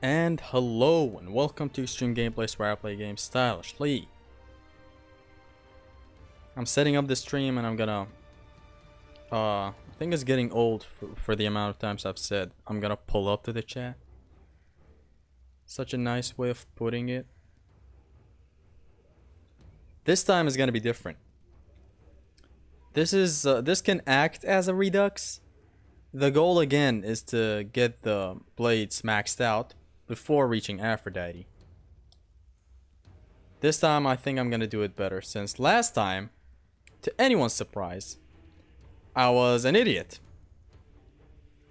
And hello and welcome to Extreme Gameplays, where I play games stylishly. I'm setting up this stream and I'm gonna I think it's getting old for the amount of times I've said I'm gonna pull up to the chat. Such a nice way of putting it. This time is gonna be different. This can act as a redux. The goal again is to get the blades maxed out before reaching Aphrodite. This time I think I'm gonna do it better, since last time, to anyone's surprise, I was an idiot.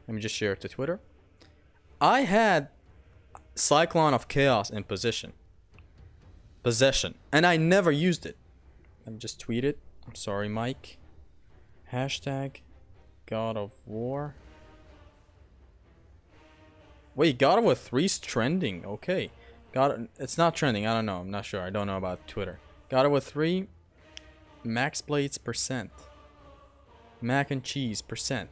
Let me just share it to Twitter. I had Cyclone of Chaos in possession, and I never used it. Let me just tweet it. I'm sorry, Mike. Hashtag God of War. Wait, God of War 3's trending. Okay. It's not trending. I don't know. I'm not sure. I don't know about Twitter. God of War 3. MaxBlades %. Mac and cheese %.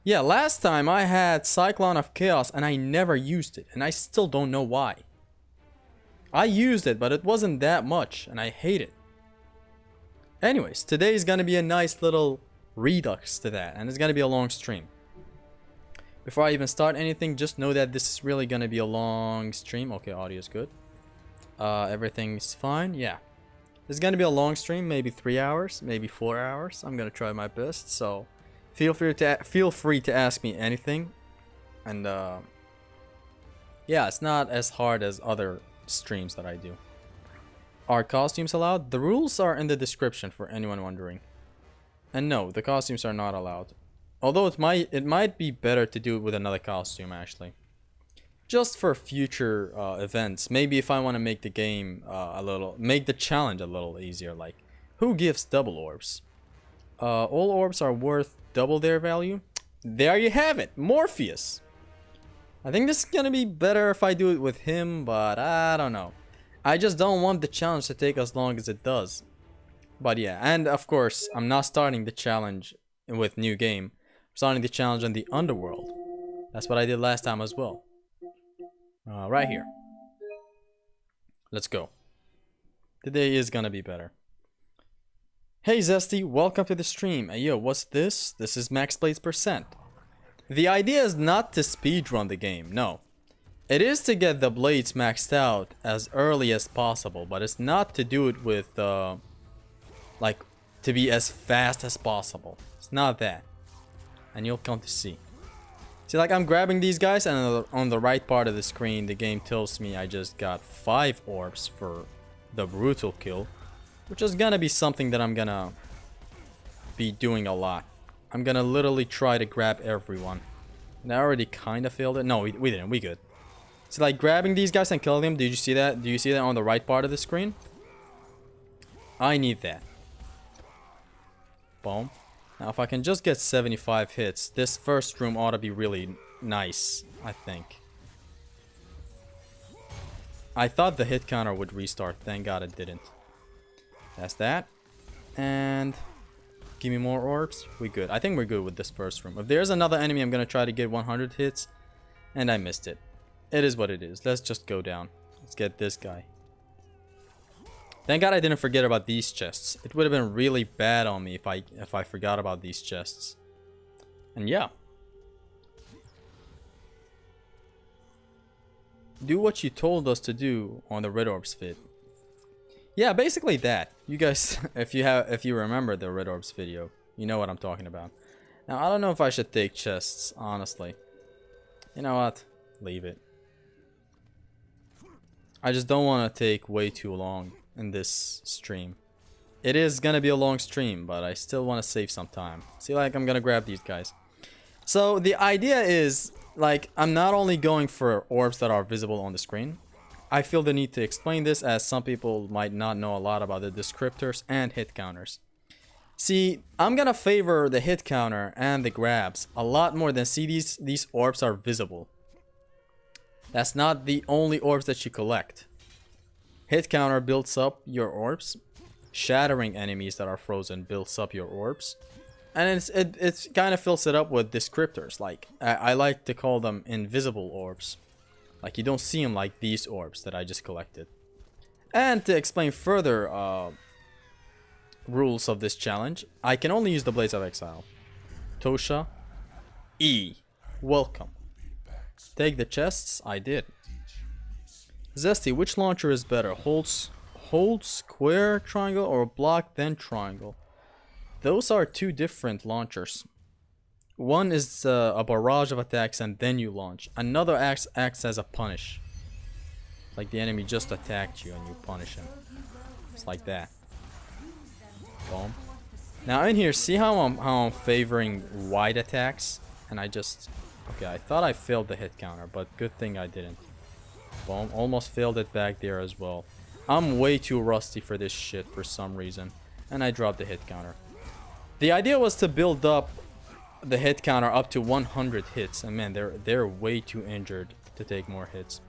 Yeah, last time I had Cyclone of Chaos and I never used it. And I still don't know why. I used it, but it wasn't that much. And I hate it. Anyways, today is going to be a nice little redux to that. And it's going to be a long stream. Before I even start anything, just know that this is really going to be a long stream. Okay, audio is good. Everything's fine. Yeah. This is going to be a long stream, maybe 3 hours, maybe 4 hours. I'm going to try my best. So feel free to ask me anything. And yeah, it's not as hard as other streams that I do. Are costumes allowed? The rules are in the description for anyone wondering. And no, the costumes are not allowed. Although it might be better to do it with another costume, actually. Just for future events. Maybe if I want to make the game make the challenge a little easier. Like, who gives double orbs? All orbs are worth double their value. There you have it, Morpheus. I think this is gonna be better if I do it with him, but I don't know. I just don't want the challenge to take as long as it does. But yeah, and of course, I'm not starting the challenge with new game. Starting the challenge on the underworld. That's what I did last time as well. Right here. Let's go. Today is gonna be better. Hey Zesty, welcome to the stream. Hey yo, what's this? This is MaxBlades %. The idea is not to speedrun the game, no. It is to get the blades maxed out as early as possible, but it's not to do it with like to be as fast as possible. It's not that. And you'll come to see. See, like, I'm grabbing these guys, and on the right part of the screen, the game tells me I just got 5 orbs for the brutal kill, which is gonna be something that I'm gonna be doing a lot. I'm gonna literally try to grab everyone. And I already kind of failed it. No, we didn't. We good. See, like, grabbing these guys and killing them. Did you see that? Do you see that on the right part of the screen? I need that. Boom. Now, if I can just get 75 hits, this first room ought to be really nice, I think. I thought the hit counter would restart. Thank God it didn't. That's that. And give me more orbs. We good. I think we're good with this first room. If there's another enemy, I'm going to try to get 100 hits. And I missed it. It is what it is. Let's just go down. Let's get this guy. Thank God I didn't forget about these chests. It would have been really bad on me if I forgot about these chests. And yeah. Do what you told us to do on the Red Orbs vid. Yeah, basically that. You guys, if you remember the Red Orbs video, you know what I'm talking about. Now, I don't know if I should take chests, honestly. You know what? Leave it. I just don't want to take way too long in this stream. It is gonna be a long stream, but I still want to save some time. See, like, I'm gonna grab these guys. So the idea is, like, I'm not only going for orbs that are visible on the screen. I feel the need to explain this, as some people might not know a lot about the descriptors and hit counters. See, I'm gonna favor the hit counter and the grabs a lot more than see these orbs are visible. That's not the only orbs that you collect. Hit counter builds up your orbs. Shattering enemies that are frozen builds up your orbs. And it's kind of fills it up with descriptors. Like I like to call them invisible orbs. Like you don't see them like these orbs that I just collected. And to explain further rules of this challenge, I can only use the Blades of Exile. Tosha, E, welcome. Take the chests, I did. Zesty, which launcher is better? Hold square triangle or block then triangle? Those are two different launchers. One is a barrage of attacks and then you launch. Another acts as a punish. Like the enemy just attacked you and you punish him. It's like that. Boom. Now in here, see how I'm favoring wide attacks? And I just... Okay, I thought I failed the hit counter, but good thing I didn't. Boom. Almost failed it back there as well. I'm way too rusty for this shit for some reason. And I dropped the hit counter. The idea was to build up the hit counter up to 100 hits. And man, they're way too injured to take more hits.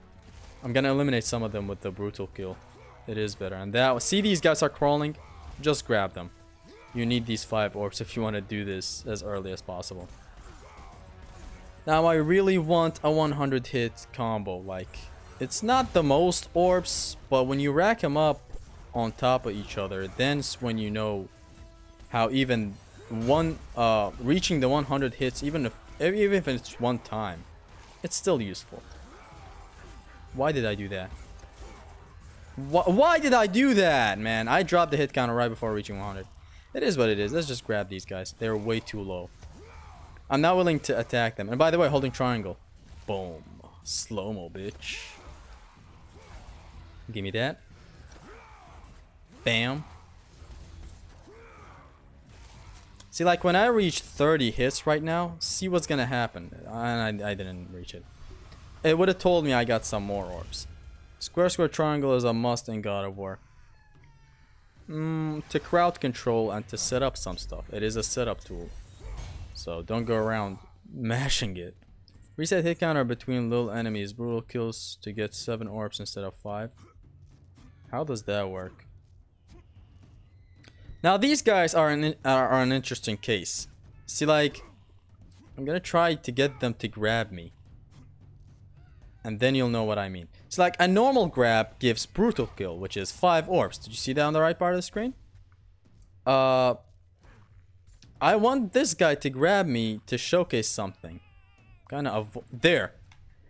I'm gonna eliminate some of them with the brutal kill. It is better. And that... See these guys are crawling? Just grab them. You need these 5 orbs if you want to do this as early as possible. Now I really want a 100 hit combo. Like, it's not the most orbs, but when you rack them up on top of each other, then's when you know how even reaching the 100 hits, even if it's one time, it's still useful. Why did I do that? Why did I do that, man? I dropped the hit counter right before reaching 100. It is what it is. Let's just grab these guys. They're way too low. I'm not willing to attack them. And by the way, holding triangle. Boom. Slow-mo, bitch. Give me that. Bam. See, like when I reach 30 hits right now, see what's gonna happen. And I didn't reach it. It would have told me I got some more orbs. Square, square, triangle is a must in God of War. To crowd control and to set up some stuff. It is a setup tool. So don't go around mashing it. Reset hit counter between little enemies. Brutal kills to get 7 orbs instead of 5. How does that work? Now these guys are an interesting case. See, like, I'm gonna try to get them to grab me. And then you'll know what I mean. It's like a normal grab gives brutal kill, which is 5 orbs. Did you see that on the right part of the screen? I want this guy to grab me to showcase something. Kind of there.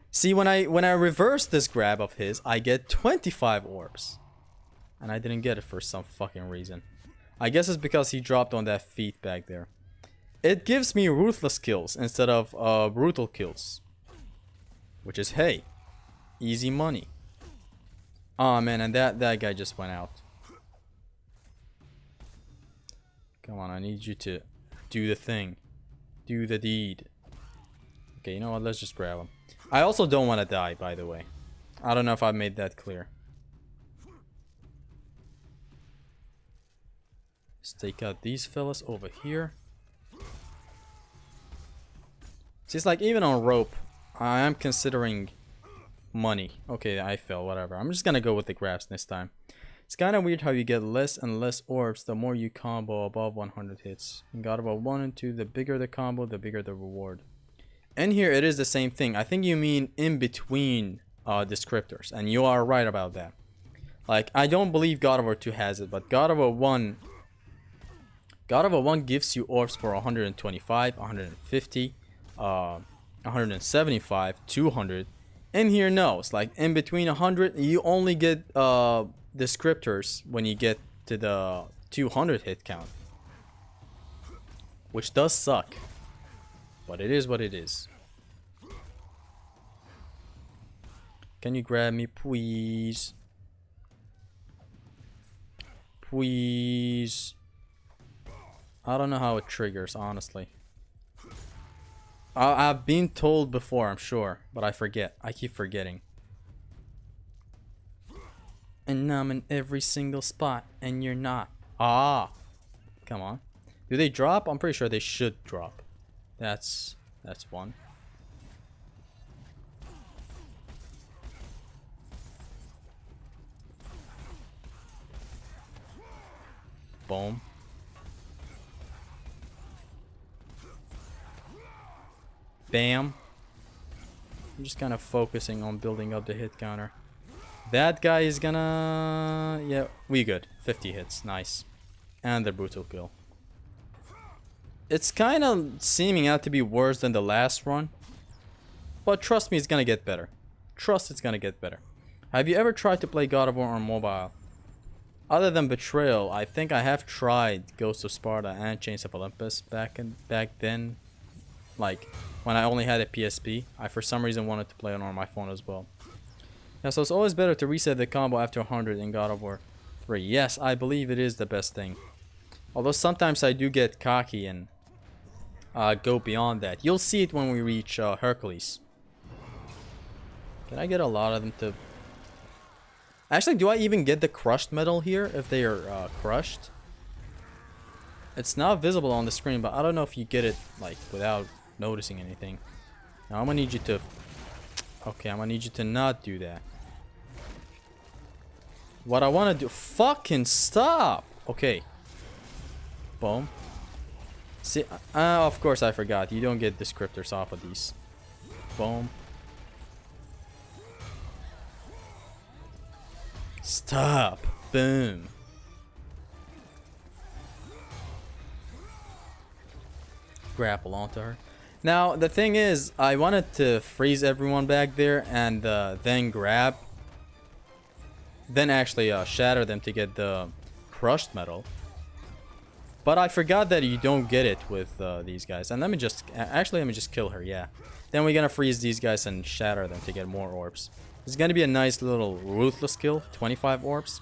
See, when I reverse this grab of his, I get 25 orbs. And I didn't get it for some fucking reason. I guess it's because he dropped on that feet back there. It gives me ruthless kills instead of brutal kills. Which is, hey, easy money. Oh man, and that guy just went out. Come on, I need you to do the thing. Do the deed. Okay, you know what? Let's just grab him. I also don't want to die, by the way. I don't know if I made that clear. Let's take out these fellas over here. See, it's like even on rope, I am considering money. Okay, I fell, whatever. I'm just gonna go with the grabs this time. It's kind of weird how you get less and less orbs the more you combo above 100 hits. In God of War 1 and 2, the bigger the combo, the bigger the reward. And here it is the same thing. I think you mean in between descriptors, and you are right about that. Like, I don't believe God of War 2 has it, but God of War 1 gives you orbs for 125, 150, 175, 200. In here, no. It's like in between 100, you only get descriptors when you get to the 200 hit count, which does suck, but it is what it is. Can you grab me, please? Please. I don't know how it triggers, honestly. I've been told before, I'm sure, but I forget. I keep forgetting. And I'm in every single spot, and you're not. Ah, come on. Do they drop? I'm pretty sure they should drop. That's one. Boom. Bam. I'm just kind of focusing on building up the hit counter. That guy is gonna... Yeah, we good. 50 hits. Nice. And the brutal kill. It's kind of seeming out to be worse than the last run. But trust me, it's gonna get better. Trust it's gonna get better. Have you ever tried to play God of War on mobile? Other than Betrayal, I think I have tried Ghost of Sparta and Chains of Olympus back then. Like, when I only had a PSP. I for some reason wanted to play it on my phone as well. Yeah, so it's always better to reset the combo after 100 in God of War 3. Yes, I believe it is the best thing. Although sometimes I do get cocky and go beyond that. You'll see it when we reach Hercules. Can I get a lot of them to... Actually, do I even get the crushed metal here if they are crushed? It's not visible on the screen, but I don't know if you get it like without noticing anything. Now I'm gonna need you to... Okay, I'm gonna need you to not do that. What I want to do... Fucking stop! Okay. Boom. See, of course I forgot. You don't get descriptors off of these. Boom. Stop. Boom. Grapple onto her. Now, the thing is, I wanted to freeze everyone back there and then grab. Then actually shatter them to get the crushed metal. But I forgot that you don't get it with these guys. And let me just... Actually, let me just kill her, yeah. Then we're gonna freeze these guys and shatter them to get more orbs. It's gonna be a nice little ruthless kill. 25 orbs.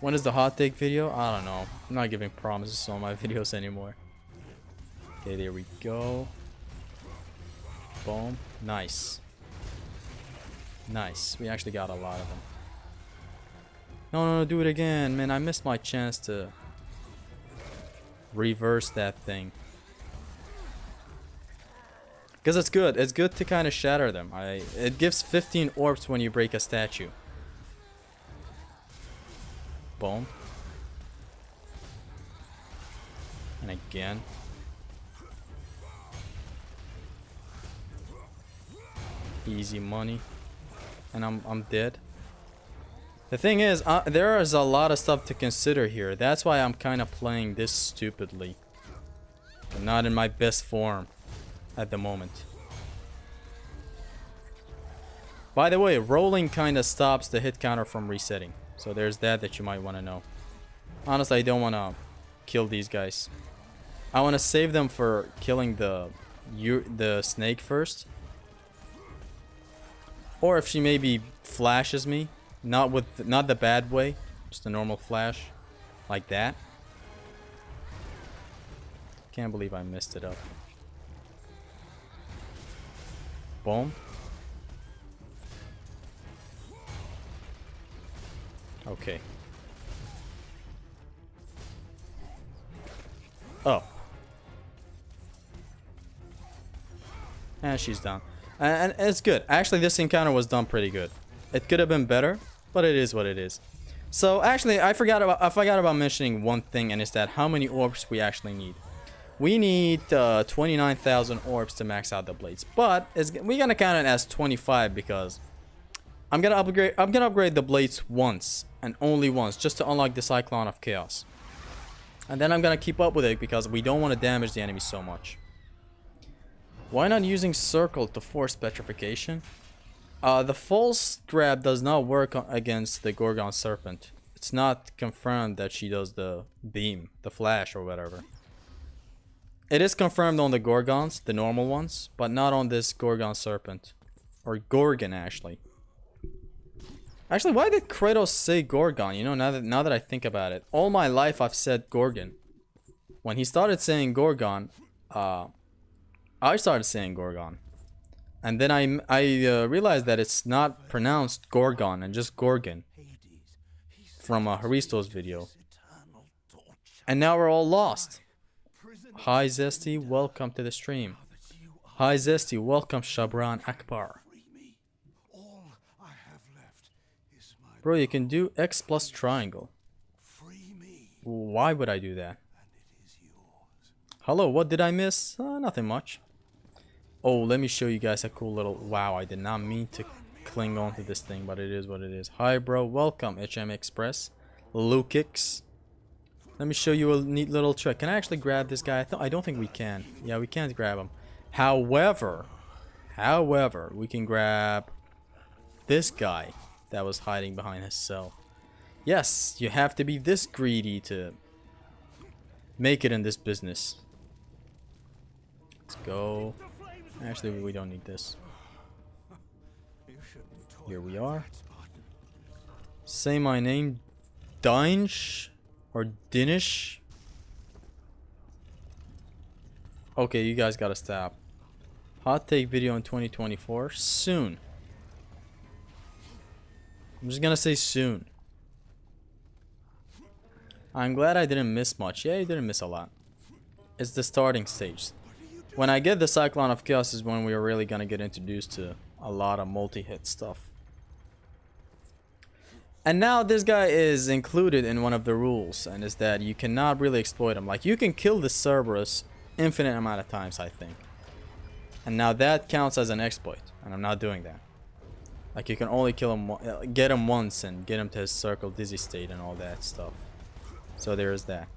When is the hot take video? I don't know. I'm not giving promises on my videos anymore. Okay, there we go. Boom. Nice. Nice. We actually got a lot of them. No, do it again. Man, I missed my chance to reverse that thing. Because it's good. It's good to kind of shatter them. It gives 15 orbs when you break a statue. Boom. And again. Easy money. And I'm dead. The thing is, there is a lot of stuff to consider here. That's why I'm kind of playing this stupidly. But not in my best form at the moment. By the way, rolling kind of stops the hit counter from resetting. So there's that you might want to know. Honestly, I don't want to kill these guys. I want to save them for killing the snake first. Or if she maybe flashes me, not the bad way, just a normal flash, like that. Can't believe I messed it up. Boom. Okay. Oh. And she's down. And it's good. Actually, this encounter was done pretty good. It could have been better, but it is what it is. So actually, I forgot about mentioning one thing, and it's that how many orbs we actually need. We need 29,000 orbs to max out the blades, but we're gonna count it as 25 because I'm gonna upgrade the blades once and only once, just to unlock the Cyclone of Chaos. And then I'm gonna keep up with it because we don't want to damage the enemy so much. Why not using circle to force petrification? The false grab does not work against the Gorgon Serpent. It's not confirmed that she does the beam, the flash or whatever. It is confirmed on the Gorgons, the normal ones, but not on this Gorgon Serpent. Or Gorgon, actually. Actually, why did Kratos say Gorgon? You know, now that I think about it. All my life I've said Gorgon. When he started saying Gorgon, I started saying Gorgon. And then I realized that it's not pronounced Gorgon and just Gorgon. From Haristo's video. And now we're all lost. Hi Zesty, welcome to the stream. Hi Zesty, welcome Shabran Akbar. Bro, you can do X plus triangle. Why would I do that? Hello, what did I miss? Nothing much. Oh, let me show you guys a cool little... Wow, I did not mean to cling on to this thing, but it is what it is. Hi, bro. Welcome, HM Express. Lukix. Let me show you a neat little trick. Can I actually grab this guy? I don't think we can. Yeah, we can't grab him. However, we can grab this guy that was hiding behind his cell. Yes, you have to be this greedy to make it in this business. Let's go. Actually, we don't need this. Here we are. Say my name. Dinsh or Dinish. Okay, you guys gotta stop. Hot take video in 2024. Soon. I'm just gonna say soon. I'm glad I didn't miss much. Yeah, you didn't miss a lot. It's the starting stage. When I get the Cyclone of Chaos is when we are really gonna get introduced to a lot of multi-hit stuff. And now this guy is included in one of the rules, and is that you cannot really exploit him. Like, you can kill the Cerberus infinite amount of times, I think. And now that counts as an exploit, and I'm not doing that. Like, you can only kill him, get him once and get him to his circle dizzy state and all that stuff. So there is that.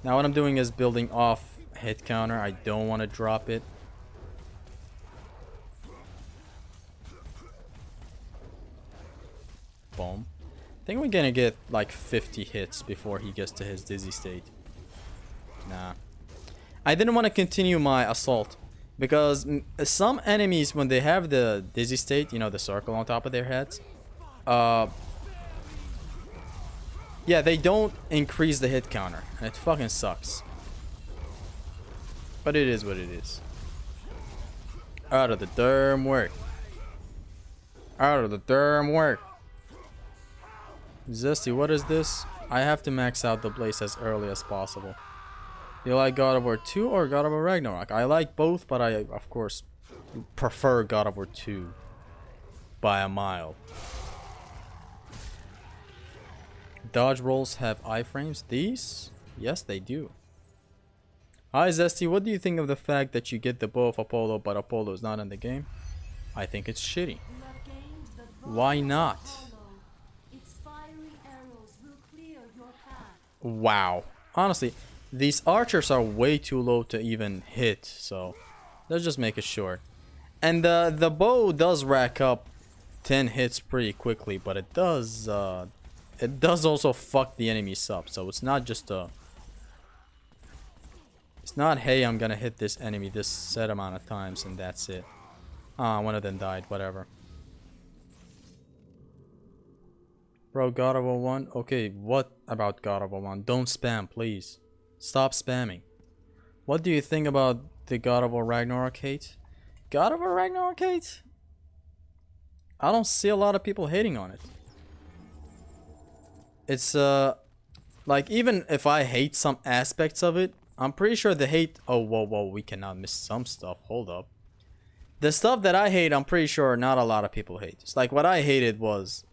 Now what I'm doing is building off hit counter. I don't want to drop it. Boom. I think we're gonna get like 50 hits before he gets to his dizzy state. Nah. I didn't want to continue my assault because some enemies, when they have the dizzy state, you know, the circle on top of their heads, yeah, they don't increase the hit counter, and it fucking sucks. But it is what it is. Out of the damn way. Out of the damn way. Zesty, what is this? I have to max out the Blades as early as possible. You like God of War 2 or God of War Ragnarok? I like both, but I, of course, prefer God of War 2 by a mile. Dodge rolls have iframes? These? Yes, they do. Hi Zesty, what do you think of the fact that you get the bow of Apollo, but Apollo is not in the game? I think it's shitty. Why not? Wow. Honestly, these archers are way too low to even hit, so let's just make it short. And the bow does rack up 10 hits pretty quickly, but it does also fuck the enemies up, so it's not just a... It's not, hey, I'm gonna hit this enemy this set amount of times and that's it. One of them died, whatever. Bro, God of War 1? Okay, what about God of War 1? Don't spam, please. Stop spamming. What do you think about the God of War Ragnarok hate? God of War Ragnarok hate? I don't see a lot of people hating on it. It's, like, even if I hate some aspects of it, I'm pretty sure the hate... Oh, whoa, we cannot miss some stuff. Hold up. The stuff that I hate, I'm pretty sure not a lot of people hate. It's like, what I hated was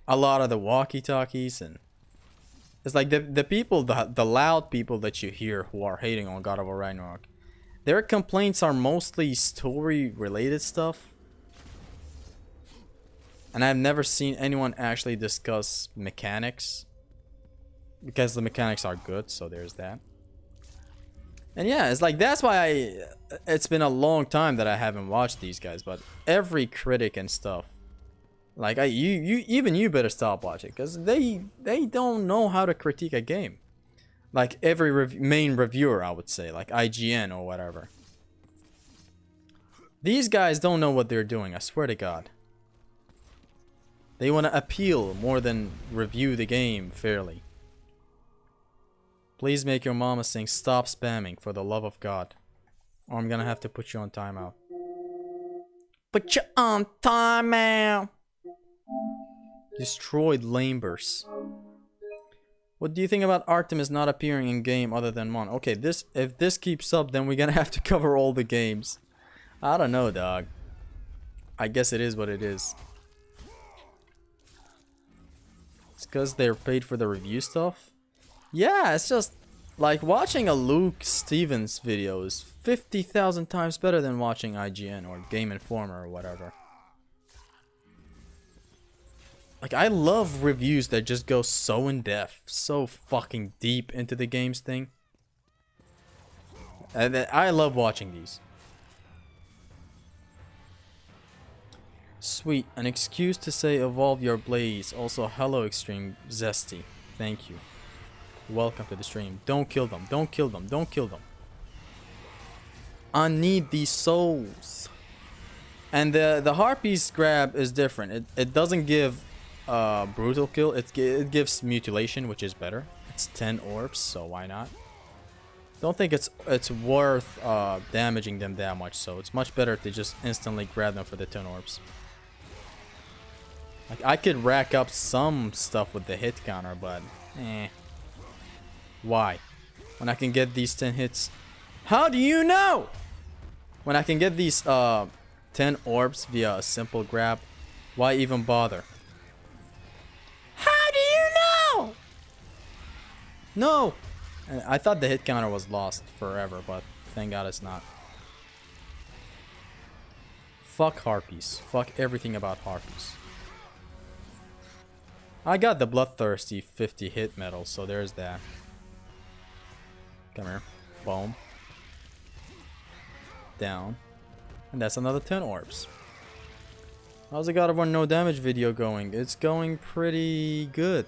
a lot of the walkie-talkies, and it's like the people, the loud people that you hear who are hating on God of War Ragnarok, their complaints are mostly story-related stuff. And I've never seen anyone actually discuss mechanics, because the mechanics are good, so there's that. And yeah, it's like, that's why it's been a long time that I haven't watched these guys, but every critic and stuff, like, even you better stop watching, because they don't know how to critique a game. Like every main reviewer, I would say, like IGN or whatever. These guys don't know what they're doing, I swear to God. They want to appeal more than review the game fairly. Please make your mama sing "Stop Spamming" for the love of God, or I'm gonna have to put you on timeout. Put you on timeout. Destroyed Lambers. What do you think about Artemis not appearing in game other than one? Okay, if this keeps up, then we're gonna have to cover all the games. I don't know, dog. I guess it is what it is. It's because they're paid for the review stuff. Yeah, it's just, Like, watching a Luke Stevens video is 50,000 times better than watching IGN or Game Informer or whatever. Like, I love reviews that just go so in depth, so fucking deep into the games thing. And I love watching these. Sweet, an excuse to say evolve your blades. Also, hello Extreme Zesty. Thank you. Welcome to the stream. Don't kill them. Don't kill them. Don't kill them. I need these souls. And the harpies grab is different. It doesn't give brutal kill. It gives mutilation, which is better. It's 10 orbs, so why not? Don't think it's worth damaging them that much. So it's much better to just instantly grab them for the 10 orbs. Like, I could rack up some stuff with the hit counter, but why? When I can get these 10 hits. How do you know? When I can get these 10 orbs via a simple grab, why even bother? How do you know? No. I thought the hit counter was lost forever, but thank God it's not. Fuck harpies. Fuck everything about harpies. I got the bloodthirsty 50 hit medal, so there's that. Come here. Boom. Down. And that's another 10 orbs. How's the God of War no damage video going? It's going pretty good.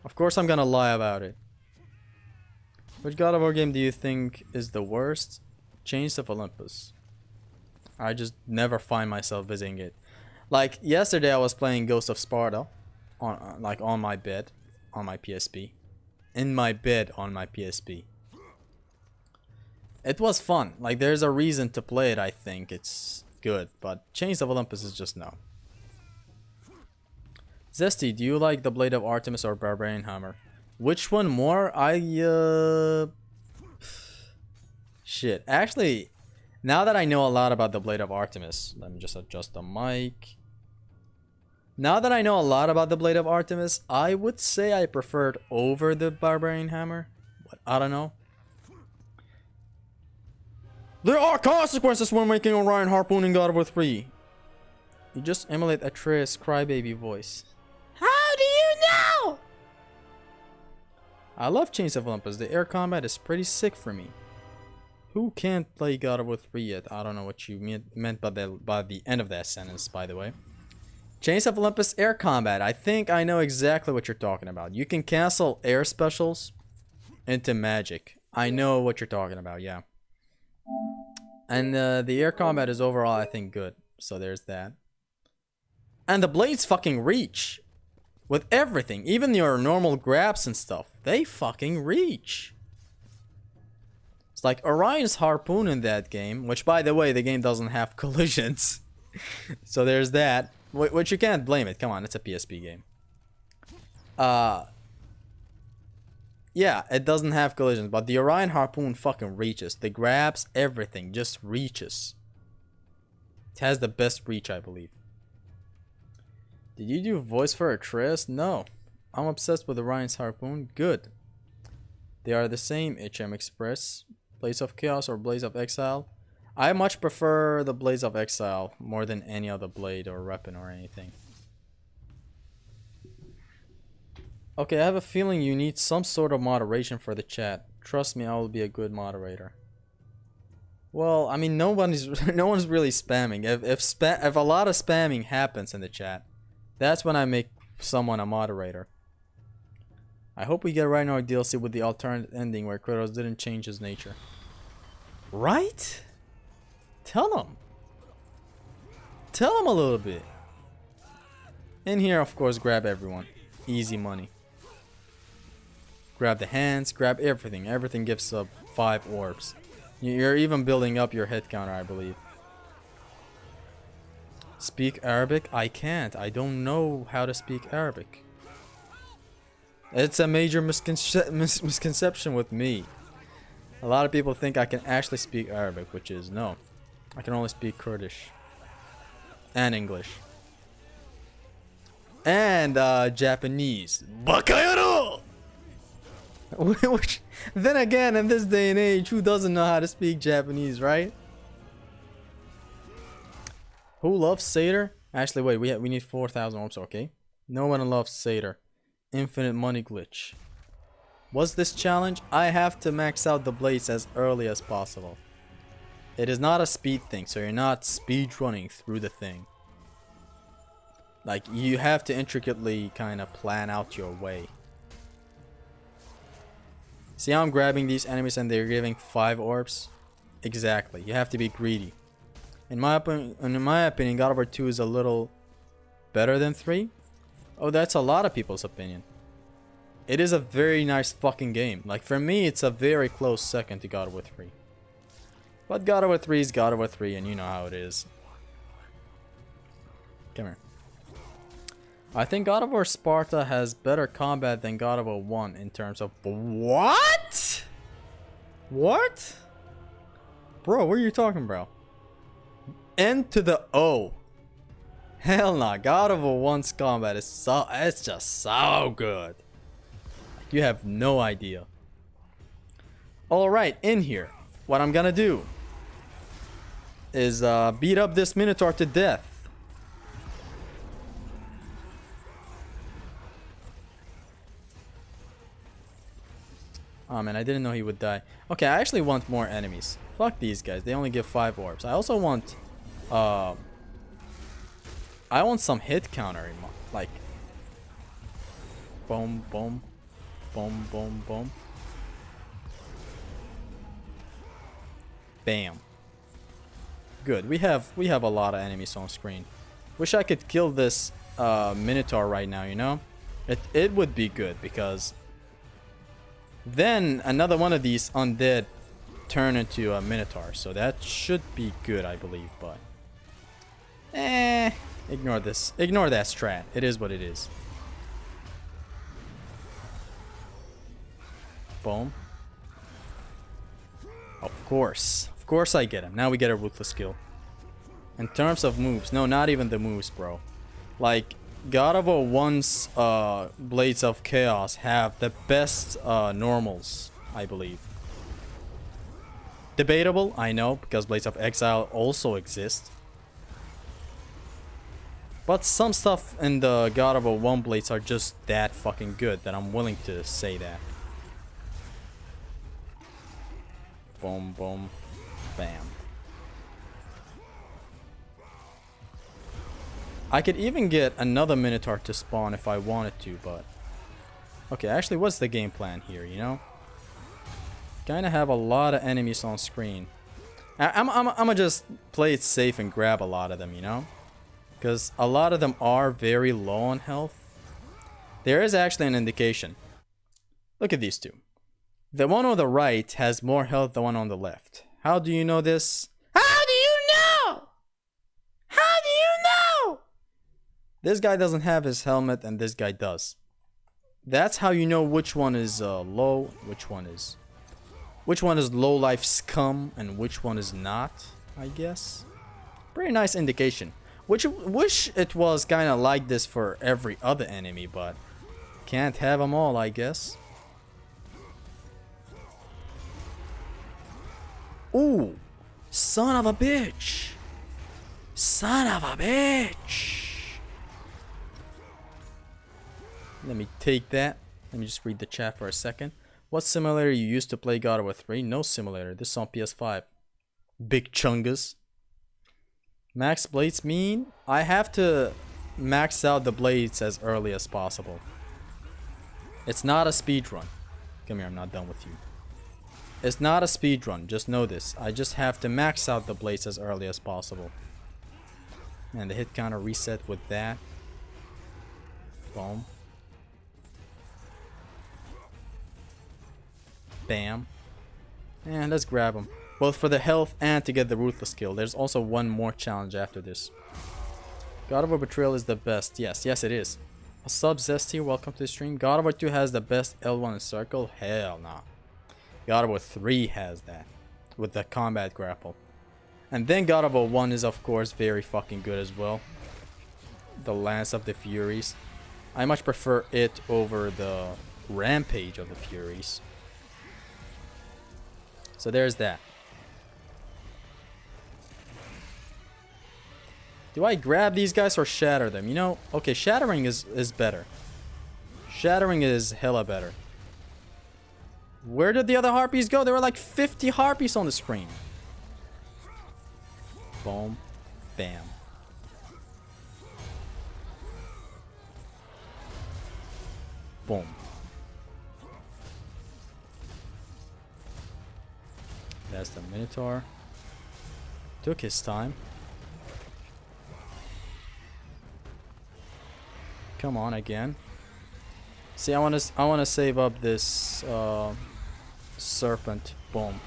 Of course I'm gonna lie about it. Which God of War game do you think is the worst? Chains of Olympus. I just never find myself visiting it. Like, yesterday I was playing Ghost of Sparta on my bed on my PSP. In my bed on my PSP. It was fun. Like, there's a reason to play it. I think it's good, but Chains of Olympus is just no. Zesty, do you like the Blade of Artemis or Barbarian Hammer? Which one more? Shit. Actually, now that I know a lot about the Blade of Artemis, let me just adjust the mic. Now that I know a lot about the Blade of Artemis, I would say I preferred over the Barbarian Hammer, but I don't know. There are consequences when making Orion Harpoon in God of War 3. You just emulate Atreus' crybaby voice. How do you know? I love Chains of Olympus. The air combat is pretty sick for me. Who can't play God of War 3 yet? I don't know what you meant by the end of that sentence, by the way. Chains of Olympus air combat. I think I know exactly what you're talking about. You can cancel air specials into magic. I know what you're talking about, yeah. And the air combat is overall, I think, good. So there's that. And the blades fucking reach. With everything. Even your normal grabs and stuff. They fucking reach. It's like Orion's Harpoon in that game. Which, by the way, the game doesn't have collisions. So there's that. Which you can't blame it. Come on, it's a PSP game. Yeah, it doesn't have collisions, but the Orion Harpoon fucking reaches. The grabs, everything just reaches. It has the best reach, I believe. Did you do voice for Atreus? No. I'm obsessed with Orion's Harpoon. Good. They are the same, HM Express. Blades of Chaos or Blades of Exile. I much prefer the Blades of Exile more than any other blade or weapon or anything. Okay, I have a feeling you need some sort of moderation for the chat. Trust me, I will be a good moderator. Well, I mean, no one's really spamming. If a lot of spamming happens in the chat, that's when I make someone a moderator. I hope we get Ragnarok DLC with the alternate ending where Kratos didn't change his nature. Right? Tell him. Tell him a little bit. In here, of course, grab everyone. Easy money. Grab the hands, grab everything. Everything gives up 5 orbs. You're even building up your hit counter, I believe. Speak Arabic? I can't. I don't know how to speak Arabic. It's a major misconception with me. A lot of people think I can actually speak Arabic, which is no. I can only speak Kurdish. And English. And Japanese. Bakayaro! Which, then again, in this day and age, who doesn't know how to speak Japanese, right? Who loves Satyr? Actually, wait, we need 4,000 orbs, okay. No one loves Satyr. Infinite money glitch. What's this challenge? I have to max out the blades as early as possible. It is not a speed thing, so you're not speed running through the thing. Like, you have to intricately kind of plan out your way. See how I'm grabbing these enemies and they're giving 5 orbs? Exactly. You have to be greedy. In my opinion, God of War 2 is a little better than 3. Oh, that's a lot of people's opinion. It is a very nice fucking game. Like, for me, it's a very close second to God of War 3. But God of War 3 is God of War 3, and you know how it is. Come here. I think God of War Sparta has better combat than God of War 1 in terms of... What? What? Bro, what are you talking about? N to the O. Hell nah. God of War 1's combat is so... It's just so good. You have no idea. Alright, in here. What I'm gonna do is beat up this Minotaur to death. Oh man, I didn't know he would die. Okay, I actually want more enemies. Fuck these guys. They only give 5 orbs. I also want I want some hit counter in like boom boom boom boom boom. Bam. Good. We have a lot of enemies on screen. Wish I could kill this Minotaur right now, you know? It would be good because then another one of these undead turn into a Minotaur. So that should be good, I believe, but ignore this. Ignore that strat. It is what it is. Boom. Of course I get him. Now we get a ruthless skill. In terms of moves, no, not even the moves, bro. Like, God of War 1's Blades of Chaos have the best normals, I believe. Debatable, I know, because Blades of Exile also exist. But some stuff in the God of War 1 Blades are just that fucking good that I'm willing to say that. Boom, boom, bam. I could even get another Minotaur to spawn if I wanted to, but... Okay, actually, what's the game plan here, you know? Kinda have a lot of enemies on screen. I'ma just play it safe and grab a lot of them, you know? Because a lot of them are very low on health. There is actually an indication. Look at these two. The one on the right has more health than the one on the left. How do you know this? How do you know? How do you know? This guy doesn't have his helmet and this guy does. That's how you know which one is low, which one is low life scum and which one is not, I guess. Pretty nice indication. Wish it was kind of like this for every other enemy, but can't have them all, I guess. Ooh, son of a bitch. Son of a bitch. Let me take that. Let me just read the chat for a second. What simulator you used to play God of War 3? No simulator. This is on PS5. Big chungus. MaxBlades mean I have to max out the blades as early as possible. It's not a speed run. Come here, I'm not done with you. It's not a speed run, just know this. I just have to max out the blades as early as possible. And the hit counter reset with that. Boom. Bam. And let's grab him. Both for the health and to get the ruthless skill. There's also one more challenge after this. God of War Betrayal is the best. Yes, it is. A sub Zesty, welcome to the stream. God of War 2 has the best L1 in circle? Hell no. God of War 3 has that. With the combat grapple. And then God of War 1 is of course very fucking good as well. The Lance of the Furies. I much prefer it over the rampage of the Furies. So there's that. Do I grab these guys or shatter them? You know, okay, shattering is better. Shattering is hella better. Where did the other harpies go? There were like 50 harpies on the screen. Boom. Bam. Boom. That's the Minotaur. Took his time. Come on again. See, I want to save up this serpent. Boom.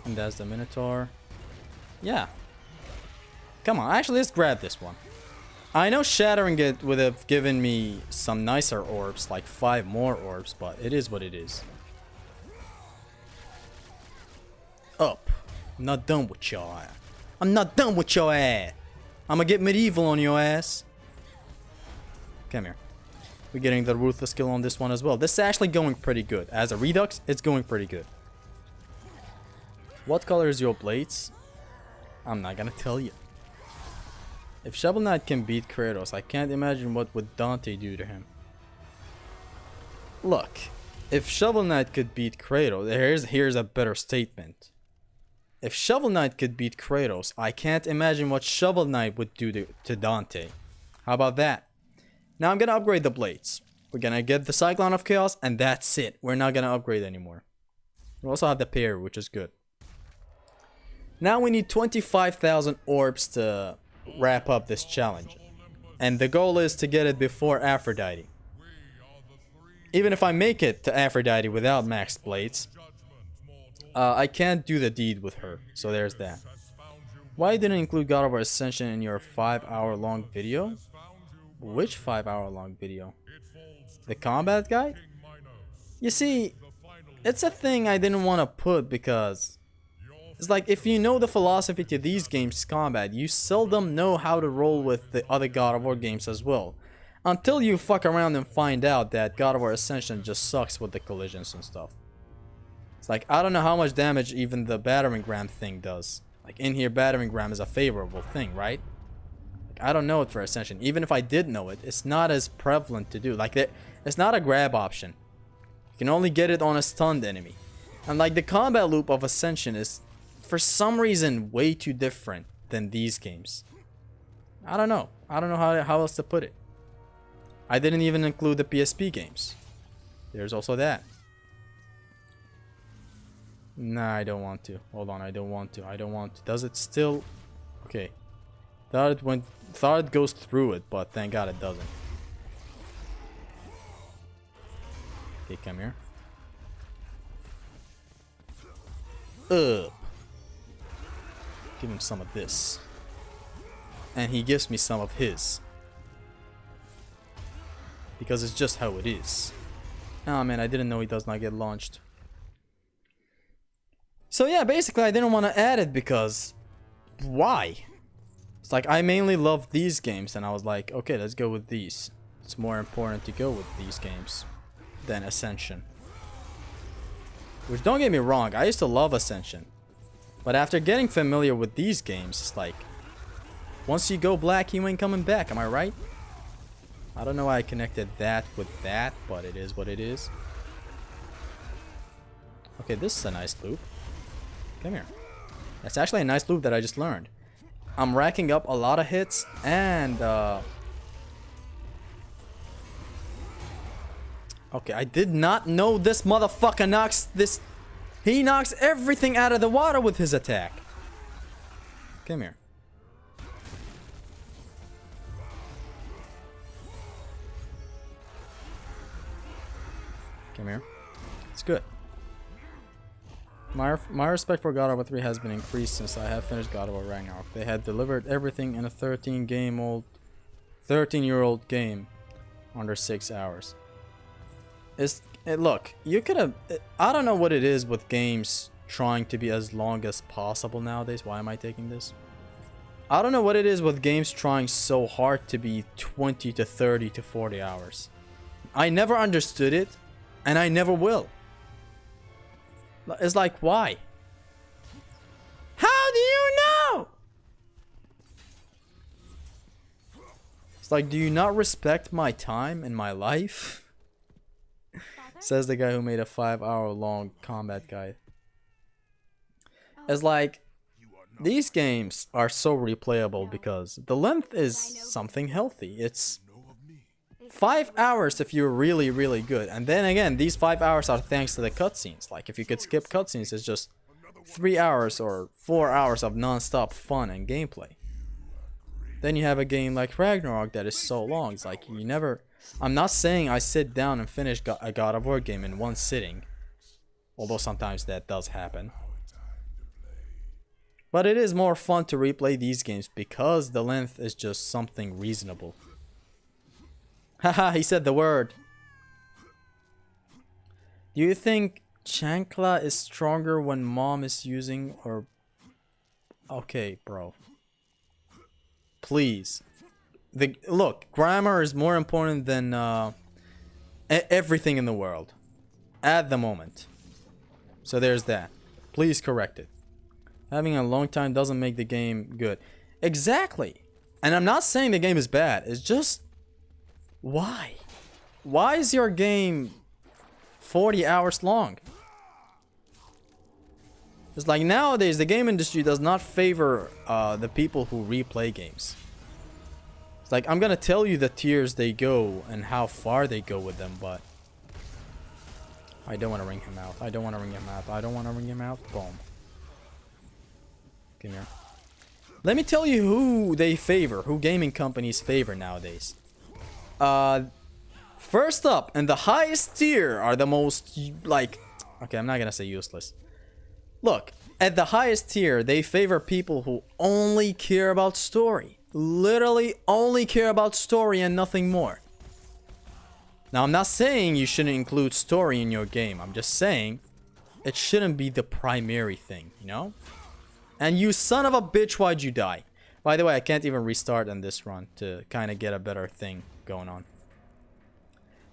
And that's the Minotaur. Yeah. Come on, actually let's grab this one. I know shattering it would have given me some nicer orbs, like 5 more orbs, but it is what it is. Up. I'm not done with your ass. I'm not done with your ass. I'm gonna get medieval on your ass. Come here. We're getting the ruthless skill on this one as well. This is actually going pretty good. As a redux, it's going pretty good. What color is your blades? I'm not gonna tell you. If Shovel Knight can beat Kratos, I can't imagine what would Dante do to him. Look, if Shovel Knight could beat Kratos, here's a better statement. If Shovel Knight could beat Kratos, I can't imagine what Shovel Knight would do to Dante. How about that? Now I'm gonna upgrade the blades. We're gonna get the Cyclone of Chaos, and that's it. We're not gonna upgrade anymore. We also have the pair, which is good. Now we need 25,000 orbs to wrap up this challenge. And the goal is to get it before Aphrodite. Even if I make it to Aphrodite without MaxBlades, I can't do the deed with her. So there's that. Why didn't include God of War Ascension in your 5-hour-long video? Which 5-hour-long video? The combat guide? You see, it's a thing I didn't want to put because it's like if you know the philosophy to these games' combat, you seldom know how to roll with the other God of War games as well. Until you fuck around and find out that God of War Ascension just sucks with the collisions and stuff. It's like, I don't know how much damage even the battering ram thing does. Like in here, battering ram is a favorable thing, right? Like, I don't know it for Ascension. Even if I did know it, it's not as prevalent to do. Like, it's not a grab option. You can only get it on a stunned enemy. And like the combat loop of Ascension is, for some reason, way too different than these games. I don't know. I don't know how else to put it. I didn't even include the PSP games. There's also that. Nah, I don't want to. Hold on, I don't want to. I don't want to. Does it still? Okay. Thought it goes through it, but thank God it doesn't. Okay, come here. Up. Give him some of this. And he gives me some of his. Because it's just how it is. Oh man, I didn't know he does not get launched. So yeah, basically I didn't want to add it because why? It's like I mainly love these games and I was like, okay, let's go with these. It's more important to go with these games than Ascension. Which, don't get me wrong, I used to love Ascension. But after getting familiar with these games, it's like, once you go black, you ain't coming back, am I right? I don't know why I connected that with that, but it is what it is. Okay, this is a nice loop. Come here. That's actually a nice loop that I just learned. I'm racking up a lot of hits and okay, I did not know this motherfucker knocks this. He knocks everything out of the water with his attack. Come here. Come here. It's good. My respect for God of War 3 has been increased since I have finished God of War Ragnarok. They had delivered everything in a 13-year-old game under 6 hours. Look, you could have. I don't know what it is with games trying to be as long as possible nowadays. Why am I taking this? I don't know what it is with games trying so hard to be 20 to 30 to 40 hours. I never understood it, and I never will. It's like, why? How do you know? It's like, do you not respect my time and my life? Says the guy who made a 5-hour-long combat guide. It's like, these games are so replayable because the length is something healthy. It's 5 hours if you're really, really good. And then again, these 5 hours are thanks to the cutscenes. Like, if you could skip cutscenes, it's just 3 hours or 4 hours of non-stop fun and gameplay. Then you have a game like Ragnarok that is so long. It's like, you never... I'm not saying I sit down and finish a God of War game in one sitting. Although sometimes that does happen. But it is more fun to replay these games because the length is just something reasonable. Haha, he said the word. Do you think chancla is stronger when mom is using or... Okay, bro. Please. Look, grammar is more important than everything in the world. At the moment. So there's that. Please correct it. Having a long time doesn't make the game good. Exactly. And I'm not saying the game is bad. It's just... Why? Why is your game 40 hours long? It's like nowadays the game industry does not favor the people who replay games. It's like, I'm gonna tell you the tiers they go and how far they go with them, but... I don't want to ring him out. I don't want to ring him out. I don't want to ring him out. Boom. Come here. Let me tell you who they favor, who gaming companies favor nowadays. First up, and the highest tier are the most, like... Okay, I'm not gonna say useless. Look, at the highest tier, they favor people who only care about story. Literally only care about story and nothing more. Now, I'm not saying you shouldn't include story in your game. I'm just saying it shouldn't be the primary thing, you know? And you son of a bitch, why'd you die? By the way, I can't even restart on this run to kind of get a better thing going on.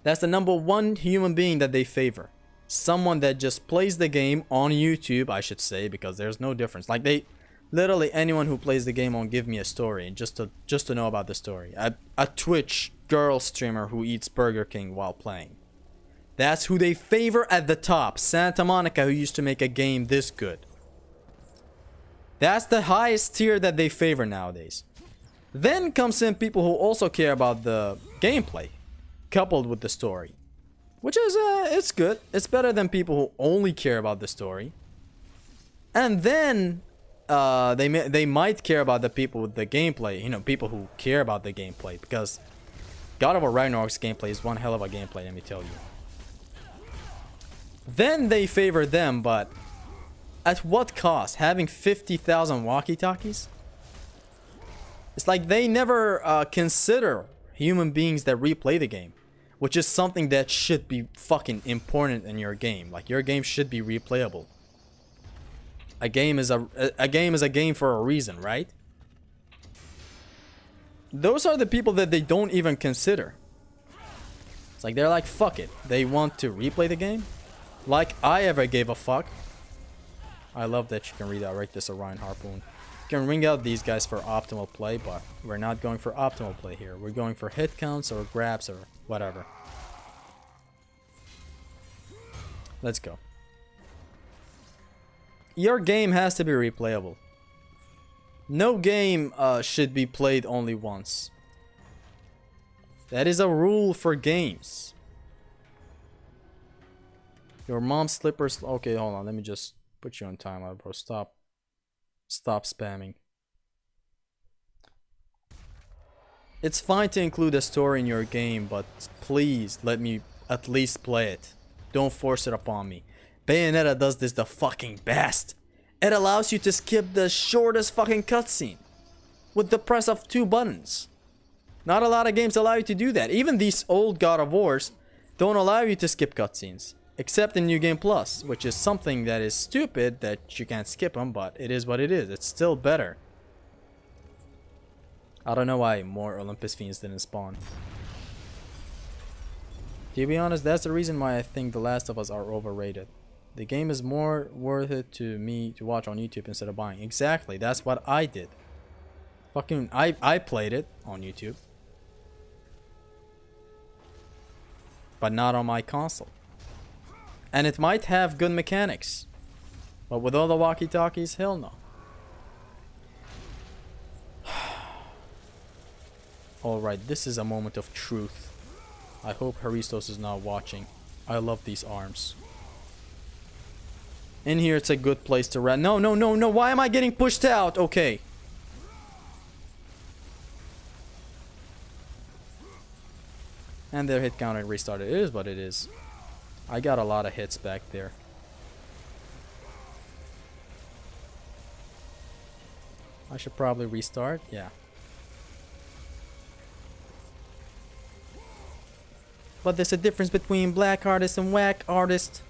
That's the #1 human being that they favor. Someone that just plays the game on YouTube, I should say, because there's no difference. Like, they... Literally anyone who plays the game won't give me a story just to know about the story. A Twitch girl streamer who eats Burger King while playing. That's who they favor at the top. Santa Monica, who used to make a game this good. That's the highest tier that they favor nowadays. Then comes in people who also care about the gameplay, coupled with the story. Which is, it's good. It's better than people who only care about the story. And then... they might care about the people with the gameplay, you know, people who care about the gameplay, because God of War Ragnarok's gameplay is one hell of a gameplay, let me tell you. Then they favor them, but at what cost? Having 50,000 walkie-talkies? It's like they never consider human beings that replay the game, which is something that should be fucking important in your game. Like, your game should be replayable. A game is a game for a reason, right? Those are the people that they don't even consider. It's like they're like, fuck it. They want to replay the game? Like I ever gave a fuck. I love that you can redirect this Orion Harpoon. You can ring out these guys for optimal play, but we're not going for optimal play here. We're going for hit counts or grabs or whatever. Let's go. Your game has to be replayable. No game should be played only once. That is a rule for games. Your mom's slippers... Okay, hold on. Let me just put you on timeout, bro. Stop spamming. It's fine to include a story in your game, but please let me at least play it. Don't force it upon me. Bayonetta does this the fucking best. It allows you to skip the shortest fucking cutscene with the press of 2 buttons. Not a lot of games allow you to do that. Even these old God of Wars don't allow you to skip cutscenes. Except in New Game Plus, which is something that is stupid that you can't skip them, but it is what it is. It's still better. I don't know why more Olympus Fiends didn't spawn. To be honest, that's the reason why I think The Last of Us are overrated. The game is more worth it to me to watch on YouTube instead of buying. Exactly, that's what I did. Fucking, I played it on YouTube. But not on my console. And it might have good mechanics. But with all the walkie-talkies, hell no. Alright, this is a moment of truth. I hope Haristos is not watching. I love these arms. In here, it's a good place to run. No, no, no, no. Why am I getting pushed out? Okay. And their hit counter restarted. It is what it is. I got a lot of hits back there. I should probably restart. Yeah. But there's a difference between black artist and whack artist.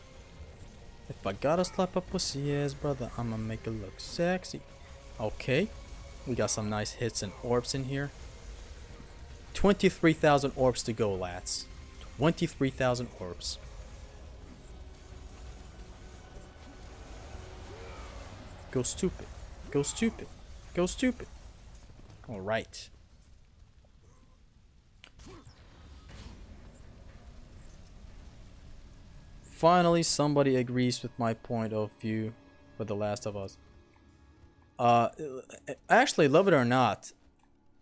If I gotta slap a pussy ass brother, I'ma make it look sexy. Okay. We got some nice hits and orbs in here. 23,000 orbs to go, lads. 23,000 orbs. Go stupid. Go stupid. Go stupid. Alright. Finally, somebody agrees with my point of view for The Last of Us. Actually, love it or not,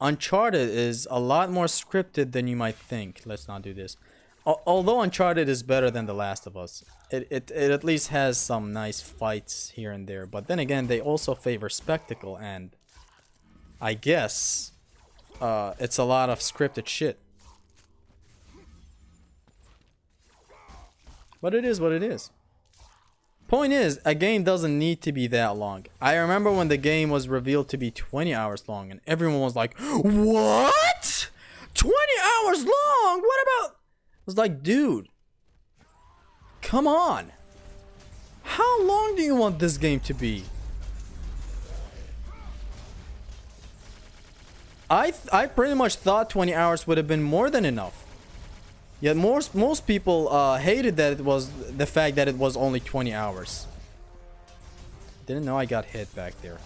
Uncharted is a lot more scripted than you might think. Let's not do this. Although Uncharted is better than The Last of Us, it at least has some nice fights here and there. But then again, they also favor spectacle, and I guess it's a lot of scripted shit. But it is what it is. Point is, a game doesn't need to be that long. I remember when the game was revealed to be 20 hours long and everyone was like, what? 20 hours long? What about... I was like, dude, come on. How long do you want this game to be? I pretty much thought 20 hours would have been more than enough. Yet most people hated that it was the fact that it was only 20 hours. Didn't know I got hit back there.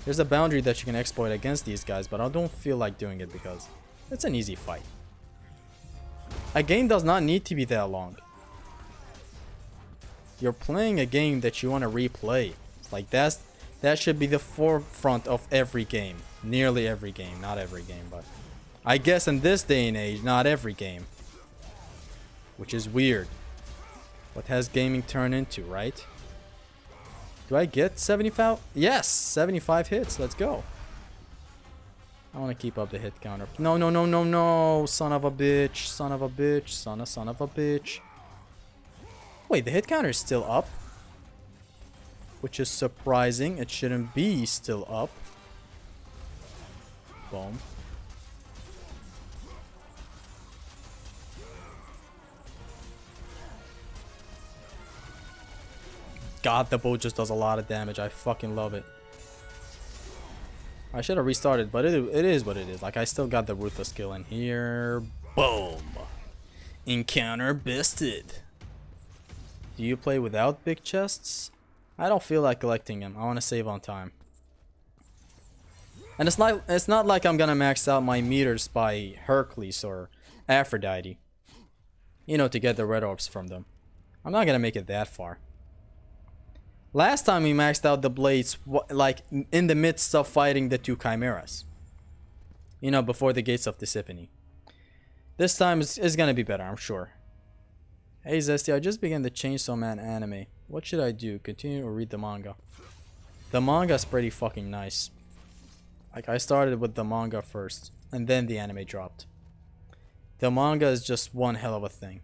There's a boundary that you can exploit against these guys, but I don't feel like doing it because it's an easy fight. A game does not need to be that long. You're playing a game that you want to replay. Like that should be the forefront of every game. Nearly every game, not every game, but I guess in this day and age, not every game. Which is weird. What has gaming turned into, right? Do I get 75? Yes, 75 hits. Let's go. I want to keep up the hit counter. No, no, no, no, no. Son of a bitch. Son of a bitch. Son of a bitch. Wait, the hit counter is still up. Which is surprising. It shouldn't be still up. Boom. God, the bow just does a lot of damage. I fucking love it. I should have restarted, but it is what it is. Like, I still got the ruthless skill in here. Boom. Encounter bested. Do you play without big chests? I don't feel like collecting them. I want to save on time. And it's not like I'm gonna max out my meters by Hercules or Aphrodite. You know, to get the red orbs from them. I'm not gonna make it that far. Last time we maxed out the blades, like in the midst of fighting the two chimeras. You know, before the gates of Tisiphone. This time it's gonna be better, I'm sure. Hey Zesty, I just began the Chainsaw Man anime. What should I do? Continue or read the manga? The manga's pretty fucking nice. Like, I started with the manga first, and then the anime dropped. The manga is just one hell of a thing.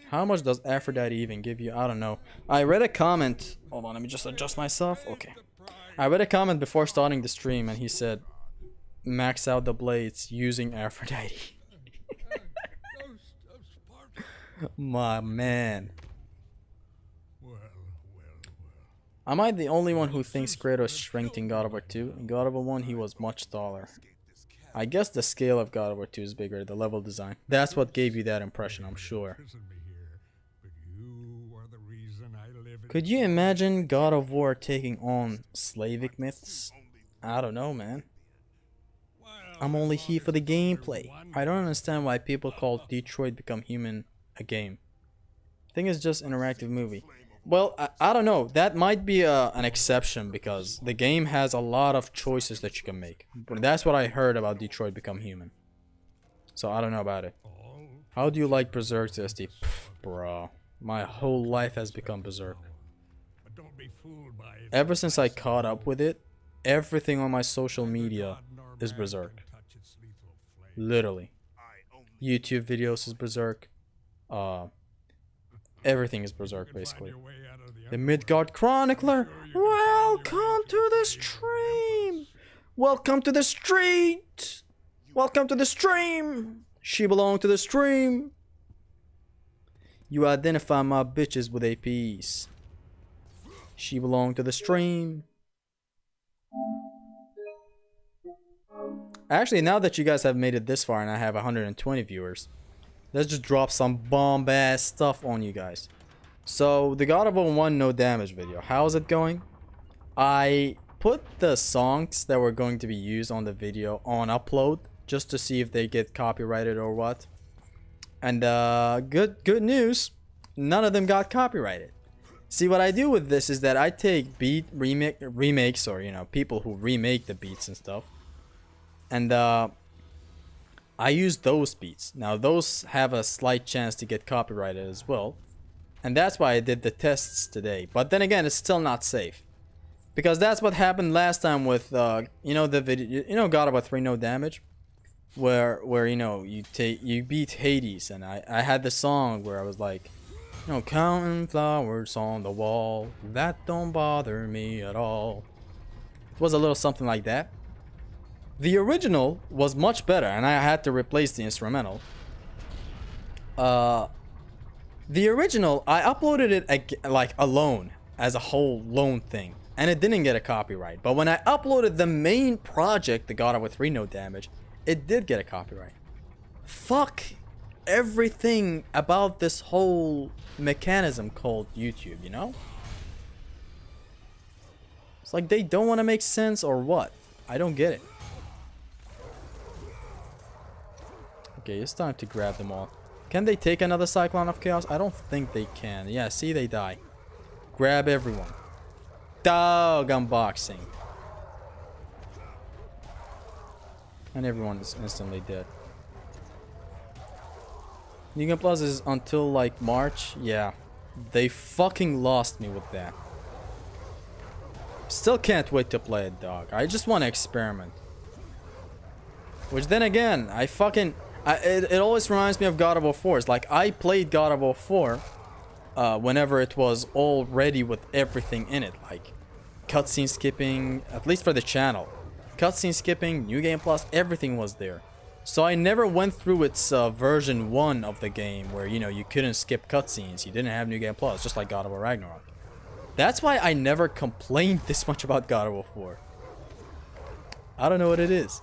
How much does Aphrodite even give you? I don't know. I read a comment. Hold on, let me just adjust myself. Okay. I read a comment before starting the stream, and he said, max out the blades using Aphrodite. My man. Am I the only one who thinks Kratos shrinked in God of War 2? In God of War 1 he was much taller. I guess the scale of God of War 2 is bigger, the level design. That's what gave you that impression, I'm sure. Could you imagine God of War taking on Slavic myths? I don't know, man. I'm only here for the gameplay. I don't understand why people call Detroit Become Human a game. I think it's just an interactive movie. Well, I don't know. That might be an exception because the game has a lot of choices that you can make. But that's what I heard about Detroit Become Human. So I don't know about it. How do you like Berserk, SD? Bro, my whole life has become Berserk. Ever since I caught up with it, everything on my social media is Berserk. Literally. YouTube videos is Berserk. Everything is Berserk, basically. The Midgard Chronicler! Welcome to the stream! Welcome to the street! Welcome to the stream! She belong to the stream! You identify my bitches with APs. She belong to the stream. Actually, now that you guys have made it this far and I have 120 viewers, let's just drop some bomb-ass stuff on you guys. So, the God of War 1 no damage video. How's it going? I put the songs that were going to be used on the video on upload just to see if they get copyrighted or what. And good news, none of them got copyrighted. See, what I do with this is that I take beat remakes, or you know, people who remake the beats and stuff, and I use those beats. Now those have a slight chance to get copyrighted as well, and that's why I did the tests today. But then again, it's still not safe, because that's what happened last time with you know, the video, you know, God of War 3 no damage, where you know, you beat Hades, and I had the song where I was like, you know, counting flowers on the wall, that don't bother me at all. It was a little something like that. The original was much better, and I had to replace the instrumental. The original, I uploaded it like alone, as a whole lone thing, and it didn't get a copyright. But when I uploaded the main project, the God of War 3 no damage, it did get a copyright. Fuck everything about this whole mechanism called YouTube, you know? It's like they don't want to make sense or what? I don't get it. Okay, it's time to grab them all. Can they take another Cyclone of Chaos? I don't think they can. Yeah, see, they die. Grab everyone. Dog unboxing. And everyone is instantly dead. New Game Plus is until like March. Yeah, they fucking lost me with that. Still can't wait to play it, dog. I just want to experiment. Which then again, it always reminds me of God of War 4. It's like I played God of War 4 whenever it was all ready with everything in it, like cutscene skipping, at least for the channel. Cutscene skipping, New Game Plus, everything was there. So I never went through its version 1 of the game where, you know, you couldn't skip cutscenes. You didn't have New Game Plus, just like God of War Ragnarok. That's why I never complained this much about God of War 4. I don't know what it is.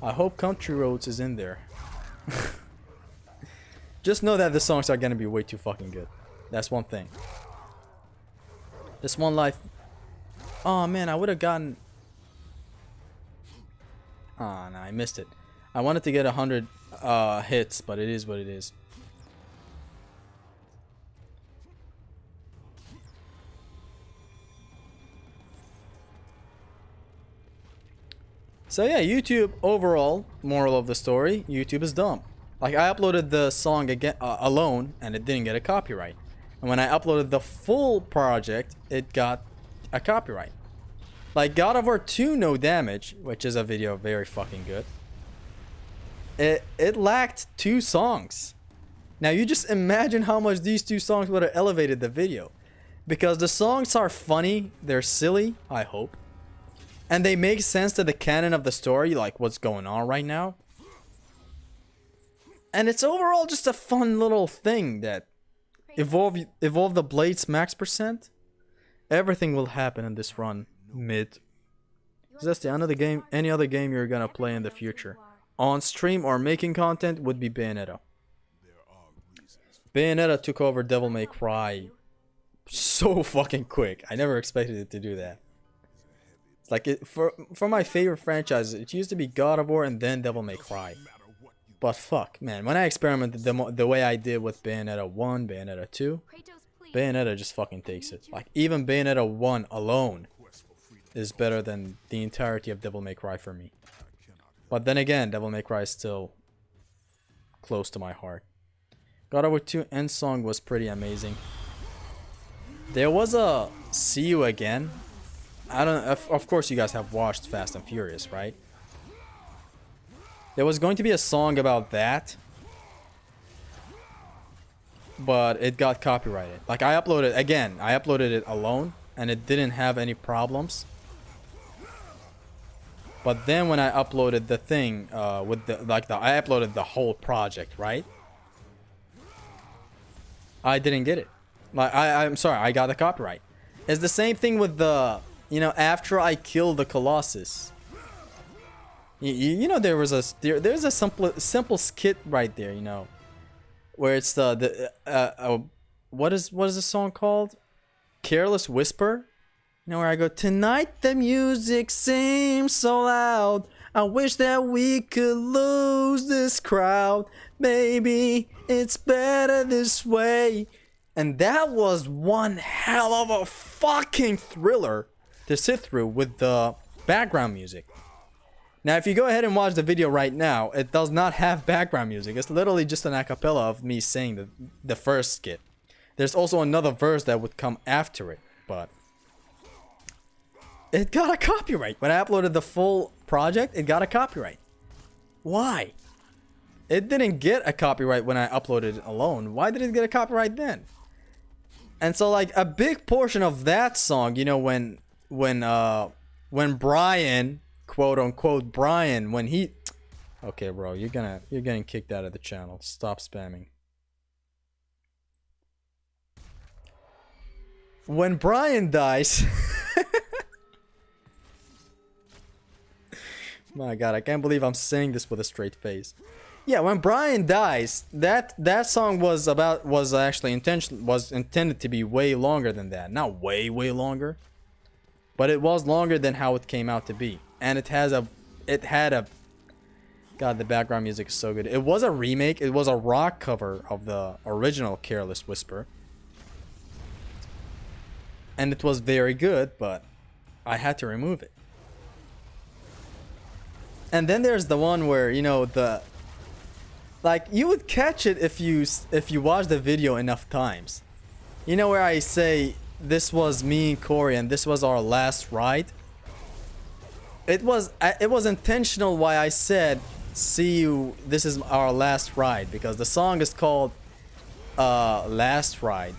I hope Country Roads is in there. Just know that the songs are gonna be way too fucking good. That's one thing. This one life. Oh man, I would have gotten. Oh no, I missed it. I wanted to get 100 hits, but it is what it is. So yeah, YouTube overall, moral of the story, YouTube is dumb. Like I uploaded the song again alone and it didn't get a copyright. And when I uploaded the full project, it got a copyright. Like God of War 2 No Damage, which is a video very fucking good. It lacked 2 songs. Now you just imagine how much these 2 songs would have elevated the video. Because the songs are funny, they're silly, I hope. And they make sense to the canon of the story, like what's going on right now. And it's overall just a fun little thing that evolve the Blades max %. Everything will happen in this run mid. That's the end of the game. Any other game you're gonna play in the future, on stream or making content, would be Bayonetta. Bayonetta took over Devil May Cry so fucking quick. I never expected it to do that. It's like for my favorite franchise, it used to be God of War and then Devil May Cry. But fuck, man, when I experimented the way I did with Bayonetta 1, Bayonetta 2, Bayonetta just fucking takes it. Like, even Bayonetta 1 alone is better than the entirety of Devil May Cry for me. But then again, Devil May Cry is still close to my heart. God of War 2 end song was pretty amazing. There was a See You Again. I don't. Of course, you guys have watched Fast and Furious, right? There was going to be a song about that, but it got copyrighted. Like, I uploaded it alone, and it didn't have any problems. But then when I uploaded the thing with I uploaded the whole project, right? I didn't get it. Like, I'm sorry, I got the copyright. It's the same thing with the, you know, after I killed the Colossus. You know, there's a simple skit right there, you know, where it's what is the song called? Careless Whisper. You know, where I go, tonight the music seems so loud. I wish that we could lose this crowd. Maybe it's better this way. And that was one hell of a fucking thriller to sit through with the background music. Now, if you go ahead and watch the video right now, it does not have background music. It's literally just an acapella of me saying the first skit. There's also another verse that would come after it, but it got a copyright. When I uploaded the full project, it got a copyright. Why? It didn't get a copyright when I uploaded it alone. Why did it get a copyright then? And so, like, a big portion of that song, you know, when Brian, quote unquote Brian, when he, okay, bro, you're getting kicked out of the channel. Stop spamming. When Brian dies. My god, I can't believe I'm saying this with a straight face. Yeah, when Brian dies, that song was actually intended to be way longer than that. Not way longer, but it was longer than how it came out to be. And it had a god, the background music is so good. It was a remake. It was a rock cover of the original Careless Whisper. And it was very good, but I had to remove it. And then there's the one where, you know, like, you would catch it if you watch the video enough times. You know, where I say, this was me and Corey and this was our last ride. It was intentional why I said, see you, this is our last ride, because the song is called Last Ride.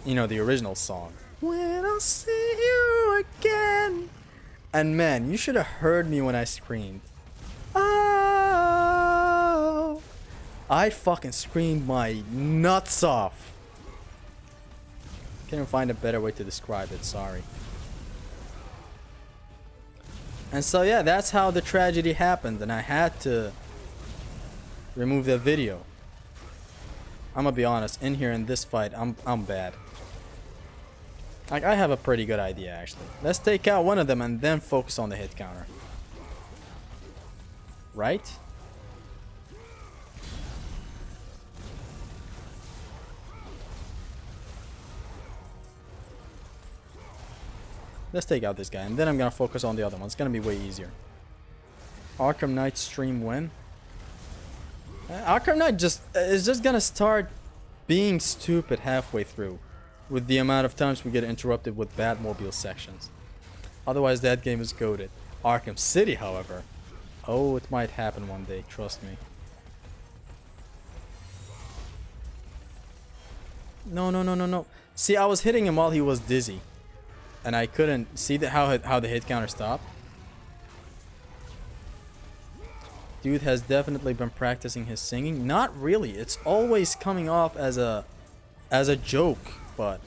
You know, the original song. When I'll see you again. And man, you should have heard me when I screamed. Oh, I fucking screamed my nuts off. Can't even find a better way to describe it, sorry. And so yeah, that's how the tragedy happened, and I had to remove the video. I'm gonna be honest, in here in this fight, I'm bad. Like, I have a pretty good idea, actually. Let's take out one of them and then focus on the hit counter. Right? Let's take out this guy, and then I'm gonna focus on the other one. It's gonna be way easier. Arkham Knight stream win. Arkham Knight is just gonna start being stupid halfway through, with the amount of times we get interrupted with Batmobile sections. Otherwise, that game is goated. Arkham City, however, oh, it might happen one day, trust me. No. See, I was hitting him while he was dizzy, and I couldn't see how the hit counter stopped. Dude has definitely been practicing his singing. Not really. It's always coming off as a joke, but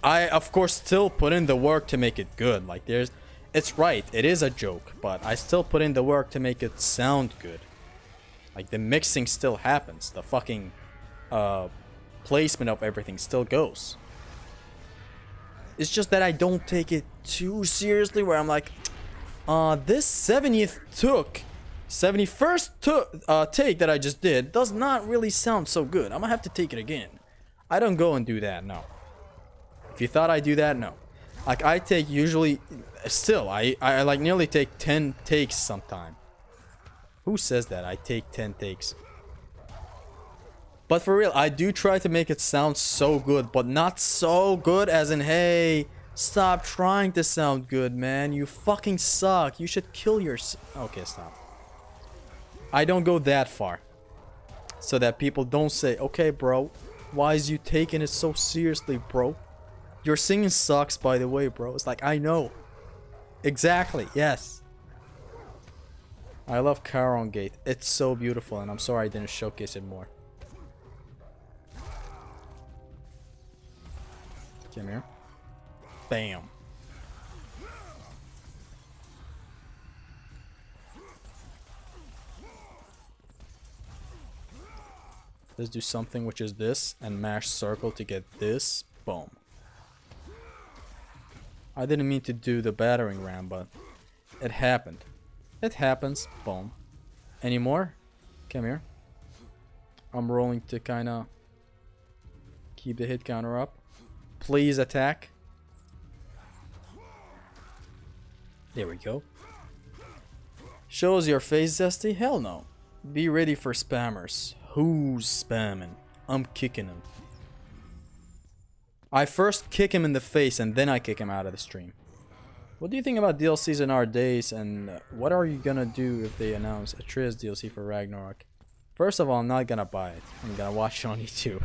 I of course still put in the work to make it good. Like it's right, it is a joke, but I still put in the work to make it sound good. Like the mixing still happens, the fucking placement of everything still goes. It's just that I don't take it too seriously, where I'm like, this 71st take that I just did does not really sound so good. I'm gonna have to take it again. I don't go and do that, no. If you thought I do that, no. Like I take usually, still, I like nearly take 10 takes sometime. Who says that? I take 10 takes. But for real, I do try to make it sound so good, but not so good as in, hey, stop trying to sound good, man. You fucking suck. You should kill yourself. Okay, stop. I don't go that far. So that people don't say, okay, bro, why is you taking it so seriously, bro? Your singing sucks, by the way, bro. It's like, I know. Exactly, yes. I love Charon Gate. It's so beautiful, and I'm sorry I didn't showcase it more. Come here. Bam. Let's do something which is this, and mash circle to get this. Boom. I didn't mean to do the battering ram, but it happened. It happens. Boom. Any more? Come here. I'm rolling to kind of keep the hit counter up. Please attack. There we go. Shows your face, Zesty? Hell no. Be ready for spammers. Who's spamming? I'm kicking him. I first kick him in the face and then I kick him out of the stream. What do you think about DLCs in our days, and what are you gonna do if they announce a Triz DLC for Ragnarok? First of all, I'm not gonna buy it. I'm gonna watch it on YouTube.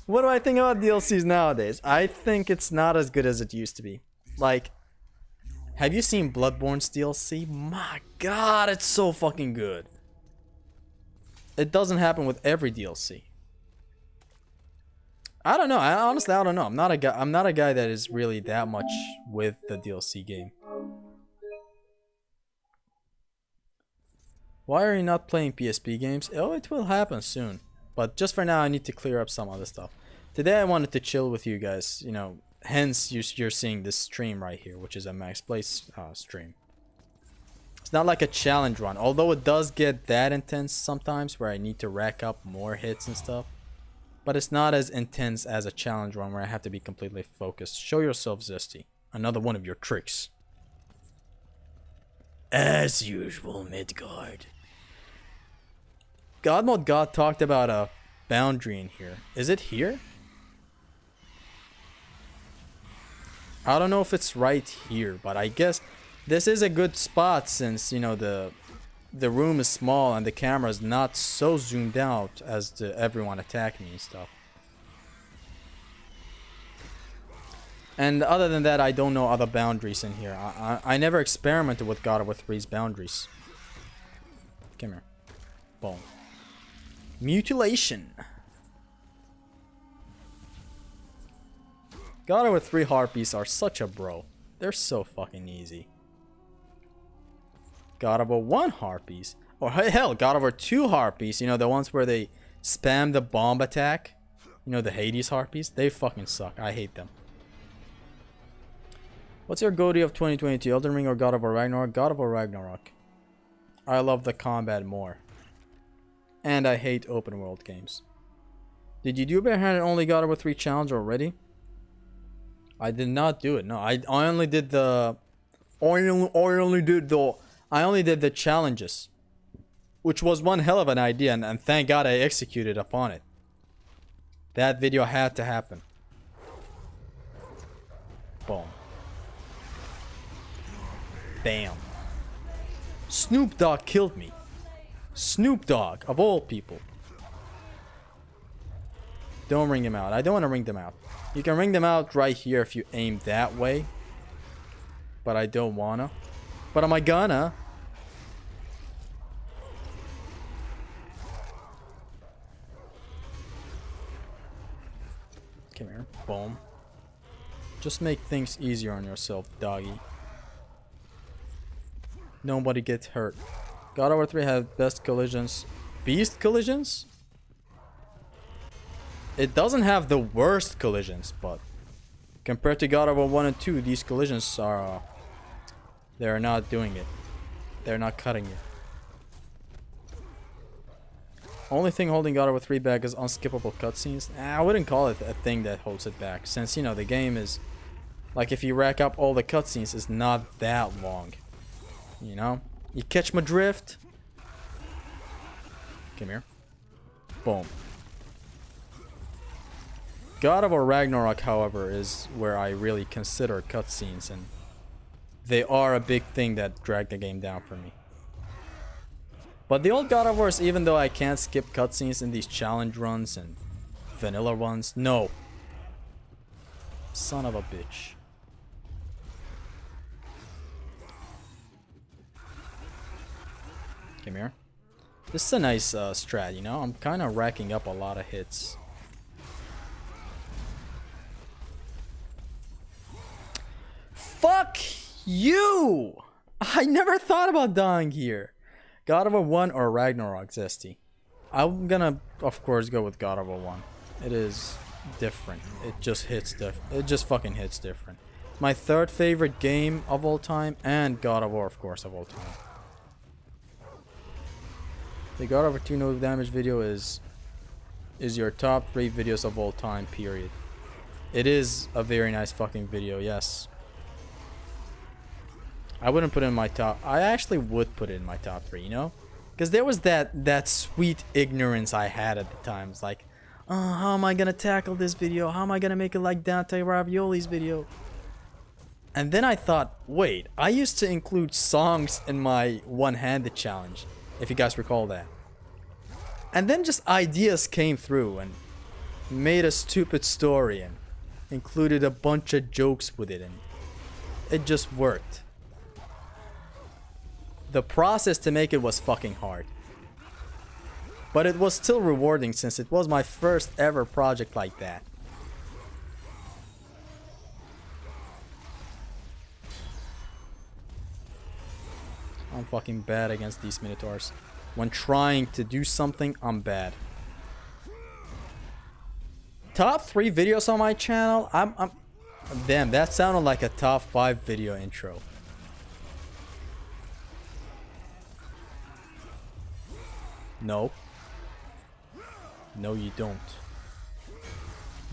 What do I think about DLCs nowadays? I think it's not as good as it used to be. Like, have you seen Bloodborne's DLC? My god, it's so fucking good. It doesn't happen with every DLC. I don't know. Honestly, I don't know. I'm not a guy that is really that much with the DLC game. Why are you not playing PSP games? Oh, it will happen soon. But just for now, I need to clear up some other stuff. Today, I wanted to chill with you guys. You know, hence you're seeing this stream right here, which is a MaxBlades stream. It's not like a challenge run, although it does get that intense sometimes, where I need to rack up more hits and stuff. But it's not as intense as a challenge run where I have to be completely focused. Show yourself, Zesty. Another one of your tricks. As usual, Midgard. God Mode God talked about a boundary in here. Is it here? I don't know if it's right here, but I guess this is a good spot since, you know, the room is small and the camera is not so zoomed out as to everyone attacking me and stuff. And other than that, I don't know other boundaries in here. I never experimented with God of War 3's boundaries. Come here. Boom. Mutilation. God of War 3 harpies are such a bro. They're so fucking easy. God of War 1 harpies. Or hell, God of War 2 harpies. You know, the ones where they spam the bomb attack. You know, the Hades harpies. They fucking suck. I hate them. What's your goatee of 2022? Elden Ring or God of War Ragnarok? God of War Ragnarok. I love the combat more. And I hate open world games. Did you do barehanded only God of War 3 challenge already? I did not do it. No, I only did the I only did the challenges, which was one hell of an idea, and thank God I executed upon it. That video had to happen. Boom. Bam. Snoop Dogg killed me. Snoop Dogg, of all people. Don't ring him out. I don't want to ring them out. You can ring them out right here if you aim that way. But I don't wanna. But am I gonna? Come here. Boom. Just make things easier on yourself, doggy. Nobody gets hurt. God of War 3 has best collisions. Beast collisions? It doesn't have the worst collisions, but compared to God of War 1 and 2, these collisions are... they're not doing it. They're not cutting it. Only thing holding God of War 3 back is unskippable cutscenes. I wouldn't call it a thing that holds it back, since, you know, the game is... like, if you rack up all the cutscenes, it's not that long. You know? You catch my drift? Come here. Boom. God of War Ragnarok, however, is where I really consider cutscenes, and they are a big thing that drag the game down for me. But the old God of Wars, even though I can't skip cutscenes in these challenge runs and vanilla ones, no. Son of a bitch. Come here. This is a nice strat, you know? I'm kind of racking up a lot of hits. Fuck you! I never thought about dying here. God of War 1 or Ragnarok, Zesty. I'm gonna, of course, go with God of War 1. It is different. It just hits different. It just fucking hits different. My third favorite game of all time, and God of War, of course, of all time. The God of War 2 no damage video is your top 3 videos of all time, period. It is a very nice fucking video, yes. I wouldn't put it in my top. I actually would put it in my top 3, you know? Because there was that sweet ignorance I had at the time. It's like, oh, how am I gonna tackle this video? How am I gonna make it like Dante Ravioli's video? And then I thought, wait, I used to include songs in my one-handed challenge, if you guys recall that. And then just ideas came through and made a stupid story and included a bunch of jokes with it, and it just worked. The process to make it was fucking hard. But it was still rewarding since it was my first ever project like that. I'm fucking bad against these Minotaurs. When trying to do something, I'm bad. Top 3 videos on my channel? Damn, that sounded like a top 5 video intro. No. No, you don't.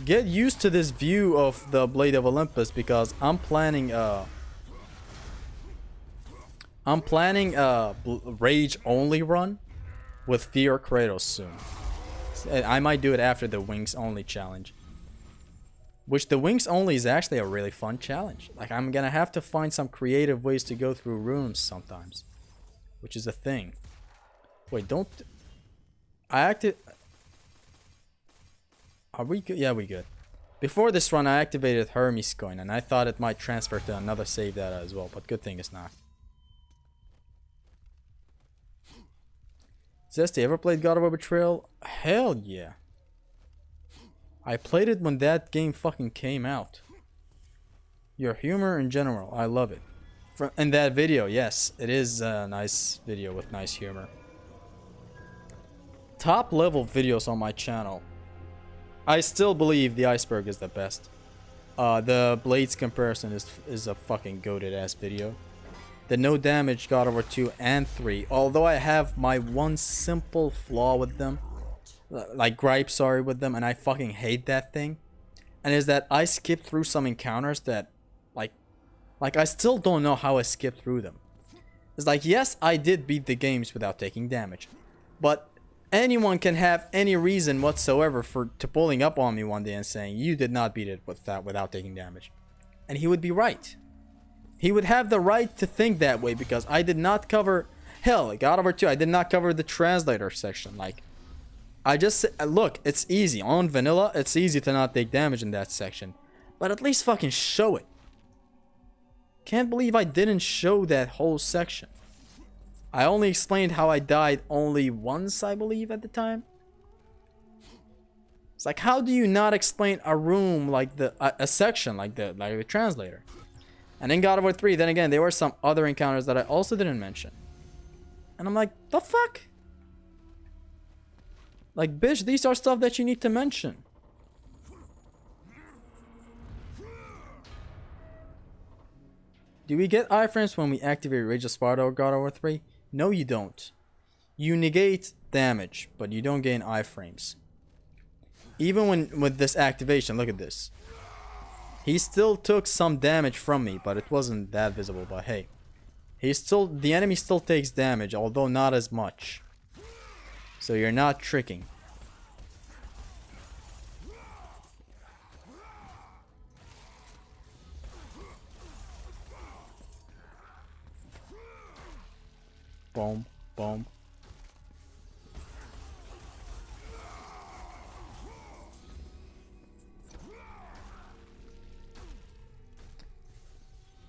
Get used to this view of the Blade of Olympus because I'm planning a rage only run with Fear Kratos soon. I might do it after the wings only challenge. Which the wings only is actually a really fun challenge. Like, I'm gonna have to find some creative ways to go through rooms sometimes. Which is a thing. Wait, don't... Are we good? Yeah, we good. Before this run, I activated Hermes coin, and I thought it might transfer to another save data as well, but good thing it's not. Zesty, ever played God of War Betrayal? Hell yeah. I played it when that game fucking came out. Your humor in general, I love it. In that video, yes, it is a nice video with nice humor. Top level videos on my channel. I still believe the Iceberg is the best. The Blades comparison is a fucking goated ass video. The no damage God of War 2 and 3, although I have my one simple flaw with them, like gripe, sorry, with them, and I fucking hate that thing, and is that I skipped through some encounters that, like I still don't know how I skipped through them. It's like, yes, I did beat the games without taking damage, but anyone can have any reason whatsoever to pulling up on me one day and saying you did not beat it without taking damage, and he would be right. He would have the right to think that way because I did not cover... Hell, God of War 2, I did not cover the translator section. Like, I just... Look, it's easy. On vanilla, it's easy to not take damage in that section. But at least fucking show it. Can't believe I didn't show that whole section. I only explained how I died only once, I believe, at the time. It's like, how do you not explain a room like a section like the translator? And in God of War 3, then again, there were some other encounters that I also didn't mention. And I'm like, the fuck? Like, bitch, these are stuff that you need to mention. Do we get iframes when we activate Rage of Sparta or God of War 3? No, you don't. You negate damage, but you don't gain iframes. Even when with this activation, look at this. He still took some damage from me, but it wasn't that visible. But hey, the enemy still takes damage, although not as much. So you're not tricking. Boom, boom.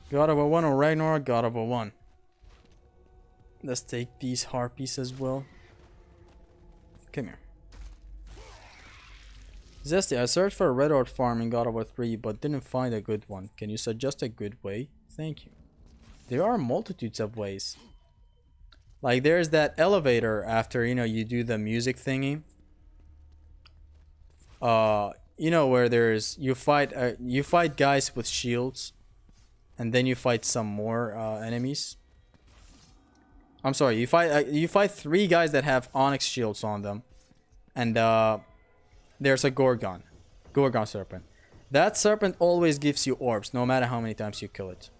God of War 1 or Ragnarok? God of War 1. Let's take these harpies as well. Come here. Zesty, I searched for a red ore farm in God of War 3 but didn't find a good one. Can you suggest a good way? Thank you. There are multitudes of ways. Like there's that elevator after, you know, you do the music thingy. You know, where there's you fight guys with shields. And then you fight some more enemies. I'm sorry, you fight 3 guys that have onyx shields on them. And there's a Gorgon serpent. That serpent always gives you orbs, no matter how many times you kill it.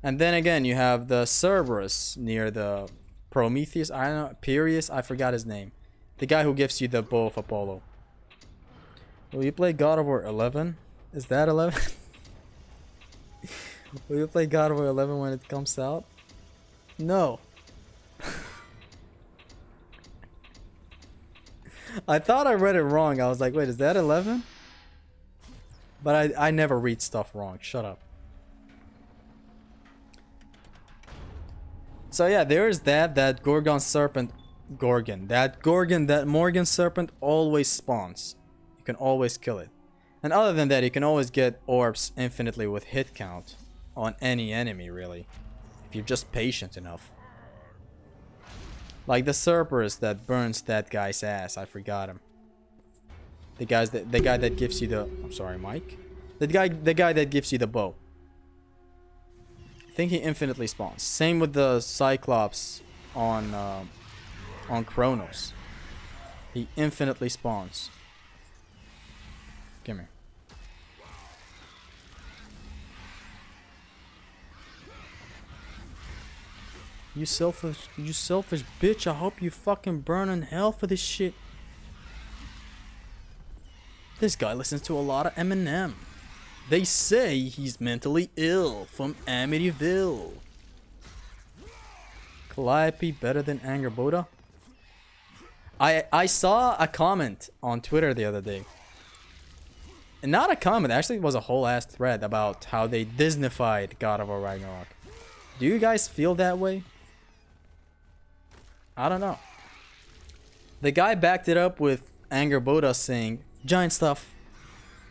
And then again, you have the Cerberus near the Prometheus, I don't know, Pyrrhus, I forgot his name. The guy who gives you the bow of Apollo. Will you play God of War 11? Is that 11? Will you play God of War 11 when it comes out? No. I thought I read it wrong. I was like, wait, is that 11? But I never read stuff wrong. Shut up. So yeah, there's that Gorgon serpent. That Morgan serpent always spawns. You can always kill it. And other than that, you can always get orbs infinitely with hit count on any enemy, really, if you're just patient enough. Like the Cerberus that burns that guy's ass. I forgot him. The guy that gives you the. I'm sorry, Mike. The guy that gives you the bow. I think he infinitely spawns. Same with the Cyclops on Kronos. He infinitely spawns. Come here. You selfish bitch. I hope you fucking burn in hell for this shit. This guy listens to a lot of Eminem. They say he's mentally ill from Amityville. Calliope better than Angerboda? I saw a comment on Twitter the other day. And not a comment, actually it was a whole ass thread about how they Disneyfied God of War Ragnarok. Do you guys feel that way? I don't know. The guy backed it up with Angerboda saying, giant stuff.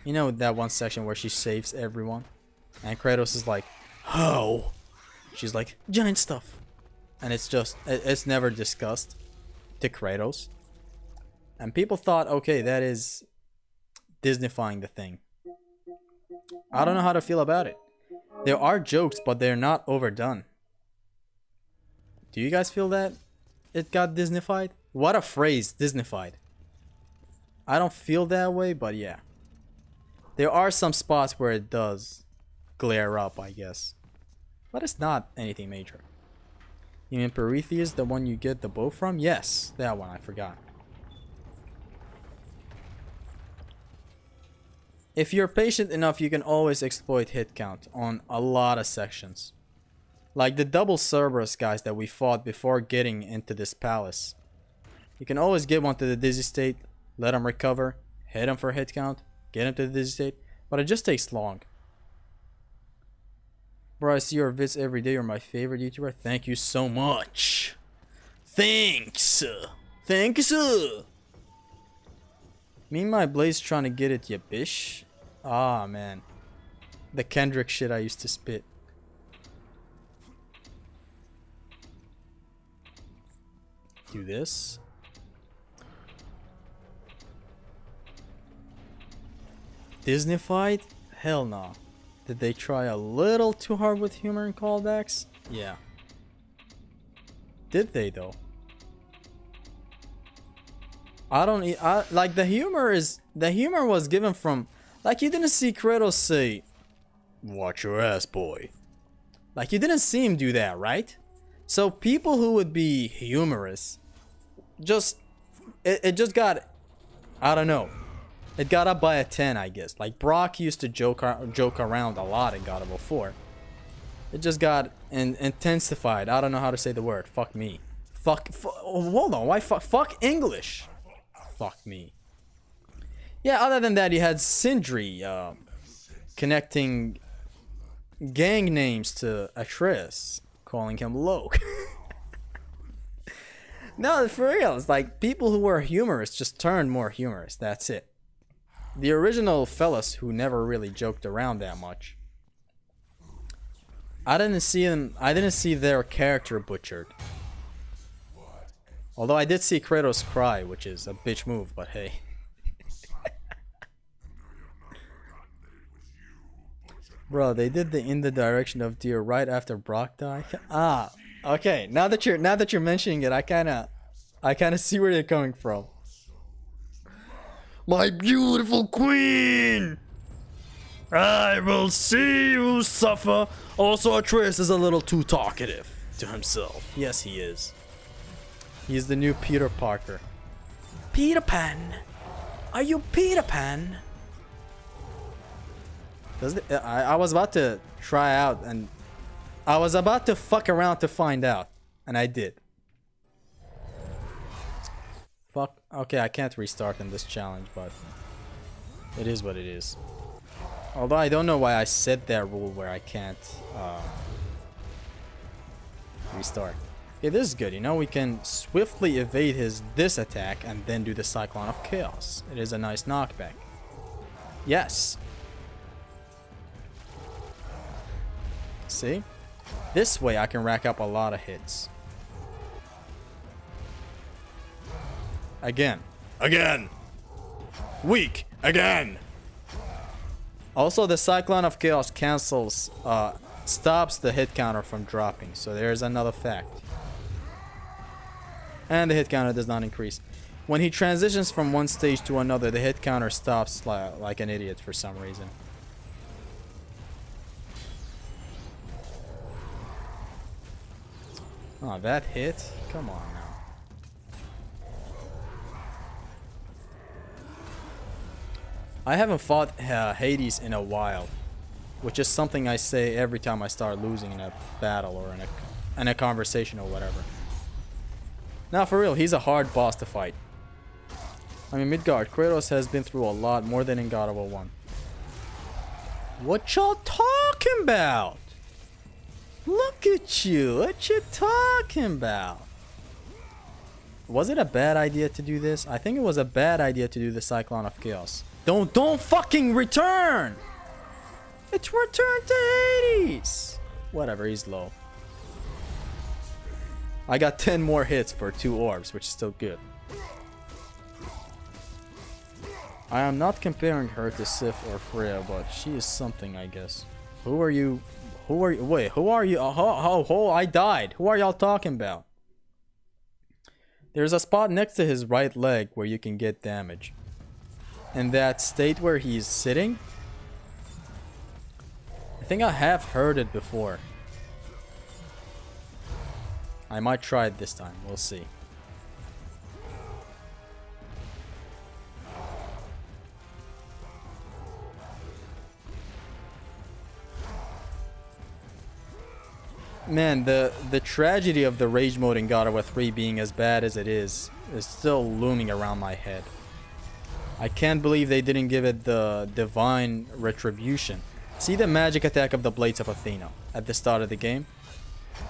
You know that one section where she saves everyone? And Kratos is like, how? She's like, giant stuff. And it's never discussed to Kratos. And people thought, okay, that is Disneyfying the thing. I don't know how to feel about it. There are jokes, but they're not overdone. Do you guys feel that it got Disneyfied? What a phrase, Disneyfied. I don't feel that way, but yeah. There are some spots where it does glare up, I guess. But it's not anything major. You mean Prometheus, the one you get the bow from? Yes, that one, I forgot. If you're patient enough, you can always exploit hit count on a lot of sections. Like the double Cerberus guys that we fought before getting into this palace. You can always get one to the dizzy state, let him recover, hit him for hit count, get him to the dizzy state, but it just takes long. Bro, I see your vids every day. You're my favorite YouTuber. Thank you so much. Thanks. Thanks. Me and my Blaze trying to get it, ya bish. Ah, man. The Kendrick shit I used to spit. Do this. Disneyfied? Hell no. Did they try a little too hard with humor and callbacks? Yeah. Did they though? Like the humor was given from, like, you didn't see Kratos say, "Watch your ass, boy." Like, you didn't see him do that, right? So people who would be humorous, it just got, I don't know, it got up by a 10, I guess. Like Brock used to joke around a lot in God of War 4. It just got intensified. I don't know how to say the word. Fuck me. Hold on. Why fuck English? Fuck me. Yeah, other than that, you had Sindri connecting gang names to Atreus, calling him Loke. No, for real. It's like people who were humorous just turned more humorous. That's it. The original fellas who never really joked around that much, I didn't see their character butchered. Although I did see Kratos cry, which is a bitch move, but hey. Bro, they did the "In the Direction of Deer" right after Brock died. Ah, okay. Now that you're mentioning it, I kind of see where they're coming from. My beautiful queen, I will see you suffer. Also, Atreus is a little too talkative to himself. Yes, he is. He's the new Peter Parker. Peter Pan, are you Peter Pan? I was about to try out, and I was about to fuck around to find out, and I did. Fuck. Okay, I can't restart in this challenge, but it is what it is. Although I don't know why I set that rule where I can't restart. Okay, this is good. You know, we can swiftly evade this attack and then do the Cyclone of Chaos. It is a nice knockback. Yes. See? This way I can rack up a lot of hits. Again. Again! Weak! Again! Also, the Cyclone of Chaos cancels, stops the hit counter from dropping. So there's another fact. And the hit counter does not increase. When he transitions from one stage to another, the hit counter stops like an idiot for some reason. Oh, that hit? Come on now. I haven't fought Hades in a while, which is something I say every time I start losing in a battle or in a conversation or whatever. Now, for real, he's a hard boss to fight. I mean, Midgard, Kratos has been through a lot more than in God of War 1. What y'all talking about? Look at you. What you talking about? Was it a bad idea to do this? I think it was a bad idea to do the Cyclone of Chaos. Don't fucking return! It's return to Hades! Whatever, he's low. I got 10 more hits for 2 orbs, which is still good. I am not comparing her to Sif or Freya, but she is something, I guess. Who are you? Wait, who are you? Oh, I died. Who are y'all talking about? There's a spot next to his right leg where you can get damage. In that state where he's sitting? I think I have heard it before. I might try it this time. We'll see. Man, the tragedy of the rage mode in God of War 3 being as bad as it is still looming around my head. I can't believe they didn't give it the divine retribution. See the magic attack of the Blades of Athena at the start of the game?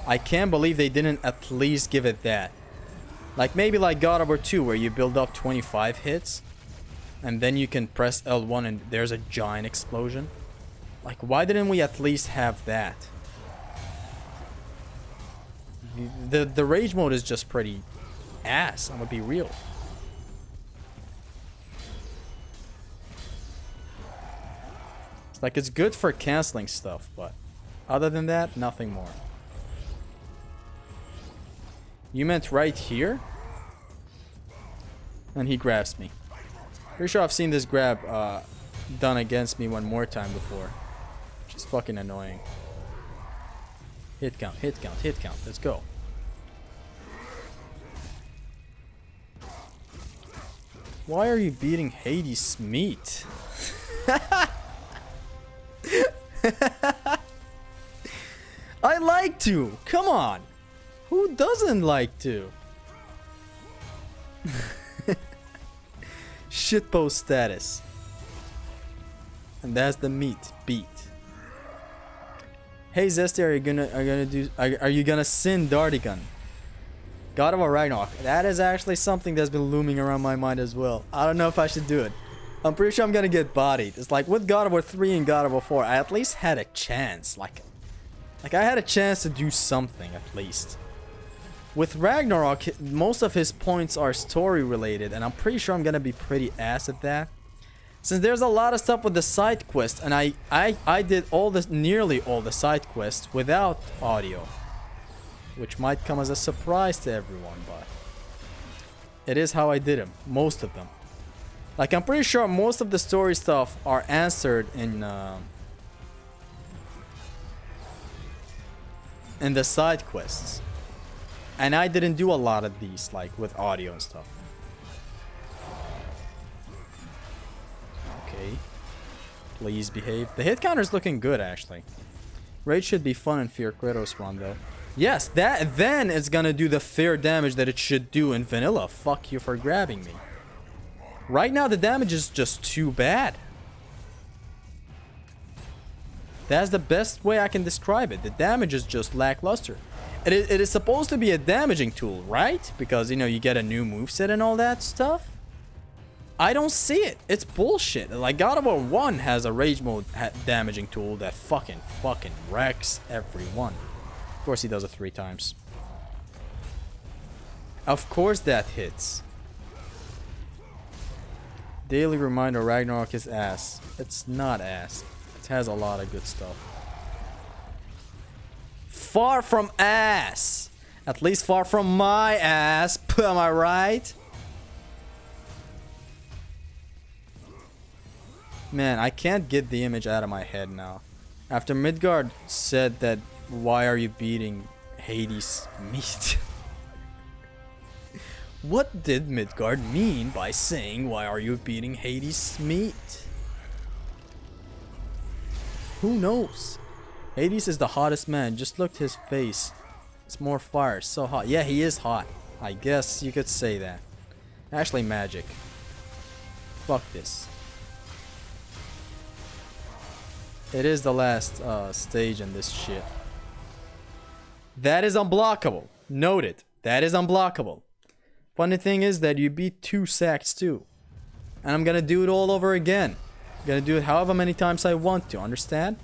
I can't believe they didn't at least give it that. Like maybe like God of War 2 where you build up 25 hits and then you can press L1 and there's a giant explosion. Like, why didn't we at least have that? The rage mode is just pretty ass, I'm gonna be real. It's like, it's good for canceling stuff, but other than that, nothing more. You meant right here? And he grabs me. Pretty sure I've seen this grab done against me one more time before. Which is fucking annoying. Hit count, hit count, hit count. Let's go. Why are you beating Hades' meat? I like to. Come on. Who doesn't like to? Shitpost status. And that's the meat beat. Hey Zesty, are you gonna sin Dardigan? God of Ragnarok. That is actually something that's been looming around my mind as well. I don't know if I should do it. I'm pretty sure I'm gonna get bodied. It's like with God of War 3 and God of War 4, I at least had a chance. Like I had a chance to do something at least. With Ragnarok, most of his points are story related, and I'm pretty sure I'm gonna be pretty ass at that. Since there's a lot of stuff with the side quest, and I did nearly all the side quests without audio, which might come as a surprise to everyone, but it is how I did them, most of them. Like, I'm pretty sure most of the story stuff are answered in the side quests. And I didn't do a lot of these, like, with audio and stuff. Okay. Please behave. The hit counter's looking good, actually. Rage should be fun in Fear Kratos run, though. Yes, then it's gonna do the fair damage that it should do in vanilla. Fuck you for grabbing me. Right now, the damage is just too bad. That's the best way I can describe it. The damage is just lackluster. It is supposed to be a damaging tool, right? Because, you know, you get a new moveset and all that stuff. I don't see it. It's bullshit. Like, God of War 1 has a rage mode damaging tool that fucking wrecks everyone. Of course he does it 3 times. Of course that hits. Daily reminder, Ragnarok is ass. It's not ass. It has a lot of good stuff. Far from ass. At least far from my ass. Am I right? Man, I can't get the image out of my head now. After Midgard said that, why are you beating Hades' meat? What did Midgard mean by saying, why are you beating Hades' meat? Who knows? Hades is the hottest man. Just look at his face. It's more fire. So hot. Yeah, he is hot. I guess you could say that. Actually, magic. Fuck this. It is the last stage in this shit. That is unblockable. Note it. That is unblockable. Funny thing is that you beat 2 sacks too. And I'm gonna do it all over again. I'm gonna do it however many times I want to. Understand?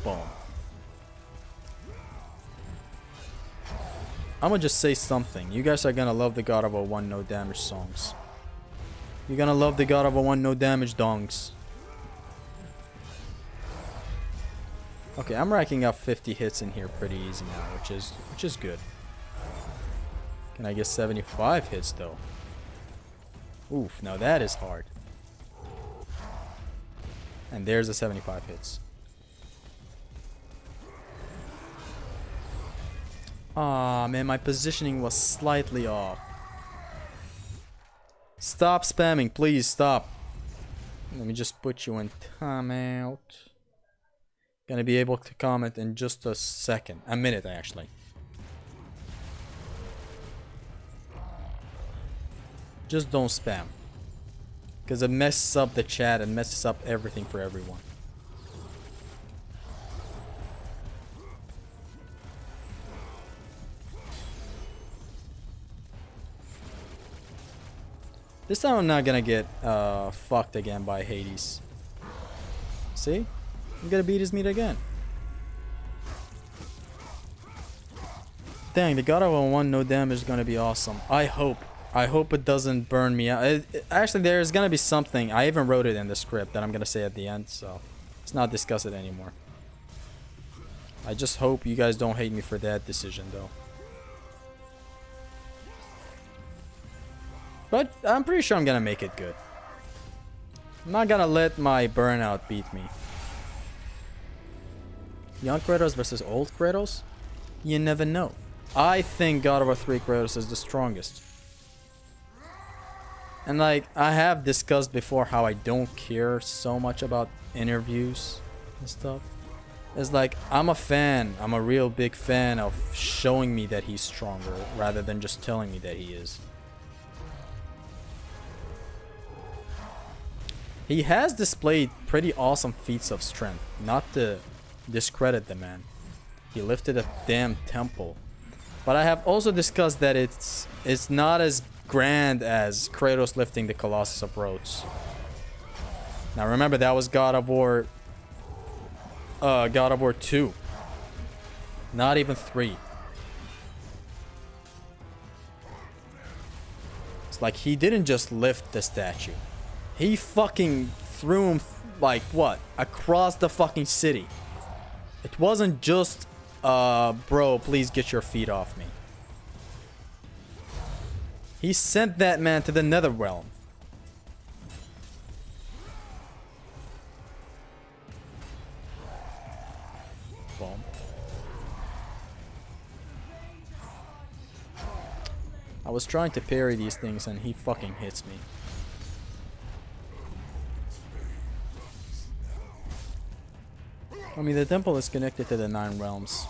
Boom. I'm gonna just say something. You guys are gonna love the God of War 1 no damage songs. You're gonna love the God of War 1 no damage dongs. Okay, I'm racking up 50 hits in here pretty easy now, which is good. Can I get 75 hits though? Oof, now that is hard. And there's the 75 hits. Aw, man, my positioning was slightly off. Stop spamming, please stop. Let me just put you in timeout. Gonna be able to comment in just a second. A minute, actually. Just don't spam. Because it messes up the chat and messes up everything for everyone. This time I'm not gonna get fucked again by Hades. See? I'm gonna beat his meat again. Dang, the God of War 1 no damage is gonna be awesome. I hope. I hope it doesn't burn me out. Actually, there's gonna be something. I even wrote it in the script that I'm gonna say at the end, so let's not discuss it anymore. I just hope you guys don't hate me for that decision, though. But I'm pretty sure I'm gonna make it good. I'm not gonna let my burnout beat me. Young Kratos versus old Kratos? You never know. I think God of War 3 Kratos is the strongest. And like, I have discussed before how I don't care so much about interviews and stuff. It's like, I'm a fan. I'm a real big fan of showing me that he's stronger rather than just telling me that he is. He has displayed pretty awesome feats of strength. Not to discredit the man. He lifted a damn temple. But I have also discussed that it's not as grand as Kratos lifting the Colossus of Rhodes. Now remember, that was God of War 2. Not even 3. It's like he didn't just lift the statue. He fucking threw him, like, what? Across the fucking city. It wasn't just, bro, please get your feet off me. He sent that man to the Netherrealm. Boom. I was trying to parry these things and he fucking hits me. I mean, the temple is connected to the 9 realms.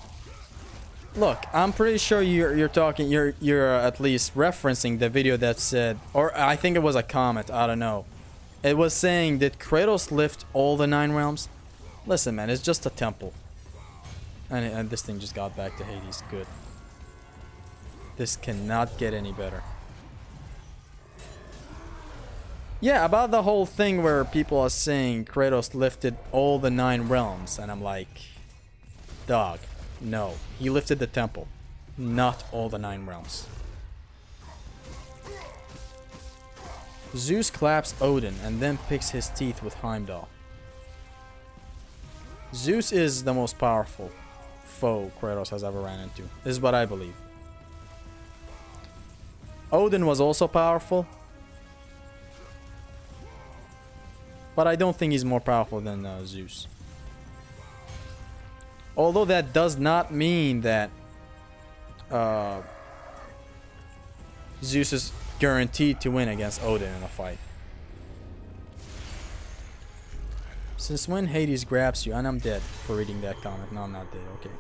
Look, I'm pretty sure you're at least referencing the video that said, or I think it was a comment, I don't know. It was saying, did Kratos lift all the 9 realms? Listen, man, it's just a temple. And this thing just got back to Hades. Good. This cannot get any better. Yeah, about the whole thing where people are saying Kratos lifted all the 9 realms, and I'm like, dog, no. He lifted the temple, not all the 9 realms. Zeus claps Odin and then picks his teeth with Heimdall. Zeus is the most powerful foe Kratos has ever ran into. This is what I believe. Odin was also powerful, but I don't think he's more powerful than Zeus. Although that does not mean that Zeus is guaranteed to win against Odin in a fight. Since when Hades grabs you, and I'm dead for reading that comment. No, I'm not dead. Okay.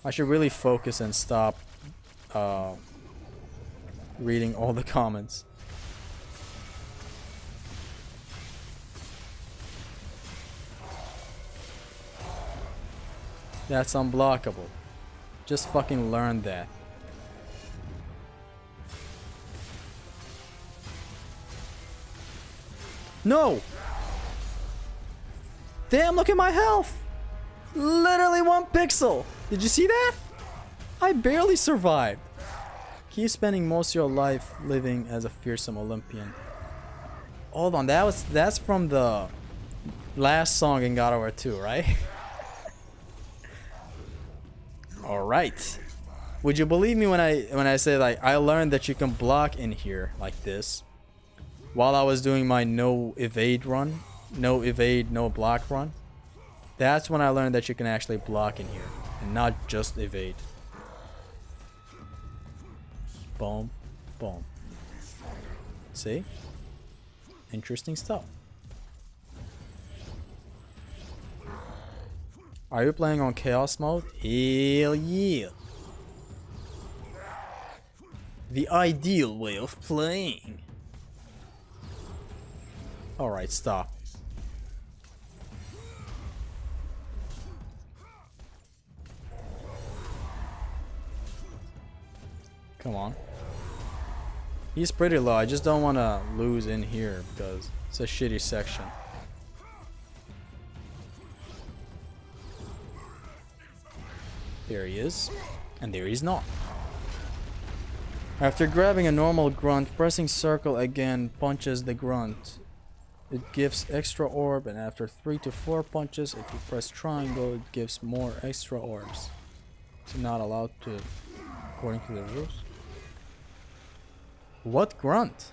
I should really focus and stop reading all the comments. That's unblockable. Just fucking learn that. No! Damn, look at my health! Literally 1 pixel! Did you see that? I barely survived. Keep spending most of your life living as a fearsome Olympian. Hold on, that's from the last song in God of War 2, right? Alright. Would you believe me when I say, like, I learned that you can block in here like this while I was doing my no evade run, no evade, no block run? That's when I learned that you can actually block in here and not just evade. Boom, boom. See? Interesting stuff. Are you playing on chaos mode? Hell yeah. The ideal way of playing. Alright, stop. Come on. He's pretty low. I just don't want to lose in here because it's a shitty section. There he is. And there he's not. After grabbing a normal grunt, pressing circle again punches the grunt. It gives extra orb, and after 3 to 4 punches, if you press triangle, it gives more extra orbs. It's not allowed to, according to the rules. What grunt?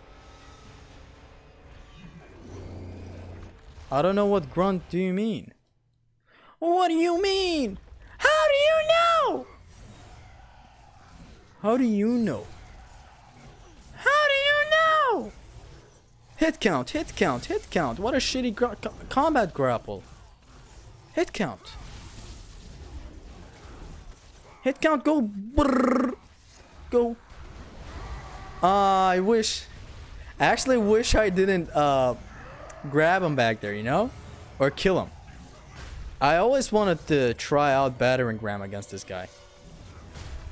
I don't know what grunt do you mean. What do you mean? How do you know? How do you know? How do you know? Hit count, hit count, hit count. What a shitty combat grapple. Hit count. Hit count, go. Brrr, go. I wish. I actually wish I didn't grab him back there, you know? Or kill him. I always wanted to try out battering ram against this guy.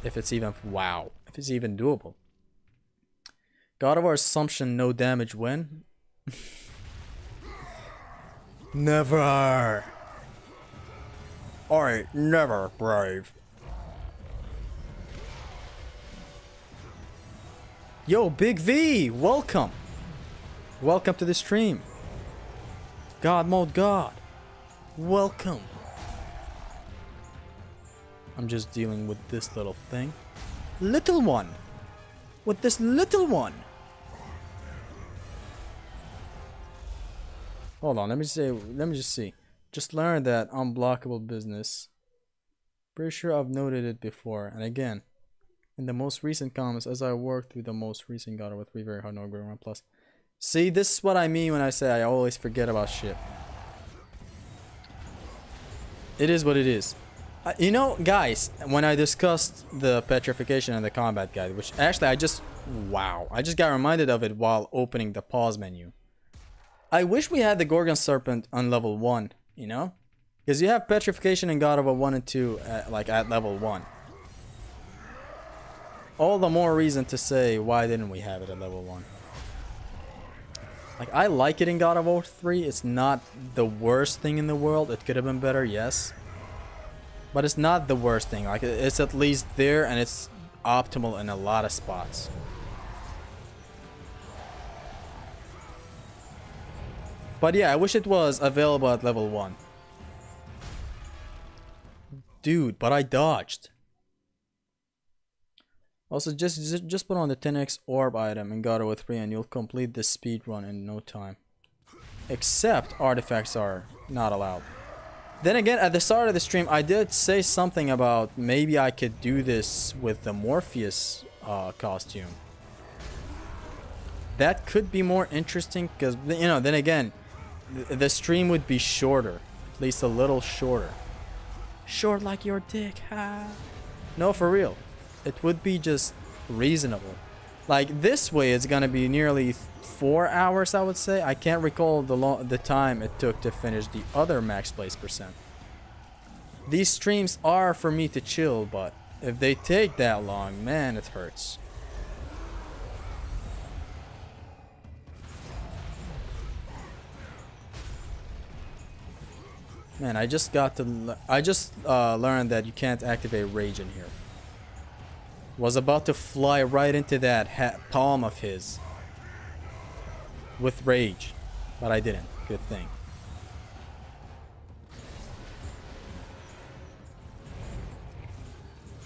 If it's even, wow, if it's even doable. God of War Assumption, no damage win. Never. Alright, never, brave. Yo, Big V, welcome. Welcome to the stream. God mode God. Welcome. I'm just dealing with this little thing. Little one. With this little one. Hold on, let me just see. Just learned that unblockable business. Pretty sure I've noted it before. And again, in the most recent comments, as I work through the most recent God of War 3 very hard no grade 1 plus. See, this is what I mean when I say I always forget about shit. It is what it is. You know, guys, when I discussed the petrification and the combat guide, which actually I just got reminded of it while opening the pause menu. I wish we had the Gorgon Serpent on level 1, you know? Because you have petrification in God of War 1 and 2 at level 1. All the more reason to say, why didn't we have it at level 1? Like, I like it in God of War 3. It's not the worst thing in the world. It could have been better, yes. But it's not the worst thing. Like, it's at least there, and it's optimal in a lot of spots. But yeah, I wish it was available at level 1. Dude, but I dodged. Also, just put on the 10x orb item in God of War 3 and you'll complete this speed run in no time. Except artifacts are not allowed. Then again, at the start of the stream, I did say something about maybe I could do this with the Morpheus costume. That could be more interesting because, you know, then again, the stream would be shorter. At least a little shorter. Short like your dick, ha. No, for real. It would be just reasonable. Like, this way it's gonna be nearly 4 hours, I would say. I can't recall the time it took to finish the other MaxBlades %. These streams are for me to chill, but if they take that long, man, it hurts. Man, I just learned that you can't activate rage in here. Was about to fly right into that palm of his with rage, but I didn't. Good thing.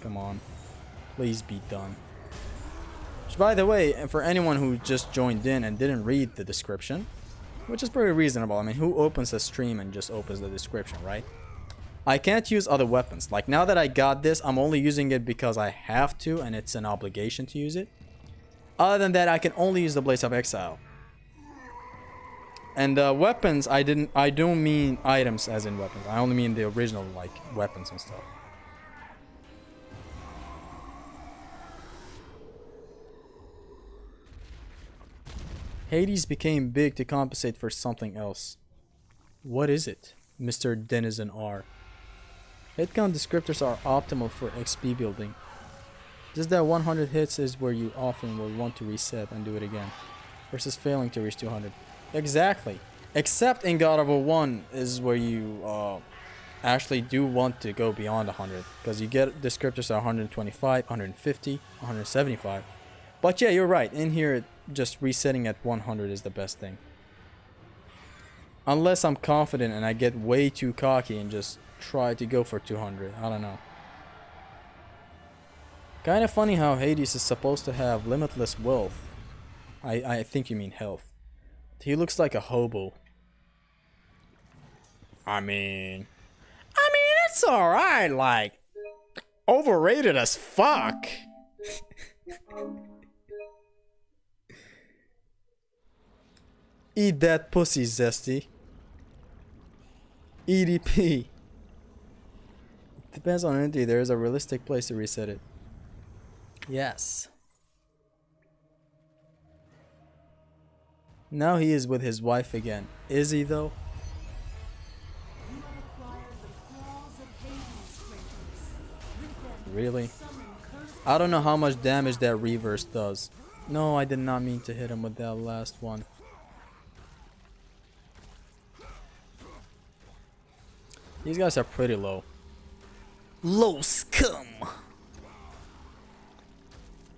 Come on, please be done. Which, by the way, and for anyone who just joined in and didn't read the description, which is pretty reasonable. I mean, who opens a stream and just opens the description, right? I can't use other weapons. Like, now that I got this, I'm only using it because I have to, and it's an obligation to use it. Other than that, I can only use the Blades of Exile. And weapons, I don't mean items as in weapons. I only mean the original, like, weapons and stuff. Hades became big to compensate for something else. What is it, Mr. Denizen R? Headcount descriptors are optimal for XP building. Just that 100 hits is where you often will want to reset and do it again, versus failing to reach 200. Exactly. Except in God of War 1 is where you actually do want to go beyond 100, because you get descriptors at 125, 150, 175. But yeah, you're right. In here, just resetting at 100 is the best thing. Unless I'm confident and I get way too cocky and just try to go for 200. I don't know. Kind of funny how Hades is supposed to have limitless wealth. I think you mean health. He looks like a hobo. I mean, it's alright, like, overrated as fuck. Eat that pussy, Zesty. EDP. Depends on entity, there is a realistic place to reset it. Yes. Now he is with his wife again. Is he though? Really? I don't know how much damage that reverse does. No, I did not mean to hit him with that last one. These guys are pretty low. Low scum!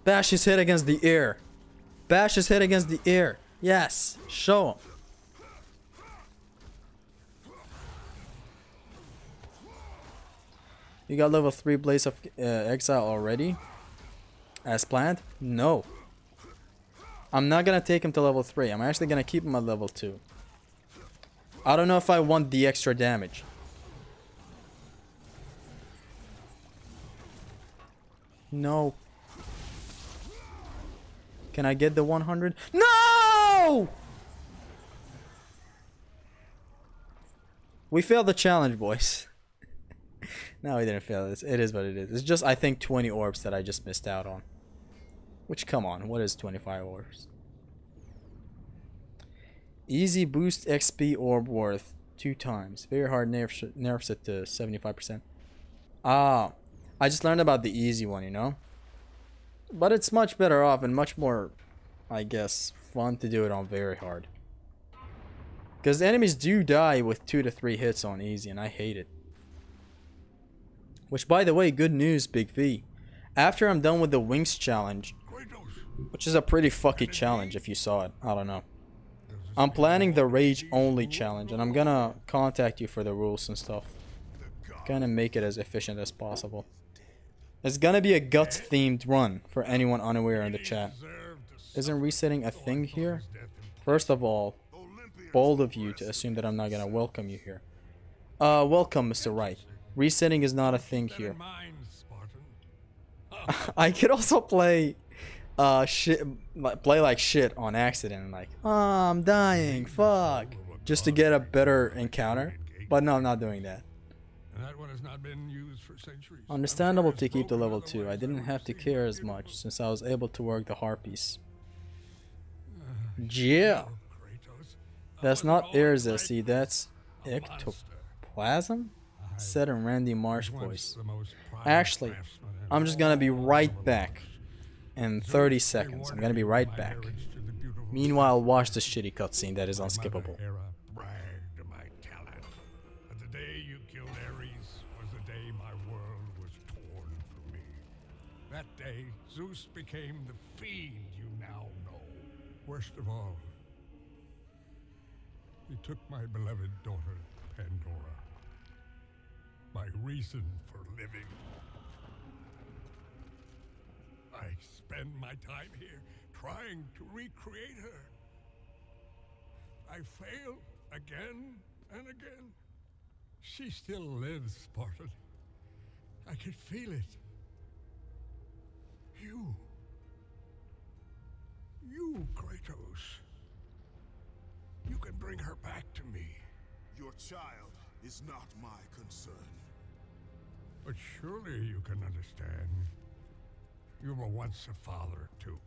Bash his head against the air. Bash his head against the air. Yes, show him. You got level 3 Blades of Exile already? As planned? No. I'm not gonna take him to level 3. I'm actually gonna keep him at level 2. I don't know if I want the extra damage. No. Can I get the 100? No! We failed the challenge, boys. No, we didn't fail. It is what it is. It's just, I think, 20 orbs that I just missed out on. Which, come on, what is 25 orbs? Easy boost XP orb worth 2 times. Very hard nerfs it to 75%. Ah, I just learned about the easy one, you know? But it's much better off and much more, I guess, fun to do it on very hard. Because enemies do die with 2 to 3 hits on easy, and I hate it. Which, by the way, good news, Big V. After I'm done with the Wings challenge, which is a pretty fucky challenge if you saw it, I don't know. I'm planning the Rage Only challenge, and I'm gonna contact you for the rules and stuff. Gonna make it as efficient as possible. It's gonna be a guts themed run for anyone unaware in the chat. Isn't resetting a thing here? First of all, bold of you to assume that I'm not gonna welcome you here. Welcome, Mr. Wright. Resetting is not a thing here. I could also play play like shit on accident, like, oh, I'm dying, fuck, just to get a better encounter. But no, I'm not doing that. Understandable to keep the level 2. I didn't have to care as much since I was able to work the harpies. Yeah. That's not air zesty, that's ectoplasm? Said in Randy Marsh voice. Actually, I'm just gonna be right back. In 30 seconds. I'm gonna be right back. Meanwhile, watch this shitty cutscene that is unskippable. The day you killed Ares was the day my world was torn from me. That day, Zeus became the fiend you now know. Worst of all, he took my beloved daughter, Pandora. My reason for living. I spend my time here trying to recreate her. I fail again and again. She still lives, Spartan. I can feel it. You, Kratos. You can bring her back to me. Your child is not my concern. But surely you can understand. You were once a father, too.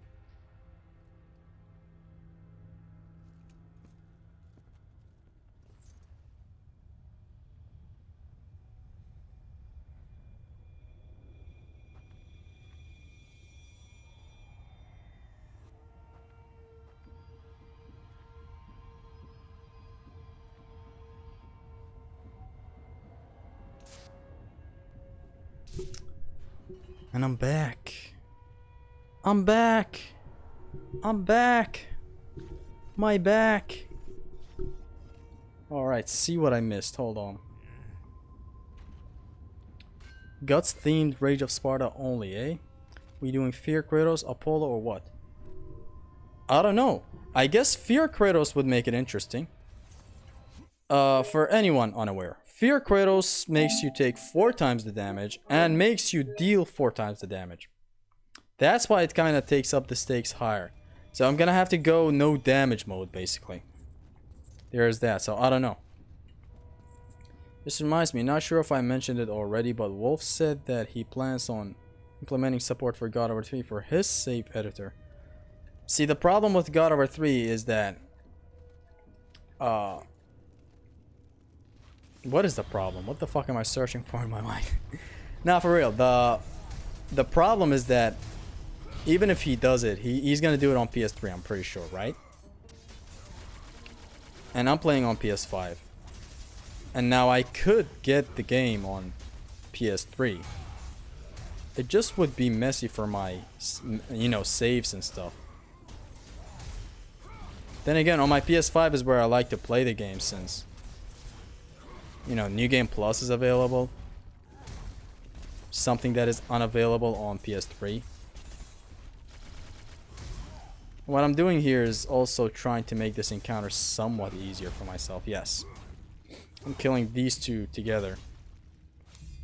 And I'm back. I'm back. I'm back. My back. Alright, see what I missed. Hold on. Guts themed Rage of Sparta only, eh? We doing Fear Kratos, Apollo, or what? I don't know. I guess Fear Kratos would make it interesting. For anyone unaware, Fear Kratos makes you take 4 times the damage and makes you deal 4 times the damage. That's why it kind of takes up the stakes higher. So I'm gonna have to go no damage mode, basically. There's that, so I don't know. This reminds me, not sure if I mentioned it already, but Wolf said that he plans on implementing support for God of War 3 for his save editor. See, the problem with God of War 3 is that... what is the problem? What the fuck am I searching for in my mind? Now, for real, the problem is that even if he does it, he's gonna do it on PS3, I'm pretty sure, right? And I'm playing on PS5. And now I could get the game on PS3. It just would be messy for my, you know, saves and stuff. Then again, on my PS5 is where I like to play the game since, you know, New Game Plus is available. Something that is unavailable on PS3. What I'm doing here is also trying to make this encounter somewhat easier for myself. Yes. I'm killing these two together.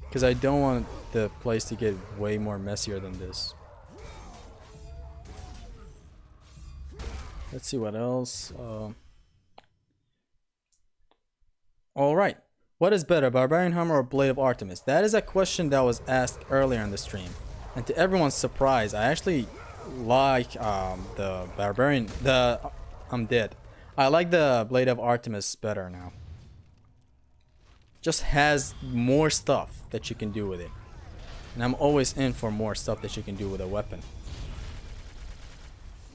Because I don't want the place to get way more messier than this. Let's see what else. Alright. What is better, Barbarian Hammer or Blade of Artemis? That is a question that was asked earlier in the stream. And to everyone's surprise, I actually like the Barbarian... I'm dead. I like the Blade of Artemis better now. Just has more stuff that you can do with it. And I'm always in for more stuff that you can do with a weapon.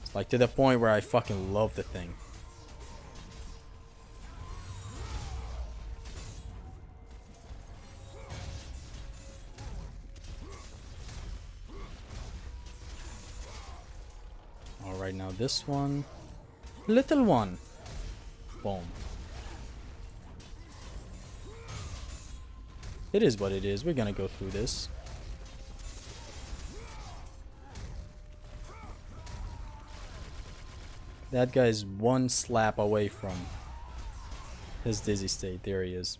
It's like to the point where I fucking love the thing. Alright, now this one. Little one. Boom. It is what it is. We're gonna go through this. That guy's one slap away from his dizzy state. There he is.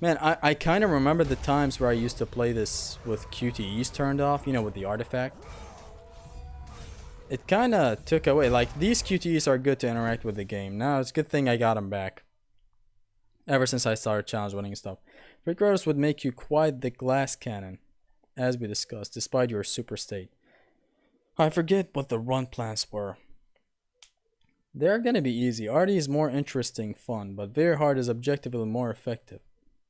Man, I kind of remember the times where I used to play this with QTEs turned off, you know, with the artifact. It kind of took away, like, these QTEs are good to interact with the game. Now, it's a good thing I got them back. Ever since I started challenge winning and stuff. Kratos would make you quite the glass cannon, as we discussed, despite your super state. I forget what the run plans were. They're gonna be easy. Arty is more interesting, fun, but very hard is objectively more effective.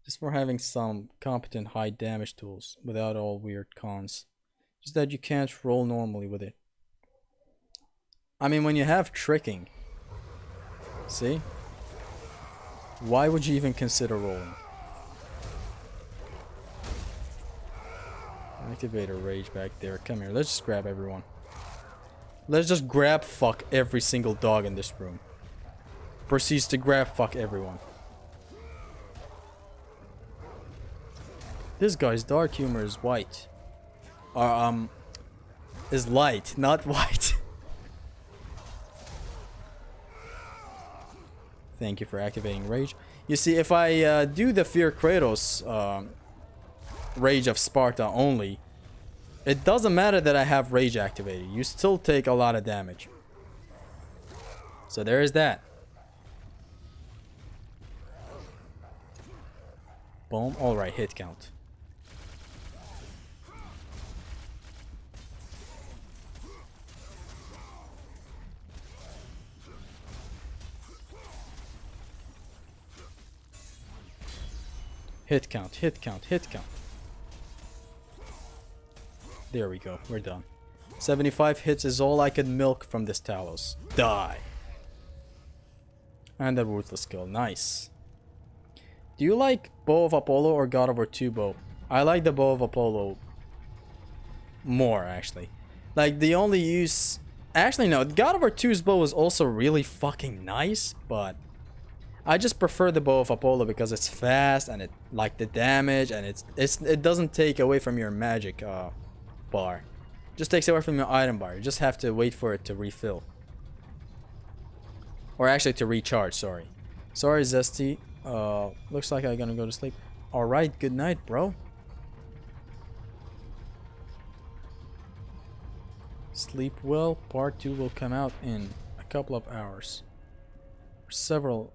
Just for having some competent high damage tools, without all weird cons. Just that you can't roll normally with it. I mean, when you have tricking, see? Why would you even consider rolling? Activate a rage back there. Come here, let's just grab everyone. Let's just grab fuck every single dog in this room. Proceeds to grab fuck everyone. This guy's dark humor is white. Is light, not white. Thank you for activating Rage. You see, if I do the Fear Kratos Rage of Sparta only, it doesn't matter that I have Rage activated. You still take a lot of damage. So there is that. Boom. Alright, hit count. Hit count, hit count, hit count. There we go, we're done. 75 hits is all I can milk from this Talos. Die. And a ruthless kill, nice. Do you like Bow of Apollo or God of War 2 bow? I like the Bow of Apollo more, actually. Like, the only use... Actually, no. God of War 2's bow is also really fucking nice, but... I just prefer the Bow of Apollo because it's fast and it... Like, the damage and it doesn't take away from your magic bar. It just takes away from your item bar. You just have to wait for it to refill. Or actually to recharge, sorry. Sorry, Zesty. Looks like I'm gonna go to sleep. Alright, good night, bro. Sleep well. Part 2 will come out in a couple of hours. Several.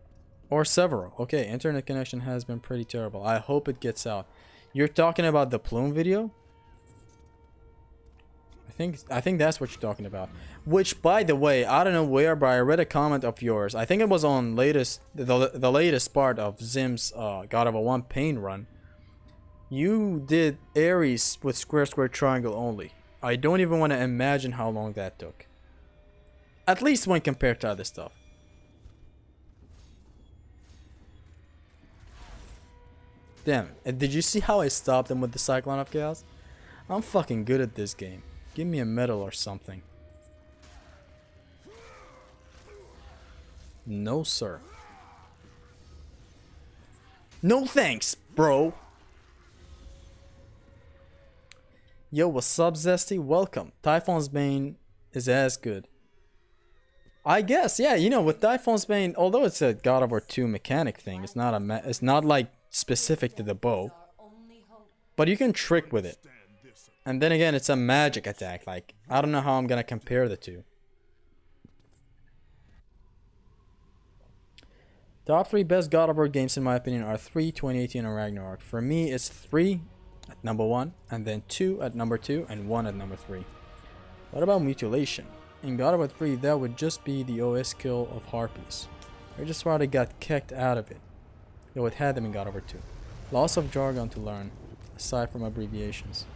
Okay, internet connection has been pretty terrible. I hope it gets out. You're talking about the plume video? I think that's what you're talking about. Which, by the way, I don't know where, but I read a comment of yours. I think it was on the latest part of Zim's God of War 1 pain run. You did Ares with square triangle only. I don't even want to imagine how long that took. At least when compared to other stuff. Damn, and did you see how I stopped him with the Cyclone of Chaos? I'm fucking good at this game. Give me a medal or something. No, sir. No thanks, bro. Yo, what's up, Zesty? Welcome. Typhon's Bane is as good. I guess, yeah, you know, with Typhon's Bane, although it's a God of War 2 mechanic thing, it's not like specific to the bow. But you can trick with it. And then again, it's a magic attack. Like, I don't know how I'm gonna compare the two. Top 3 best God of War games in my opinion are 3, 2018 and Ragnarok. For me, it's 3 at number 1, and then 2 at number 2, and 1 at number 3. What about Mutilation? In God of War 3, that would just be the OS kill of Harpies. I just rather got kicked out of it. Though it had them in God of War 2. Loss of jargon to learn, aside from abbreviations.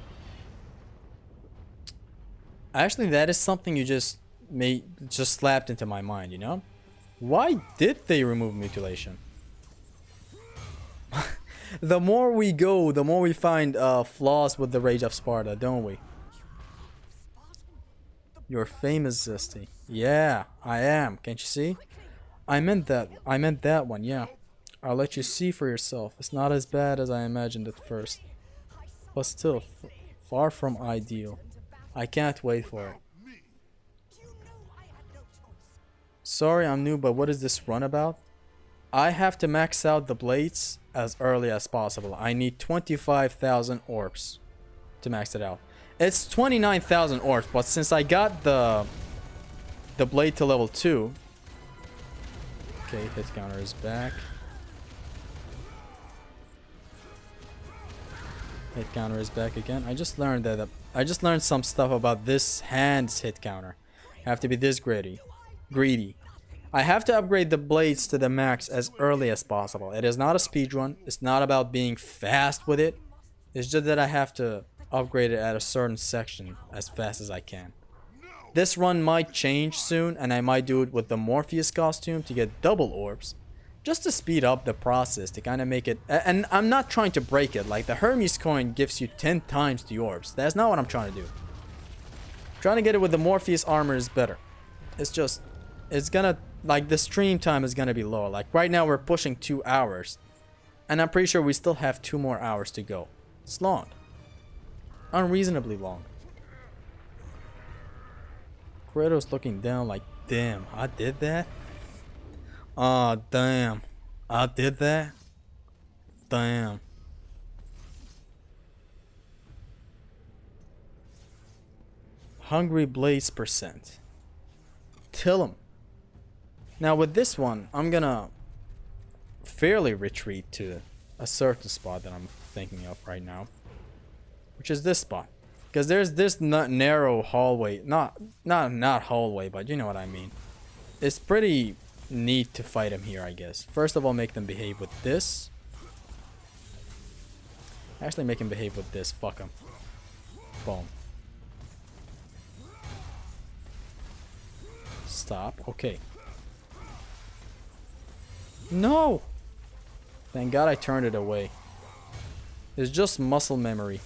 Actually, that is something you just slapped into my mind, you know? Why did they remove Mutilation? The more we go, the more we find flaws with the Rage of Sparta, don't we? You're famous, Zesty. Yeah, I am. Can't you see? I meant that one, yeah. I'll let you see for yourself. It's not as bad as I imagined at first. But still, far from ideal. I can't wait for it. Sorry I'm new, but what is this run about? I have to max out the blades as early as possible. I need 25,000 orbs to max it out. It's 29,000 orbs, but since I got the blade to level 2... Okay, hit counter is back. Hit counter is back again. I just learned some stuff about this hand's hit counter. I have to be this greedy. I have to upgrade the blades to the max as early as possible. It is not a speedrun. It's not about being fast with it. It's just that I have to upgrade it at a certain section as fast as I can. This run might change soon, and I might do it with the Morpheus costume to get double orbs. Just to speed up the process, to kind of make it... And I'm not trying to break it. Like, the Hermes coin gives you 10 times the orbs. That's not what I'm trying to do. Trying to get it with the Morpheus armor is better. It's just... It's gonna... Like, the stream time is gonna be low. Like, right now we're pushing 2 hours. And I'm pretty sure we still have 2 more hours to go. It's long. Unreasonably long. Kratos looking down like, damn, I did that? Oh, damn. I did that? Damn. Hungry Blades percent. Till him. Now with this one, I'm gonna fairly retreat to a certain spot that I'm thinking of right now. Which is this spot. Because there's this narrow hallway. Not hallway, but you know what I mean. It's pretty neat to fight him here, I guess. First of all, make them behave with this. Actually, make him behave with this. Fuck him. Boom. Stop. Okay. No! Thank God I turned it away. It's just muscle memory.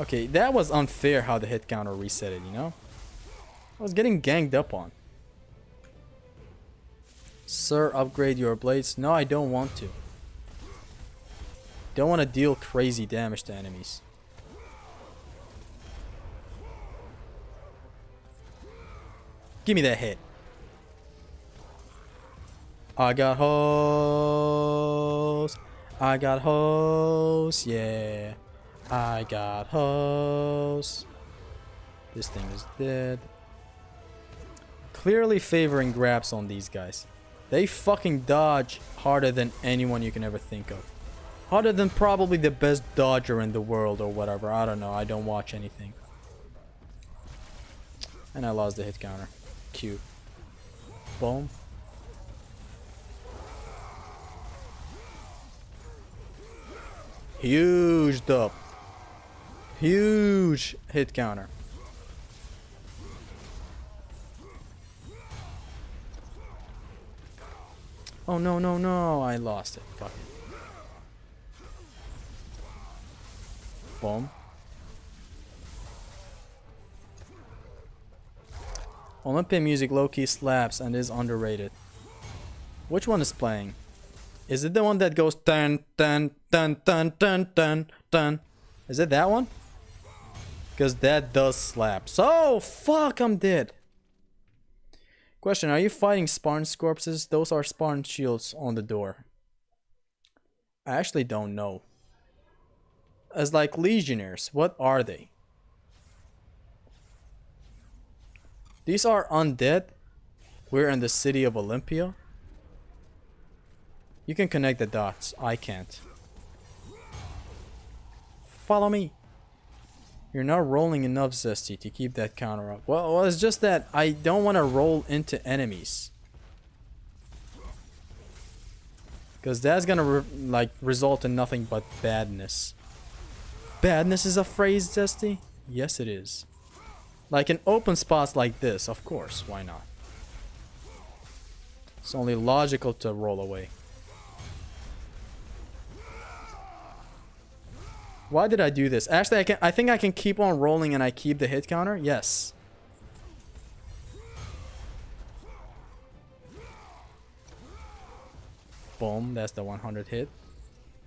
Okay, that was unfair how the hit counter reset it, you know? I was getting ganged up on. Sir, upgrade your blades. No, I don't want to. Don't want to deal crazy damage to enemies. Give me that hit. I got hoes. I got hoes. Yeah. I got hoes. This thing is dead. Clearly favoring grabs on these guys. They fucking dodge harder than anyone you can ever think of. Harder than probably the best dodger in the world or whatever. I don't know. I don't watch anything. And I lost the hit counter. Cute. Boom. Huge up. Huge hit counter. Oh no, no, no. I lost it. Fuck it. Boom. Olympian music low-key slaps and is underrated. Which one is playing? Is it the one that goes dun dun dun dun dun dun dun? Is it that one? Because that does slap. So fuck, I'm dead. Question: are you fighting Spartan's corpses? Those are Spartan shields on the door. I actually don't know. As like legionnaires, what are they? These are undead. We're in the city of Olympia. You can connect the dots. I can't. Follow me. You're not rolling enough, Zesty, to keep that counter up. Well, it's just that I don't want to roll into enemies. Because that's gonna result in nothing but badness. Badness is a phrase, Zesty? Yes, it is. Like in open spots like this, of course, why not? It's only logical to roll away. Why did I do this? Actually, I think I can keep on rolling and I keep the hit counter. Yes. Boom, that's the 100 hit.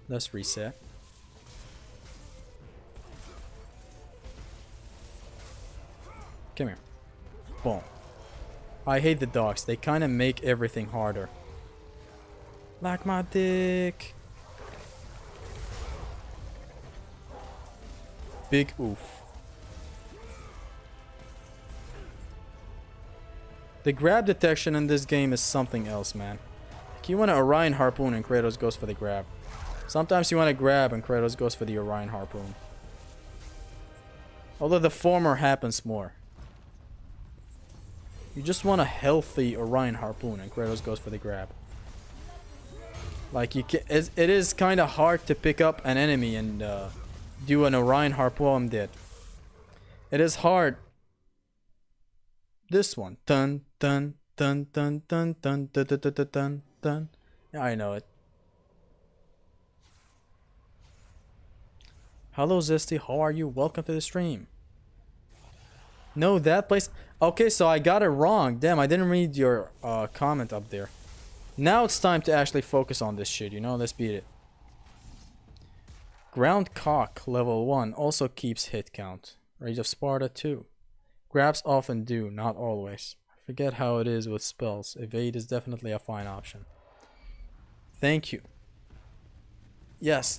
Let's reset. Come here. Boom. I hate the dogs. They kind of make everything harder. Like my dick. Big oof. The grab detection in this game is something else, man. Like you want to Orion harpoon and Kratos goes for the grab. Sometimes you want to grab and Kratos goes for the Orion harpoon. Although the former happens more. You just want a healthy Orion harpoon and Kratos goes for the grab. Like you can, it is kind of hard to pick up an enemy and do an Orion harpoon did. It is hard. This one. Dun dun dun dun dun dun dun dun dun dun dun. Yeah, I know it. Hello Zesty, how are you? Welcome to the stream. No, that place. Okay, so I got it wrong. Damn, I didn't read your comment up there. Now it's time to actually focus on this shit, you know? Let's beat it. Ground cock level 1 also keeps hit count. Rage of Sparta 2. Grabs often do, not always. I forget how it is with spells. Evade is definitely a fine option. Thank you. Yes,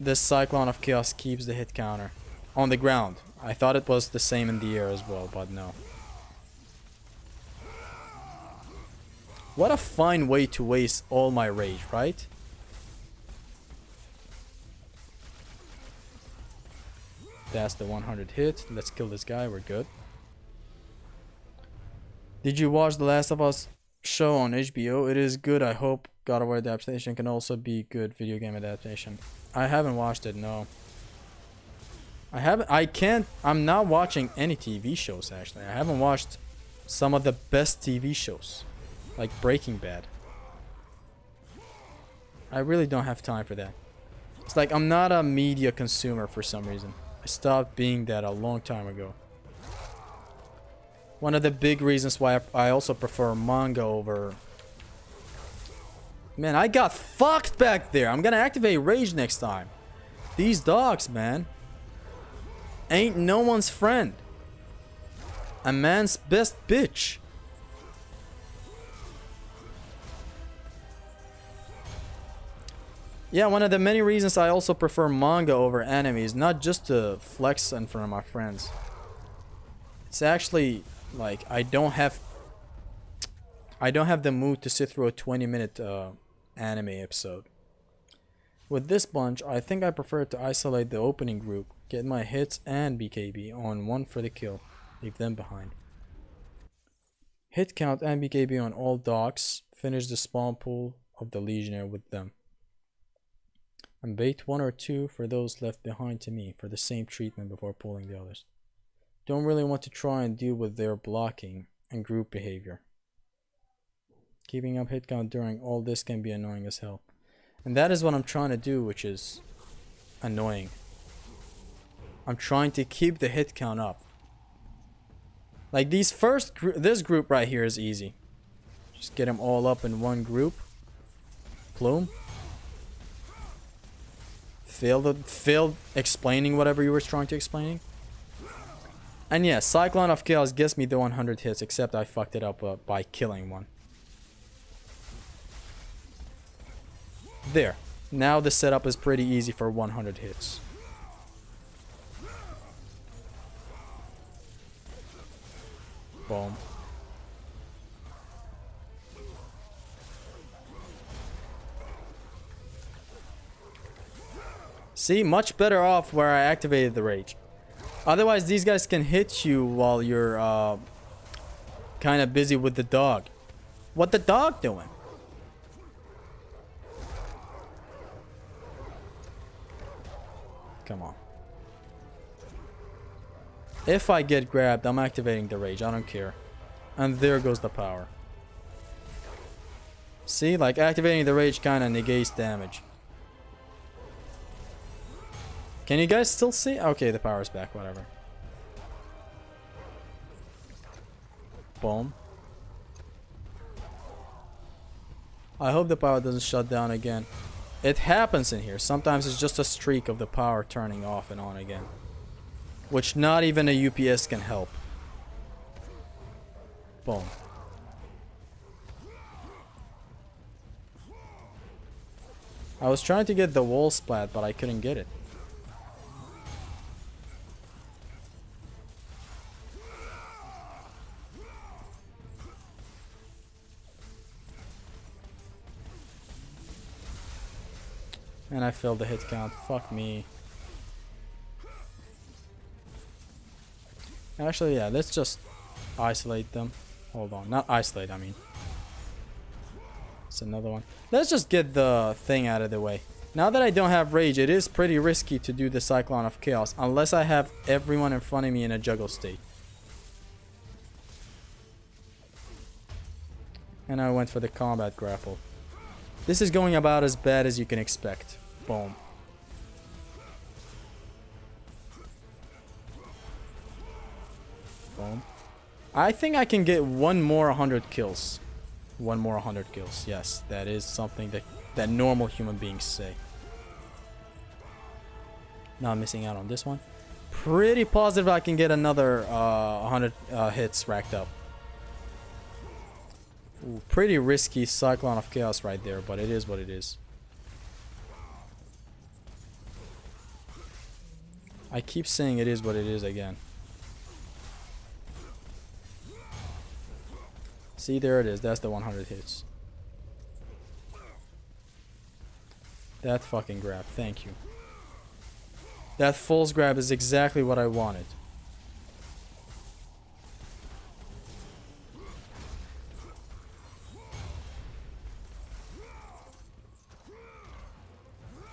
this Cyclone of Chaos keeps the hit counter. On the ground. I thought it was the same in the air as well, but no. What a fine way to waste all my rage, right? That's the 100 hit. Let's kill this guy. We're good. Did you watch The Last of Us show on HBO? It is good. I hope God of War adaptation can also be good video game adaptation. I haven't watched it, no. I'm not watching any TV shows actually. I haven't watched some of the best TV shows. Like Breaking Bad. I really don't have time for that. It's like I'm not a media consumer for some reason. I stopped being that a long time ago. One of the big reasons why I also prefer manga over... Man, I got fucked back there. I'm gonna activate Rage next time. These dogs, man. Ain't no one's friend. A man's best bitch. Yeah, one of the many reasons I also prefer manga over anime is not just to flex in front of my friends. It's actually like I don't have the mood to sit through a 20-minute anime episode. With this bunch, I think I prefer to isolate the opening group, get my hits and BKB on one for the kill, leave them behind. Hit count and BKB on all dogs, finish the spawn pool of the Legionnaire with them. And bait one or two for those left behind to me for the same treatment before pulling the others. Don't really want to try and deal with their blocking and group behavior. Keeping up hit count during all this can be annoying as hell. And that is what I'm trying to do, which is annoying. I'm trying to keep the hit count up. Like this group right here is easy. Just get them all up in one group. Plume. Failed explaining whatever you were trying to explain. And yeah, Cyclone of Chaos gets me the 100 hits, except I fucked it up by killing one. There. Now the setup is pretty easy for 100 hits. Boom. See, much better off where I activated the rage. Otherwise, these guys can hit you while you're kind of busy with the dog. What the dog doing? Come on. If I get grabbed, I'm activating the rage. I don't care. And there goes the power. See, like activating the rage kind of negates damage. Can you guys still see? Okay, the power's back, whatever. Boom. I hope the power doesn't shut down again. It happens in here. Sometimes it's just a streak of the power turning off and on again. Which not even a UPS can help. Boom. I was trying to get the wall splat, but I couldn't get it. And I failed the hit count. Fuck me. Actually, yeah, let's just isolate them. Hold on. Not isolate, I mean. It's another one. Let's just get the thing out of the way. Now that I don't have rage, it is pretty risky to do the Cyclone of Chaos. Unless I have everyone in front of me in a juggle state. And I went for the combat grapple. This is going about as bad as you can expect. Boom. Boom. I think I can get one more 100 kills. One more 100 kills. Yes, that is something that normal human beings say. Not missing out on this one. Pretty positive I can get another 100 hits racked up. Ooh, pretty risky Cyclone of Chaos right there, but it is what it is. I keep saying it is what it is again. See, there it is. That's the 100 hits. That fucking grab. Thank you. That false grab is exactly what I wanted.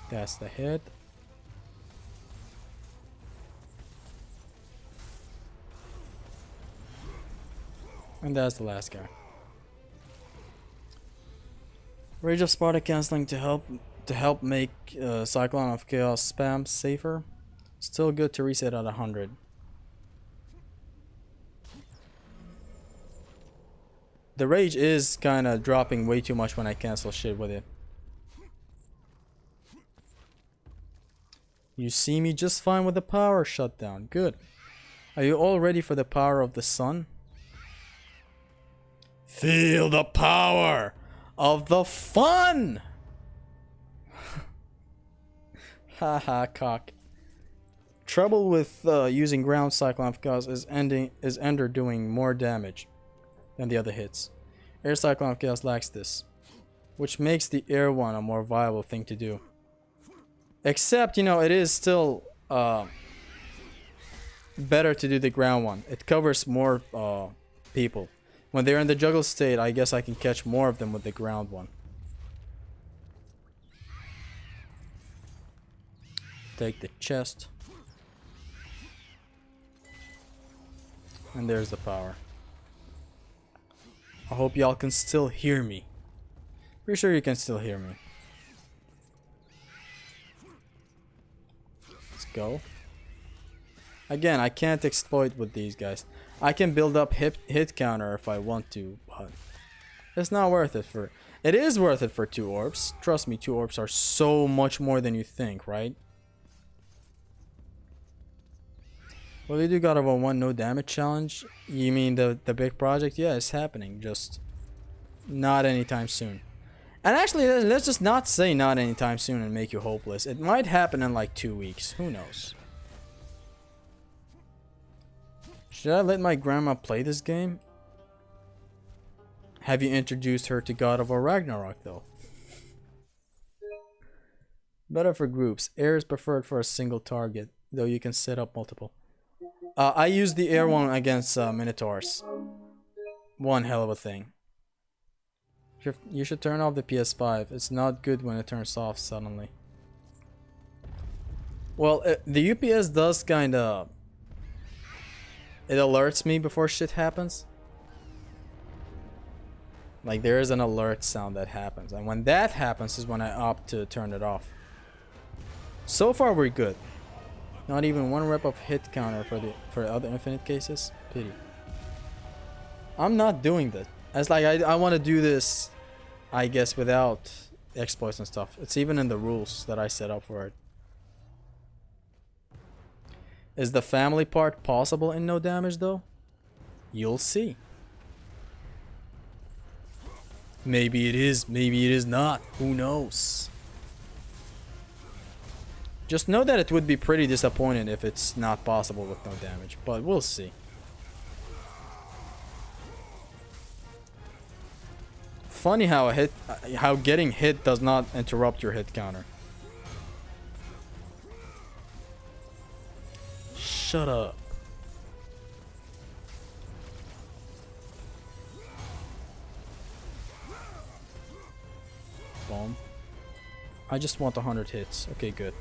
That's the hit. And that's the last guy. Rage of Sparta cancelling to help to help make Cyclone of Chaos spam safer. Still good to reset at 100. The rage is kind of dropping way too much when I cancel shit with it. You see me just fine with the power shutdown. Good. Are you all ready for the power of the sun? Feel the power of the fun! Haha, cock. Trouble with using ground Cyclone of Chaos is Ender doing more damage than the other hits. Air Cyclone of Chaos lacks this, which makes the air one a more viable thing to do. Except, you know, it is still better to do the ground one. It covers more people. When they're in the juggle state, I guess I can catch more of them with the ground one. Take the chest. And there's the power. I hope y'all can still hear me. Pretty sure you can still hear me. Let's go. Again, I can't exploit with these guys. I can build up hit counter if I want to, but it's not worth it for... It is worth it for 2 orbs. Trust me, 2 orbs are so much more than you think, right? Will you do God of War 1 no damage challenge? You mean the big project? Yeah, it's happening. Just not anytime soon. And actually, let's just not say not anytime soon and make you hopeless. It might happen in like 2 weeks. Who knows? Should I let my grandma play this game? Have you introduced her to God of War Ragnarok though? Better for groups. Air is preferred for a single target, though you can set up multiple. I use the air one against Minotaurs. One hell of a thing. You should turn off the PS5. It's not good when it turns off suddenly. Well, the UPS does kinda... It alerts me before shit happens. Like there is an alert sound that happens. And when that happens is when I opt to turn it off. So far we're good. Not even 1 rep of hit counter for other infinite cases. Pity. I'm not doing that. It's like I want to do this, I guess, without exploits and stuff. It's even in the rules that I set up for it. Is the family part possible in no damage though? You'll see. Maybe it is, maybe it is not. Who knows? Just know that it would be pretty disappointing if it's not possible with no damage, but we'll see. Funny how getting hit does not interrupt your hit counter. Shut up. Boom. I just want 100 hits. Okay, good.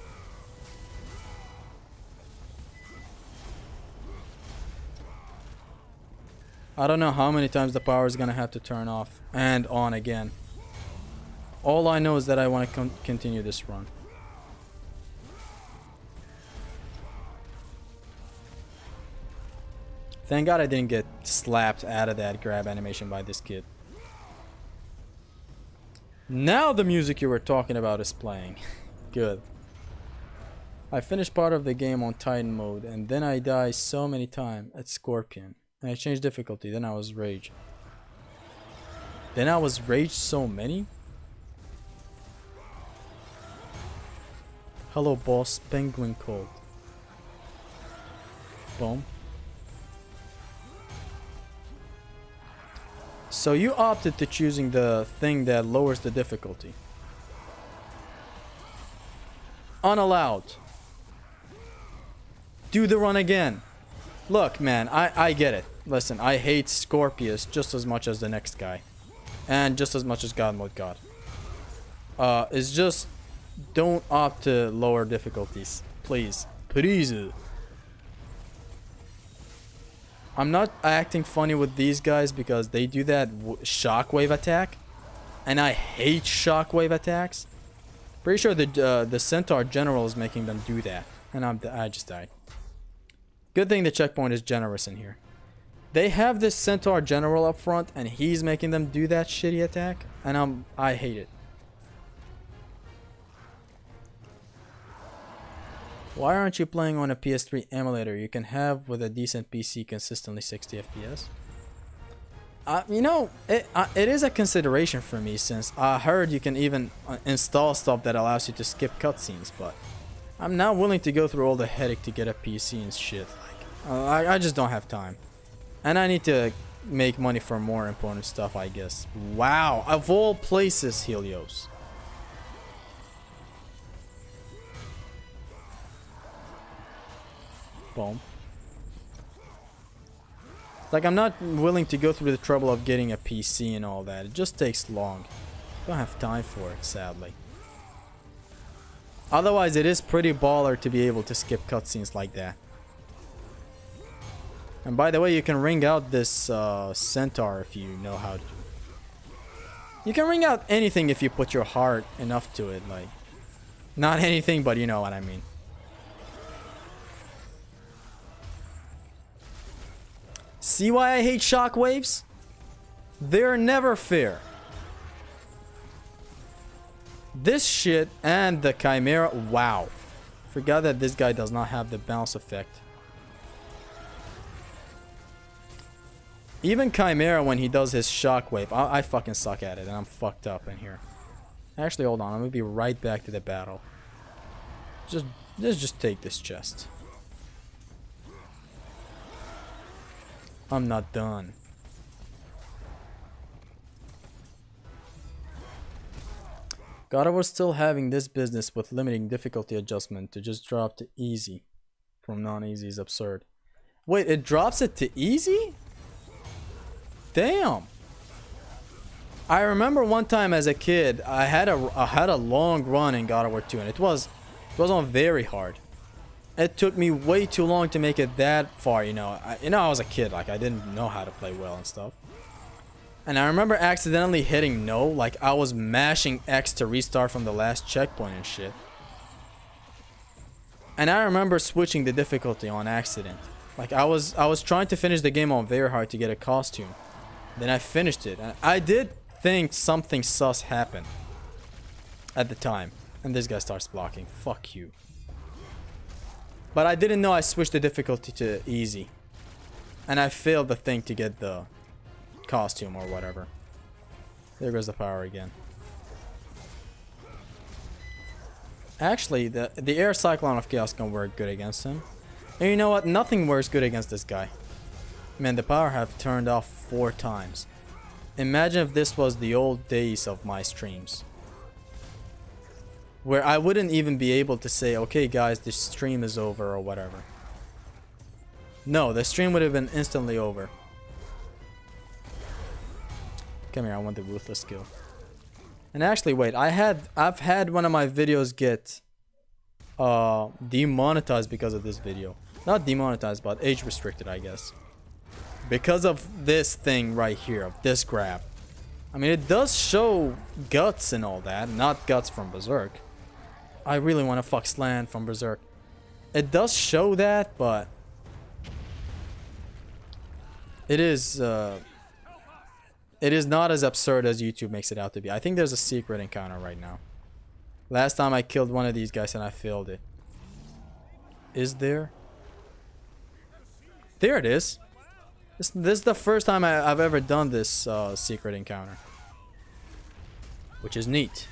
I don't know how many times the power is gonna have to turn off and on again. All I know is that I want to continue this run. Thank God I didn't get slapped out of that grab animation by this kid. Now the music you were talking about is playing. Good. I finished part of the game on Titan mode and then I died so many times at Scorpion. And I changed difficulty, then I was rage. Then I was rage so many? Hello boss, penguin cold. Boom. So you opted to choosing the thing that lowers the difficulty. Unallowed. Do the run again. Look, man, I get it. Listen, I hate Scorpius just as much as the next guy. And just as much as God Mode God. It's just... Don't opt to lower difficulties. Please. Please. I'm not acting funny with these guys because they do that shockwave attack. And I hate shockwave attacks. Pretty sure the Centaur General is making them do that. And I just died. Good thing the checkpoint is generous in here. They have this Centaur General up front, and he's making them do that shitty attack. And I hate it. Why aren't you playing on a PS3 emulator you can have with a decent PC consistently 60 FPS? You know, it is a consideration for me, since I heard you can even install stuff that allows you to skip cutscenes, but I'm not willing to go through all the headache to get a PC and shit. Like, I just don't have time. And I need to make money for more important stuff, I guess. Wow, of all places, Helios. Boom. Like, I'm not willing to go through the trouble of getting a PC and all that. It just takes long. Don't have time for it, sadly. Otherwise, it is pretty baller to be able to skip cutscenes like that. And by the way, you can ring out this centaur if you know how to. You can ring out anything if you put your heart enough to it. Like, not anything, but you know what I mean. See why I hate shockwaves? They're never fair. This shit and the Chimera. Wow. Forgot that this guy does not have the bounce effect. Even Chimera, when he does his shockwave, I fucking suck at it, and I'm fucked up in here. Actually, hold on. I'm gonna be right back to the battle. Let's just take this chest. I'm not done. God of War still having this business with limiting difficulty adjustment to just drop to easy from non-easy is absurd. Wait, it drops it to easy? Damn. I remember one time as a kid, I had a long run in God of War 2, and it was on very hard. It took me way too long to make it that far, you know. I was a kid, like, I didn't know how to play well and stuff. And I remember accidentally hitting no, like I was mashing X to restart from the last checkpoint and shit. And I remember switching the difficulty on accident. Like, I was trying to finish the game on very hard to get a costume. Then I finished it, and I did think something sus happened at the time. And this guy starts blocking. Fuck you. But I didn't know I switched the difficulty to easy. And I failed the thing to get the costume or whatever. There goes the power again. Actually, the air cyclone of chaos can work good against him. And you know what? Nothing works good against this guy. Man, the power have turned off 4 times. Imagine if this was the old days of my streams, where I wouldn't even be able to say, okay guys, this stream is over or whatever. No, the stream would have been instantly over. Come here, I want the ruthless skill. And actually, wait, I've had one of my videos get demonetized because of this video. Not demonetized, but age restricted, I guess. Because of this thing right here, of this grab. I mean, it does show guts and all that, not guts from Berserk. I really want to fuck Slan from Berserk. It does show that, but it is not as absurd as YouTube makes it out to be. I think there's a secret encounter right now. Last time I killed one of these guys and I failed it. Is there? There it is. This is the first time I've ever done this secret encounter, which is neat.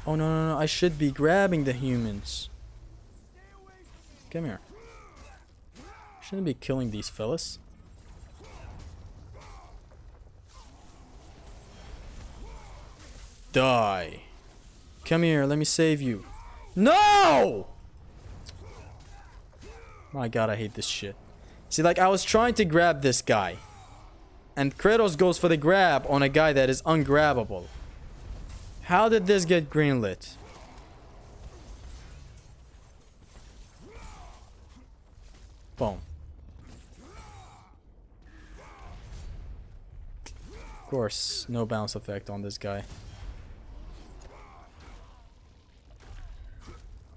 Oh no, I should be grabbing the humans. Come here. Shouldn't be killing these fellas. Die. Come here, let me save you. No! My god, I hate this shit. See, like, I was trying to grab this guy, and Kratos goes for the grab on a guy that is ungrabbable. How did this get greenlit? Boom. Of course, no bounce effect on this guy.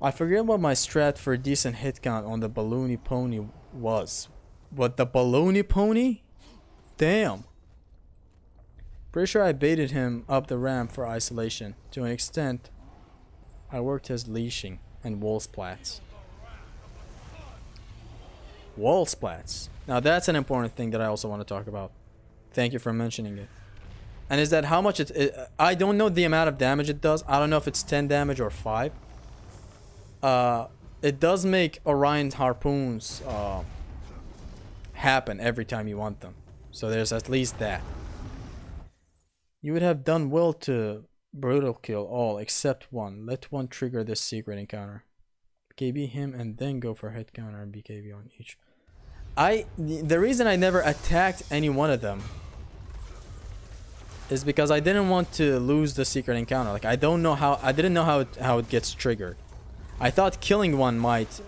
I forget what my strat for a decent hit count on the balloony pony was. What, the balloony pony? Damn. Pretty sure I baited him up the ramp for isolation. To an extent, I worked his leashing and wall splats. Wall splats. Now that's an important thing that I also want to talk about. Thank you for mentioning it. And is that how much I don't know the amount of damage it does. I don't know if it's 10 damage or 5. It does make Orion's harpoons happen every time you want them. So there's at least that. You would have done well to brutal kill all except one. Let one trigger this secret encounter. BKB him and then go for head counter and BKB on each. The reason I never attacked any one of them is because I didn't want to lose the secret encounter. Like I didn't know how it gets triggered. I thought killing one might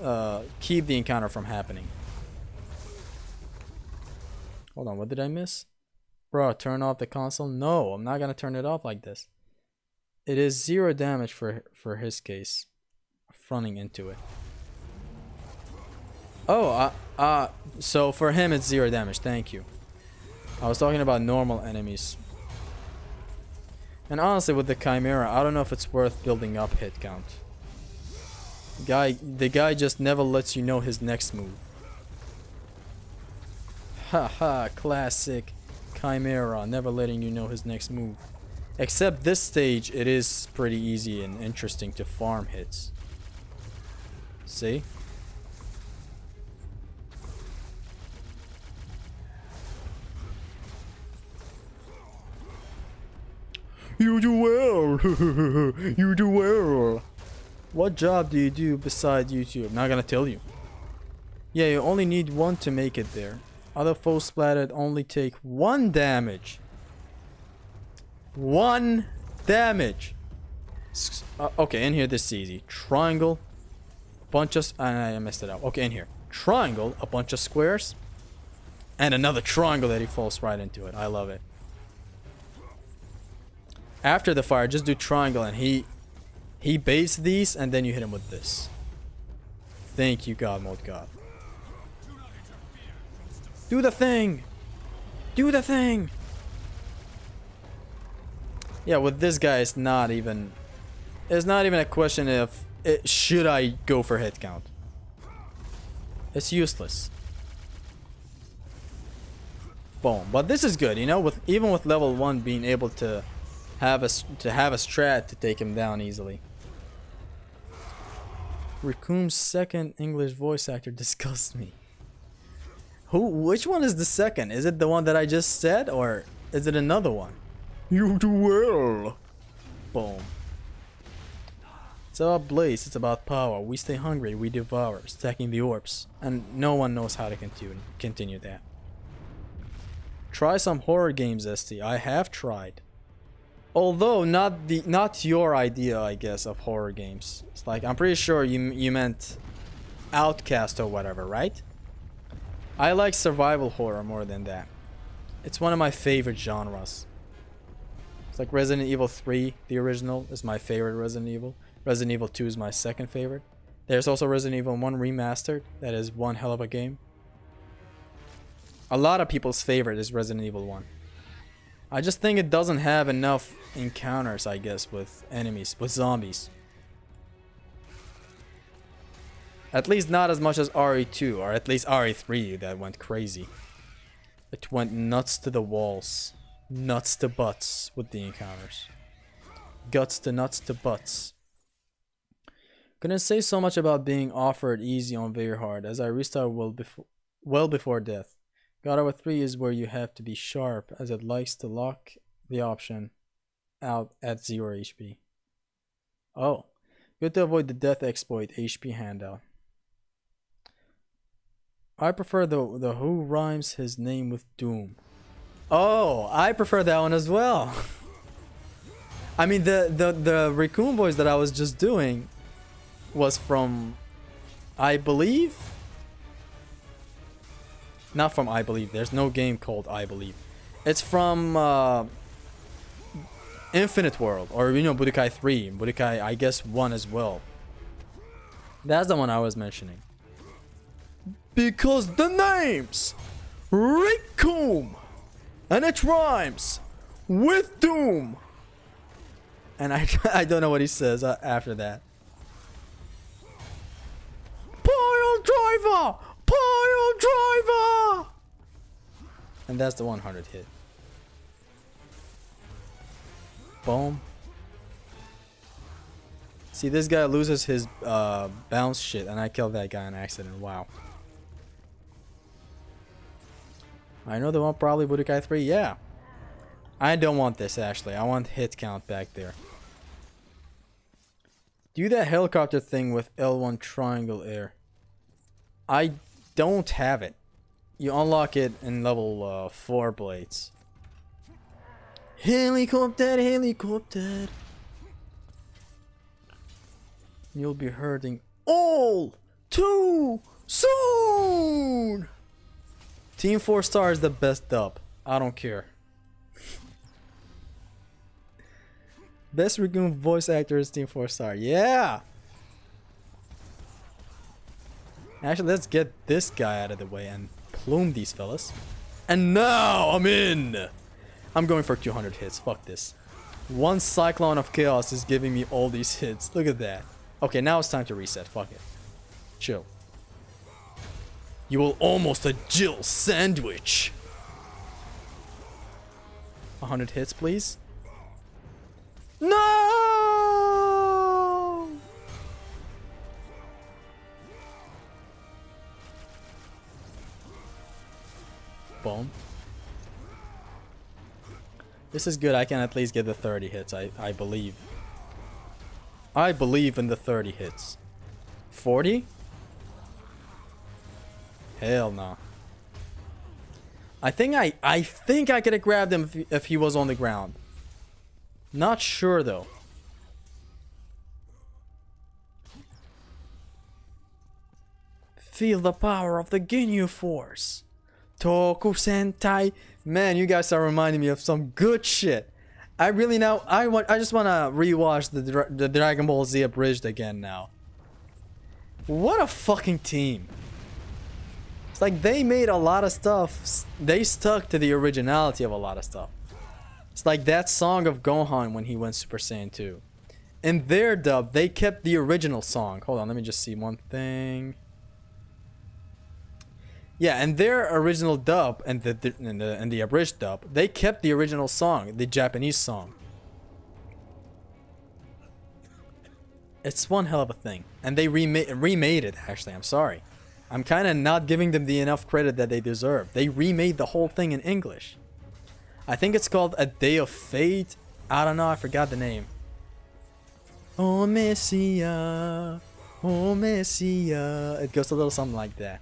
keep the encounter from happening. Hold on, what did I miss? Bro, turn off the console? No, I'm not gonna turn it off like this. It is 0 damage for his case. Running into it. Oh, so for him it's 0 damage, thank you. I was talking about normal enemies. And honestly with the Chimera, I don't know if it's worth building up hit count. The guy just never lets you know his next move. Haha, classic Chimera, never letting you know his next move. Except this stage, it is pretty easy and interesting to farm hits. See? You do well. You do well. What job do you do besides YouTube? Not gonna tell you. Yeah, you only need one to make it there. Other foes splattered only take 1 damage. 1 damage. Okay, in here this is easy. Triangle. Bunch of... I messed it up. Okay, in here. Triangle, a bunch of squares. And another triangle that he falls right into it. I love it. After the fire, just do triangle and he baits these and then you hit him with this. Thank you, God Mode God. Do the thing! Do the thing! Yeah, with this guy, it's not even a question of should I go for hit count. It's useless. Boom. But this is good, you know, even with level 1 being able to have a strat to take him down easily. Raccoon's second English voice actor disgusts me. Which one is the second? Is it the one that I just said, or is it another one? You do well. Boom. It's about Blaze, it's about power. We stay hungry, we devour, stacking the orbs. And no one knows how to continue that. Try some horror games, ST. I have tried. Although not your idea, I guess, of horror games. It's like, I'm pretty sure you meant Outcast or whatever, right? I like survival horror more than that. It's one of my favorite genres. It's like Resident Evil 3, the original, is my favorite Resident Evil. Resident Evil 2 is my second favorite. There's also Resident Evil 1 Remastered. That is one hell of a game. A lot of people's favorite is Resident Evil 1. I just think it doesn't have enough encounters, I guess, with enemies, with zombies. At least not as much as RE2, or at least RE3 that went crazy. It went nuts to the walls. Nuts to butts with the encounters. Guts to nuts to butts. Couldn't say so much about being offered easy on very hard, as I restart well before death. God of War 3 is where you have to be sharp, as it likes to lock the option out at 0 HP. Oh, good to avoid the death exploit HP handout. I prefer the who rhymes his name with Doom. Oh, I prefer that one as well. I mean, the raccoon voice that I was just doing was from, I believe? Not from I Believe. There's no game called I Believe. It's from Infinite World, or you know, Budokai 3, Budokai I guess 1 as well. That's the one I was mentioning. Because the name's Rikum, and it rhymes with doom. And I don't know what he says after that. Pile driver! Pile driver! And that's the 100 hit. Boom. See, this guy loses his bounce shit, and I killed that guy on accident. Wow. I know the one probably Budokai 3. Yeah. I don't want this, actually. I want hit count back there. Do that helicopter thing with L1 triangle air. I don't have it. You unlock it in level 4 blades. Helicopter, helicopter. You'll be hurting all too soon. Team 4 star is the best dub. I don't care. Best Rigoon voice actor is Team 4 star. Yeah. Actually, let's get this guy out of the way and plume these fellas. And now I'm in. I'm going for 200 hits. Fuck this. One Cyclone of Chaos is giving me all these hits. Look at that. Okay, now it's time to reset. Fuck it. Chill. You will almost a Jill sandwich. 100 hits, please. No! Boom. This is good. I can at least get the 30 hits. I believe. I believe in the 30 hits. 40? Hell no. I think I could have grabbed him if he was on the ground. Not sure though. Feel the power of the Ginyu Force. Toku Sentai. Man, you guys are reminding me of some good shit. I really now I just want to rewatch the Dragon Ball Z Abridged again now. What a fucking team. It's like they made a lot of stuff. They stuck to the originality of a lot of stuff. It's like that song of Gohan when he went Super Saiyan 2. In their dub, they kept the original song. Hold on, let me just see one thing. Yeah, in their original dub and the abridged dub, they kept the original song, the Japanese song. It's one hell of a thing. And they remade it, actually. I'm sorry. I'm kind of not giving them the enough credit that they deserve. They remade the whole thing in English. I think it's called A Day of Fate. I don't know, I forgot the name. Oh Messia, oh Messia. It goes a little something like that.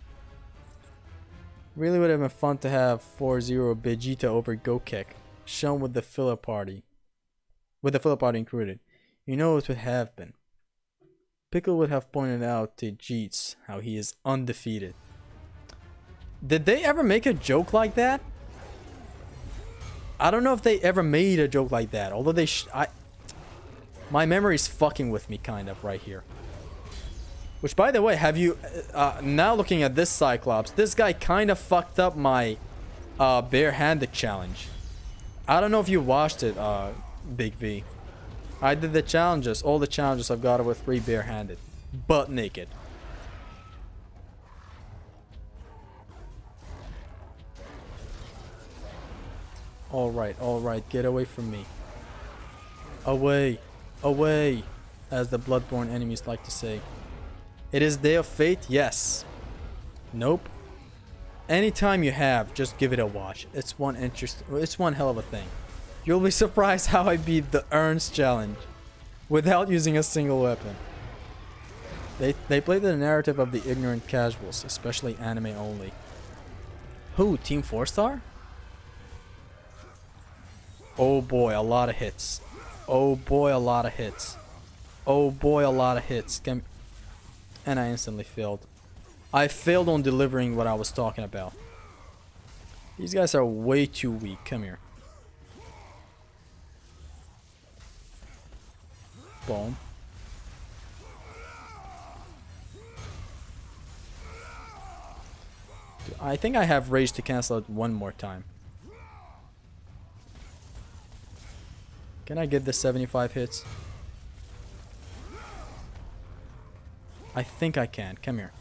Really would have been fun to have 4-0 Vegeta over Gokek shown with the filler party. With the filler party included. You know it would have been. Pickle would have pointed out to Jeets how he is undefeated. Did they ever make a joke like that? I don't know if they ever made a joke like that. Although they my memory's fucking with me kind of right here. Which, by the way, have you now looking at this Cyclops, this guy kind of fucked up my barehanded challenge. I don't know if you watched it, Big V. I did the challenges, all the challenges I've got over 3 barehanded, butt naked. All right, get away from me. Away, away, as the bloodborne enemies like to say. It is Day of Fate? Yes. Nope. Anytime you have, just give it a watch. It's one hell of a thing. You'll be surprised how I beat the Ernst challenge without using a single weapon. They play the narrative of the ignorant casuals, especially anime only. Who? Team 4 star? Oh boy, a lot of hits. Oh boy, a lot of hits. Oh boy, a lot of hits. And I instantly failed. I failed on delivering what I was talking about. These guys are way too weak. Come here. Boom. I think I have rage to cancel it one more time. Can I get the 75 hits? I think I can. Come here.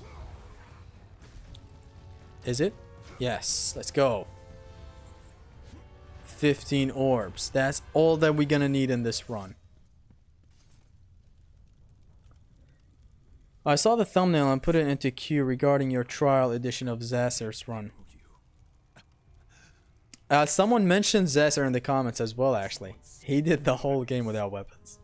Is it? Yes. Let's go. 15 orbs. That's all that we're gonna need in this run. I saw the thumbnail and put it into queue regarding your trial edition of Zasser's run. Someone mentioned Zasser in the comments as well, actually. He did the whole game without weapons.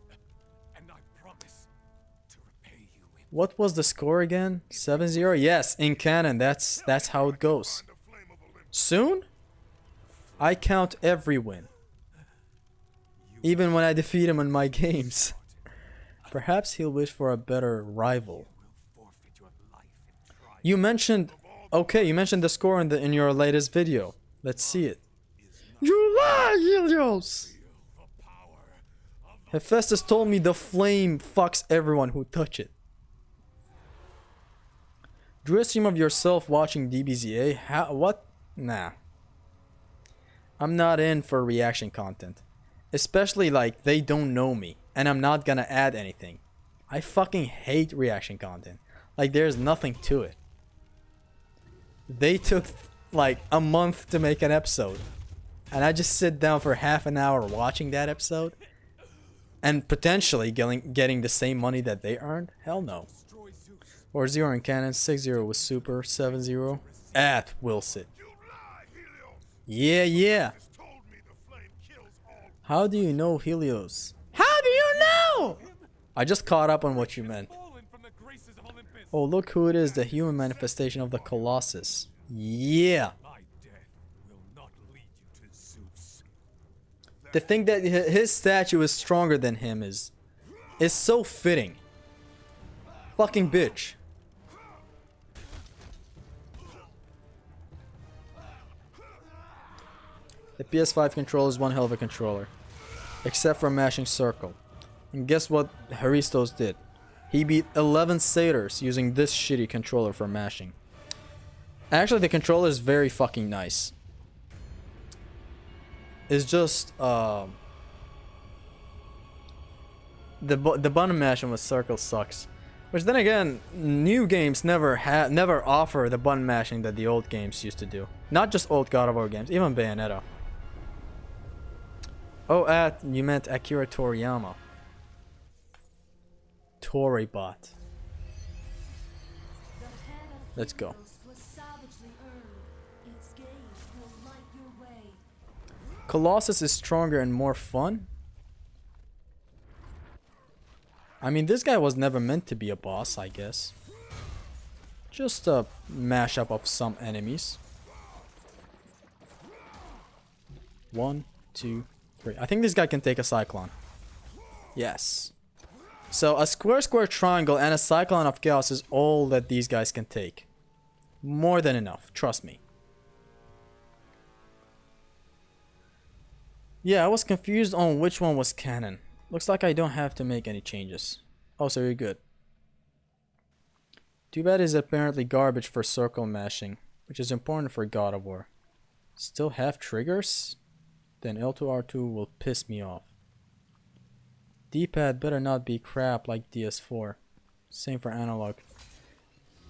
What was the score again? 7-0? Yes, in canon, that's how it goes. Soon? I count every win. Even when I defeat him in my games. Perhaps he'll wish for a better rival. You mentioned... Okay, you mentioned the score in your latest video. Let's see it. You lie, Helios! Hephaestus told me the flame fucks everyone who touch it. Drew a stream of yourself watching DBZA? How? What? Nah. I'm not in for reaction content. Especially like they don't know me. And I'm not gonna add anything. I fucking hate reaction content. Like there's nothing to it. They took like a month to make an episode. And I just sit down for half an hour watching that episode. And potentially getting the same money that they earned? Hell no. Or 0 in canon, 6-0 with super, 7-0 at Wilsit. Yeah. How do you know Helios? How do you know? I just caught up on what you meant. Oh, look who it is, the human manifestation of the Colossus. Yeah. To think that his statue is stronger than him is so fitting. Fucking bitch. The PS5 controller is one hell of a controller. Except for mashing circle. And guess what Haristos did? He beat 11 satyrs using this shitty controller for mashing. Actually, the controller is very fucking nice. It's just the button mashing with circle sucks. Which then again, new games never offer the button mashing that the old games used to do. Not just old God of War games, even Bayonetta. Oh, you meant Akira Toriyama. Toribot. Let's go. Colossus is stronger and more fun? I mean, this guy was never meant to be a boss, I guess. Just a mashup of some enemies. 1, 2, 3. I think this guy can take a cyclone. Yes. So a square triangle and a cyclone of chaos is all that these guys can take. More than enough, trust me. Yeah, I was confused on which one was canon. Looks like I don't have to make any changes. Oh, so you're good. Too bad is apparently garbage for circle mashing, which is important for God of War. Still have triggers? Then L2 R2 will piss me off. D-pad better not be crap like DS4. Same for analog.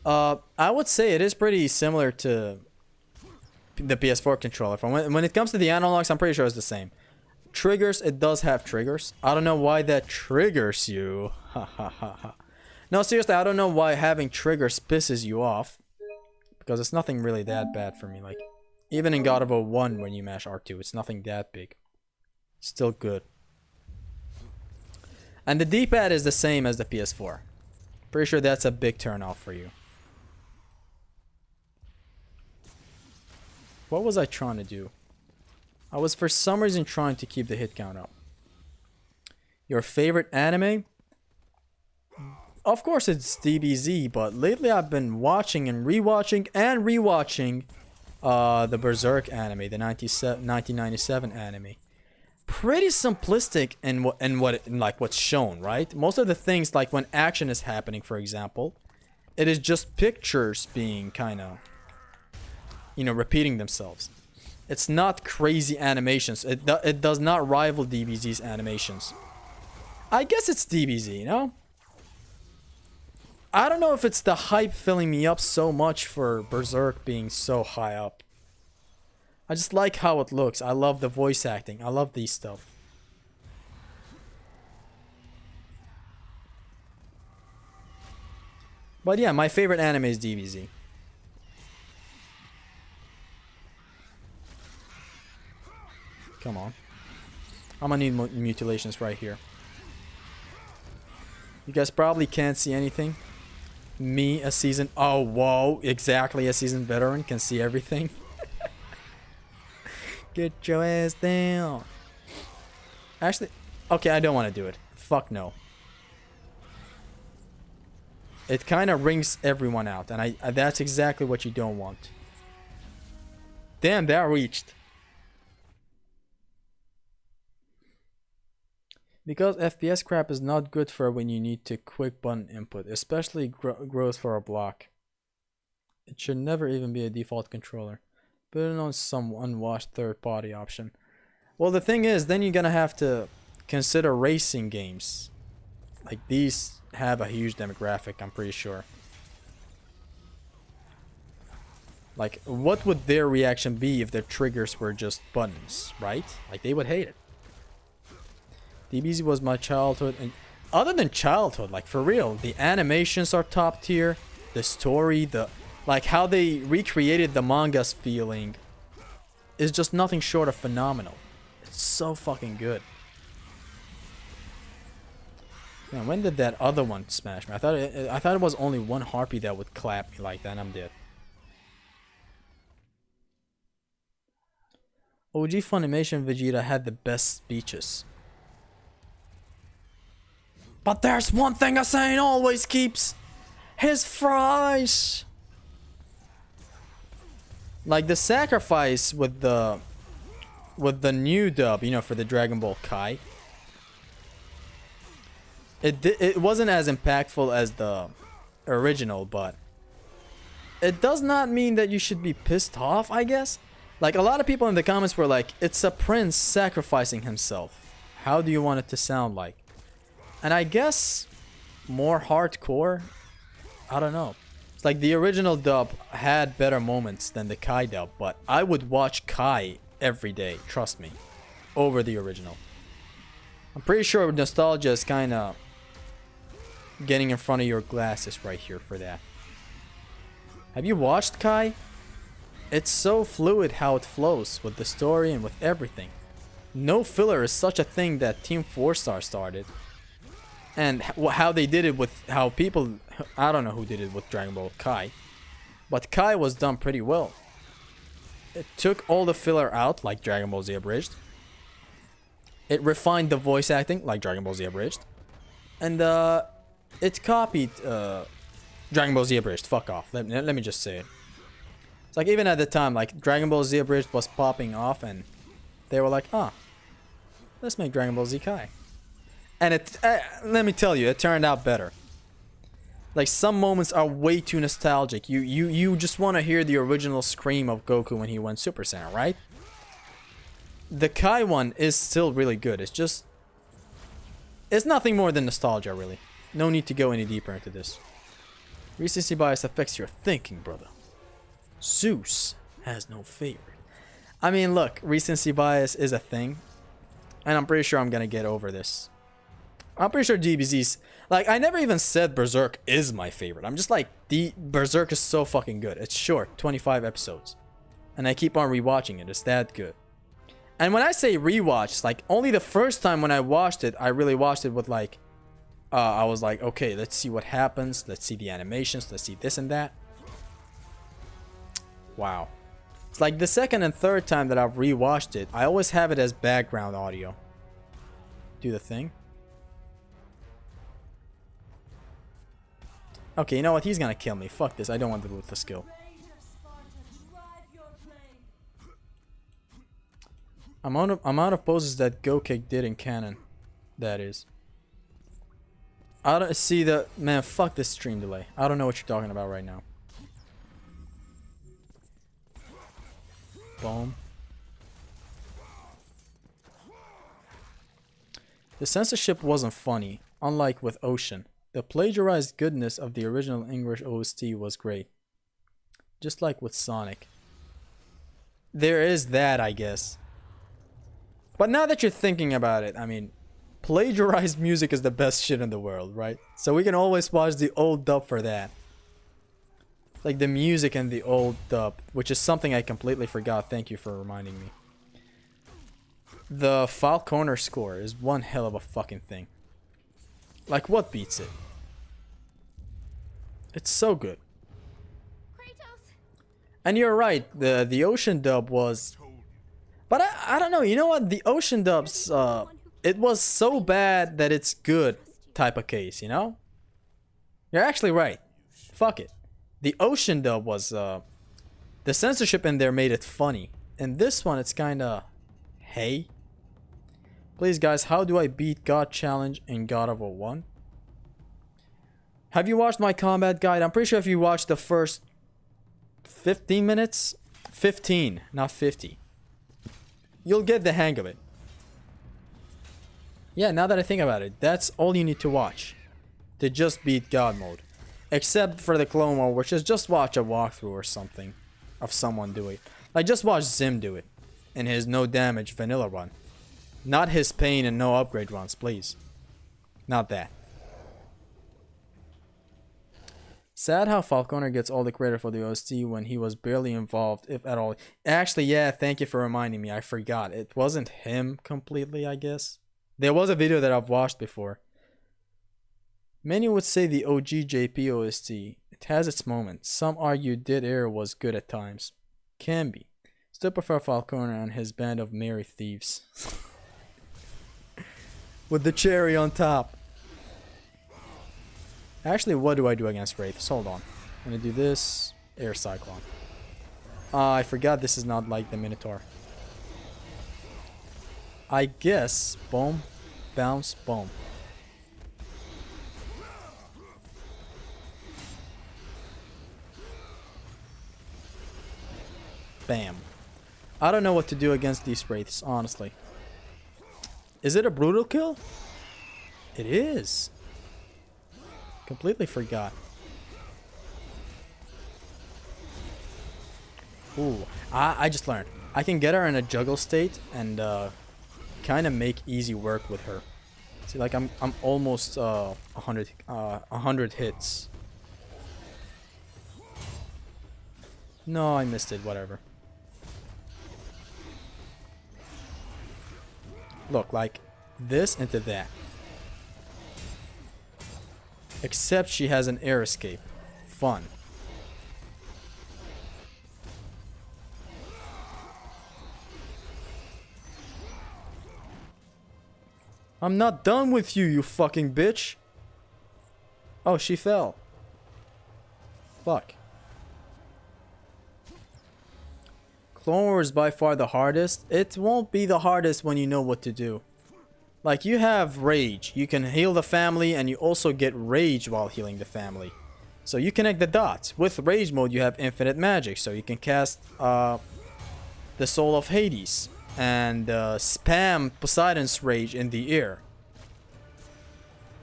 I would say it is pretty similar to the PS4 controller. When it comes to the analogs, I'm pretty sure it's the same. Triggers, it does have triggers. I don't know why that triggers you. Ha ha ha ha. No, seriously, I don't know why having triggers pisses you off. Because it's nothing really that bad for me. Like, even in God of War 1 when you mash R2, it's nothing that big. Still good. And the D-pad is the same as the PS4. Pretty sure that's a big turnoff for you. What was I trying to do? I was for some reason trying to keep the hit count up. Your favorite anime? Of course it's DBZ, but lately I've been watching and rewatching the Berserk anime, the 1997 anime. Pretty simplistic in what's shown, right? Most of the things, like when action is happening, for example, it is just pictures being kind of, you know, repeating themselves. It's not crazy animations. It does not rival DBZ's animations. I guess it's DBZ, you know? I don't know if it's the hype filling me up so much for Berserk being so high up. I just like how it looks. I love the voice acting. I love these stuff. But yeah, my favorite anime is DBZ. Come on. I'm gonna need mutilations right here. You guys probably can't see anything. Me, a seasoned... Oh, whoa. Exactly, a seasoned veteran can see everything. Get your ass down. Actually, okay, I don't want to do it. Fuck no. It kind of rings everyone out, and that's exactly what you don't want. Damn, that reached. Because FPS crap is not good for when you need to quick button input, especially growth for a block. It should never even be a default controller. Put it on some unwashed third-party option. Well, the thing is, then you're gonna have to consider racing games. Like, these have a huge demographic, I'm pretty sure. Like, what would their reaction be if their triggers were just buttons, right? Like, they would hate it. DBZ was my childhood, and other than childhood, like, for real, the animations are top tier. The story, like how they recreated the manga's feeling is just nothing short of phenomenal. It's so fucking good. Man, when did that other one smash me? I thought it was only one harpy that would clap me like that, and I'm dead. OG Funimation Vegeta had the best speeches. But there's one thing a Saiyan always keeps. His fries. Like the sacrifice with the new dub, you know, for the Dragon Ball Kai. It wasn't as impactful as the original, but it does not mean that you should be pissed off, I guess. Like, a lot of people in the comments were like, it's a prince sacrificing himself. How do you want it to sound like? And I guess more hardcore. I don't know. It's like the original dub had better moments than the Kai dub, but I would watch Kai every day, trust me, over the original. I'm pretty sure nostalgia is kind of getting in front of your glasses right here for that. Have you watched Kai? It's so fluid how it flows with the story and with everything. No filler is such a thing that Team 4-Star started. And how they did it with how people... I don't know who did it with Dragon Ball Kai. But Kai was done pretty well. It took all the filler out, like Dragon Ball Z Abridged. It refined the voice acting, like Dragon Ball Z Abridged. And it copied Dragon Ball Z Abridged. Fuck off. Let me just say it. It's like, even at the time, like, Dragon Ball Z Abridged was popping off, and they were like, ah, let's make Dragon Ball Z Kai. And it, let me tell you, it turned out better. Like, some moments are way too nostalgic. You just want to hear the original scream of Goku when he went Super Saiyan, right? The Kai one is still really good. It's just... it's nothing more than nostalgia, really. No need to go any deeper into this. Recency bias affects your thinking, brother. Zeus has no favorite. I mean, look, recency bias is a thing. And I'm pretty sure I'm gonna get over this. I'm pretty sure DBZ's... like, I never even said Berserk is my favorite. I'm just like, Berserk is so fucking good. It's short, 25 episodes. And I keep on rewatching it. It's that good. And when I say rewatch, it's like, only the first time when I watched it, I really watched it with like... I was like, okay, let's see what happens. Let's see the animations. Let's see this and that. Wow. It's like the second and third time that I've rewatched it, I always have it as background audio. Do the thing. Okay, you know what? He's gonna kill me. Fuck this. I don't want to lose the skill. Amount of poses that Go Kick did in canon. That is. I don't see the man. Fuck this stream delay. I don't know what you're talking about right now. Boom. The censorship wasn't funny, unlike with Ocean. The plagiarized goodness of the original English OST was great. Just like with Sonic. There is that, I guess. But now that you're thinking about it, I mean, plagiarized music is the best shit in the world, right? So we can always watch the old dub for that. Like the music in the old dub, which is something I completely forgot. Thank you for reminding me. The Falconer score is one hell of a fucking thing. Like, what beats it? It's so good. Kratos. And you're right, the Ocean dub was... But I don't know, you know what? The Ocean dubs, it was so bad that it's good type of case, you know? You're actually right. Fuck it. The Ocean dub was, the censorship in there made it funny. And this one, it's kinda... Hey? Please guys, how do I beat God Challenge in God of War 1? Have you watched my combat guide? I'm pretty sure if you watched the first 15 minutes, 15, not 50, you'll get the hang of it. Yeah, now that I think about it, that's all you need to watch to just beat God mode. Except for the clone mode, which is just watch a walkthrough or something of someone do it. Like, just watch Zim do it in his no damage vanilla run. Not his pain and no upgrade runs, please. Not that. Sad how Falconer gets all the credit for the OST when he was barely involved, if at all. Actually, yeah, thank you for reminding me. I forgot. It wasn't him completely, I guess. There was a video that I've watched before. Many would say the OG JP OST. It has its moments. Some argue Dead Air was good at times. Can be. Still prefer Falconer and his band of merry thieves. With the cherry on top. Actually, what do I do against Wraiths? Hold on. I'm gonna do this. Air Cyclone. I forgot this is not like the Minotaur. I guess. Boom. Bounce. Boom. Bam. I don't know what to do against these Wraiths, honestly. Is it a brutal kill? It is. Completely forgot. Ooh, I just learned. I can get her in a juggle state and kind of make easy work with her. See, like I'm almost 100 hits. No, I missed it. Whatever. Look, like this into that. Except she has an air escape. Fun. I'm not done with you, you fucking bitch. Oh, she fell. Fuck. Clone Wars is by far the hardest. It won't be the hardest when you know what to do. Like, you have Rage. You can heal the family and you also get Rage while healing the family. So you connect the dots. With Rage mode, you have infinite magic. So you can cast the Soul of Hades and spam Poseidon's Rage in the air.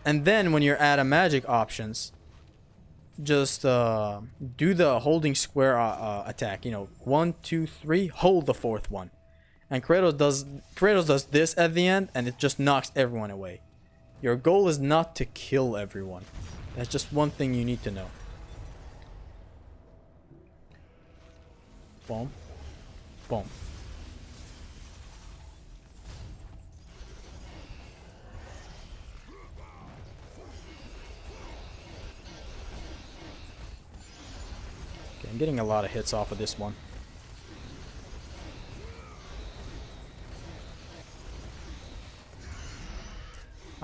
And then when you're out of magic options, just do the holding square attack. You know, 1, 2, 3, hold the fourth one. And Kratos does this at the end, and it just knocks everyone away. Your goal is not to kill everyone. That's just one thing you need to know. Boom. Boom. Okay, I'm getting a lot of hits off of this one.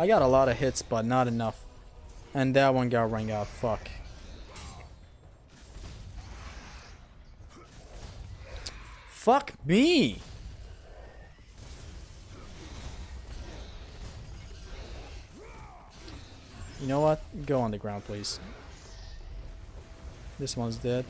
I got a lot of hits, but not enough. And that one got rang out. Fuck. Fuck me! You know what? Go on the ground, please. This one's dead.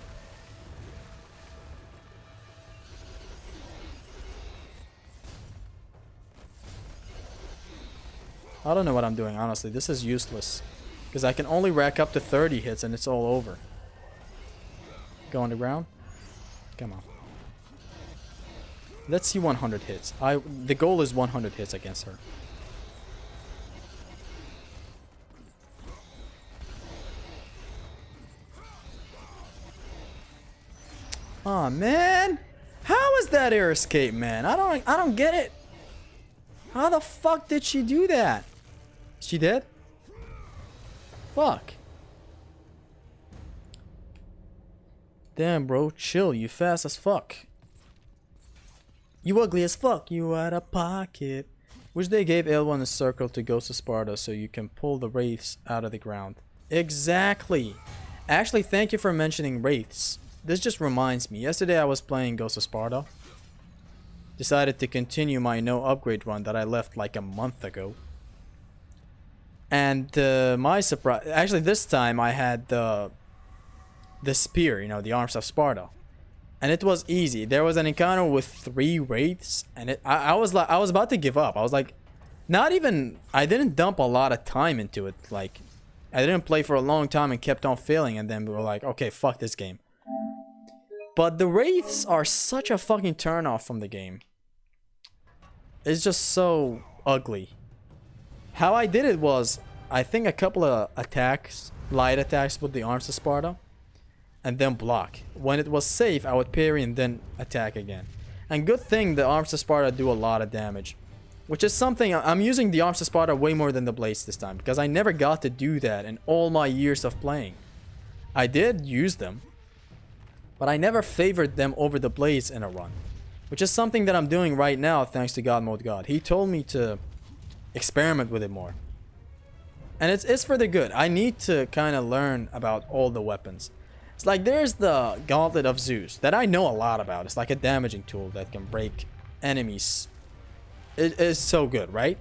I don't know what I'm doing, honestly. This is useless. Because I can only rack up to 30 hits and it's all over. Go on the ground. Come on. Let's see 100 hits. The goal is 100 hits against her. Aw, man. How is that air escape, man? I don't get it. How the fuck did she do that? Is she dead? Fuck. Damn, bro. Chill. You fast as fuck. You ugly as fuck. You out of pocket. Which they gave L1 a circle to Ghost of Sparta so you can pull the wraiths out of the ground. Exactly. Actually, thank you for mentioning wraiths. This just reminds me. Yesterday I was playing Ghost of Sparta. Decided to continue my no upgrade run that I left like a month ago. And my surprise, actually this time I had the spear, you know, the arms of Sparta, and it was easy. There was an encounter with 3 wraiths, and I was about to give up. I was like, I didn't dump a lot of time into it. Like, I didn't play for a long time and kept on failing, and then we were like, okay, fuck this game. But the wraiths are such a fucking turnoff from the game. It's just so ugly. How I did it was, I think a couple of attacks, light attacks with the arms of Sparta, and then block. When it was safe, I would parry and then attack again. And good thing the arms of Sparta do a lot of damage, which is something I'm using the arms of Sparta way more than the blades this time, because I never got to do that in all my years of playing. I did use them, but I never favored them over the blades in a run, which is something that I'm doing right now thanks to God Mode God. He told me to experiment with it more, and it's for the good. I need to kind of learn about all the weapons. It's like there's the Gauntlet of Zeus that I know a lot about. It's like a damaging tool that can break enemies. It is so good, right?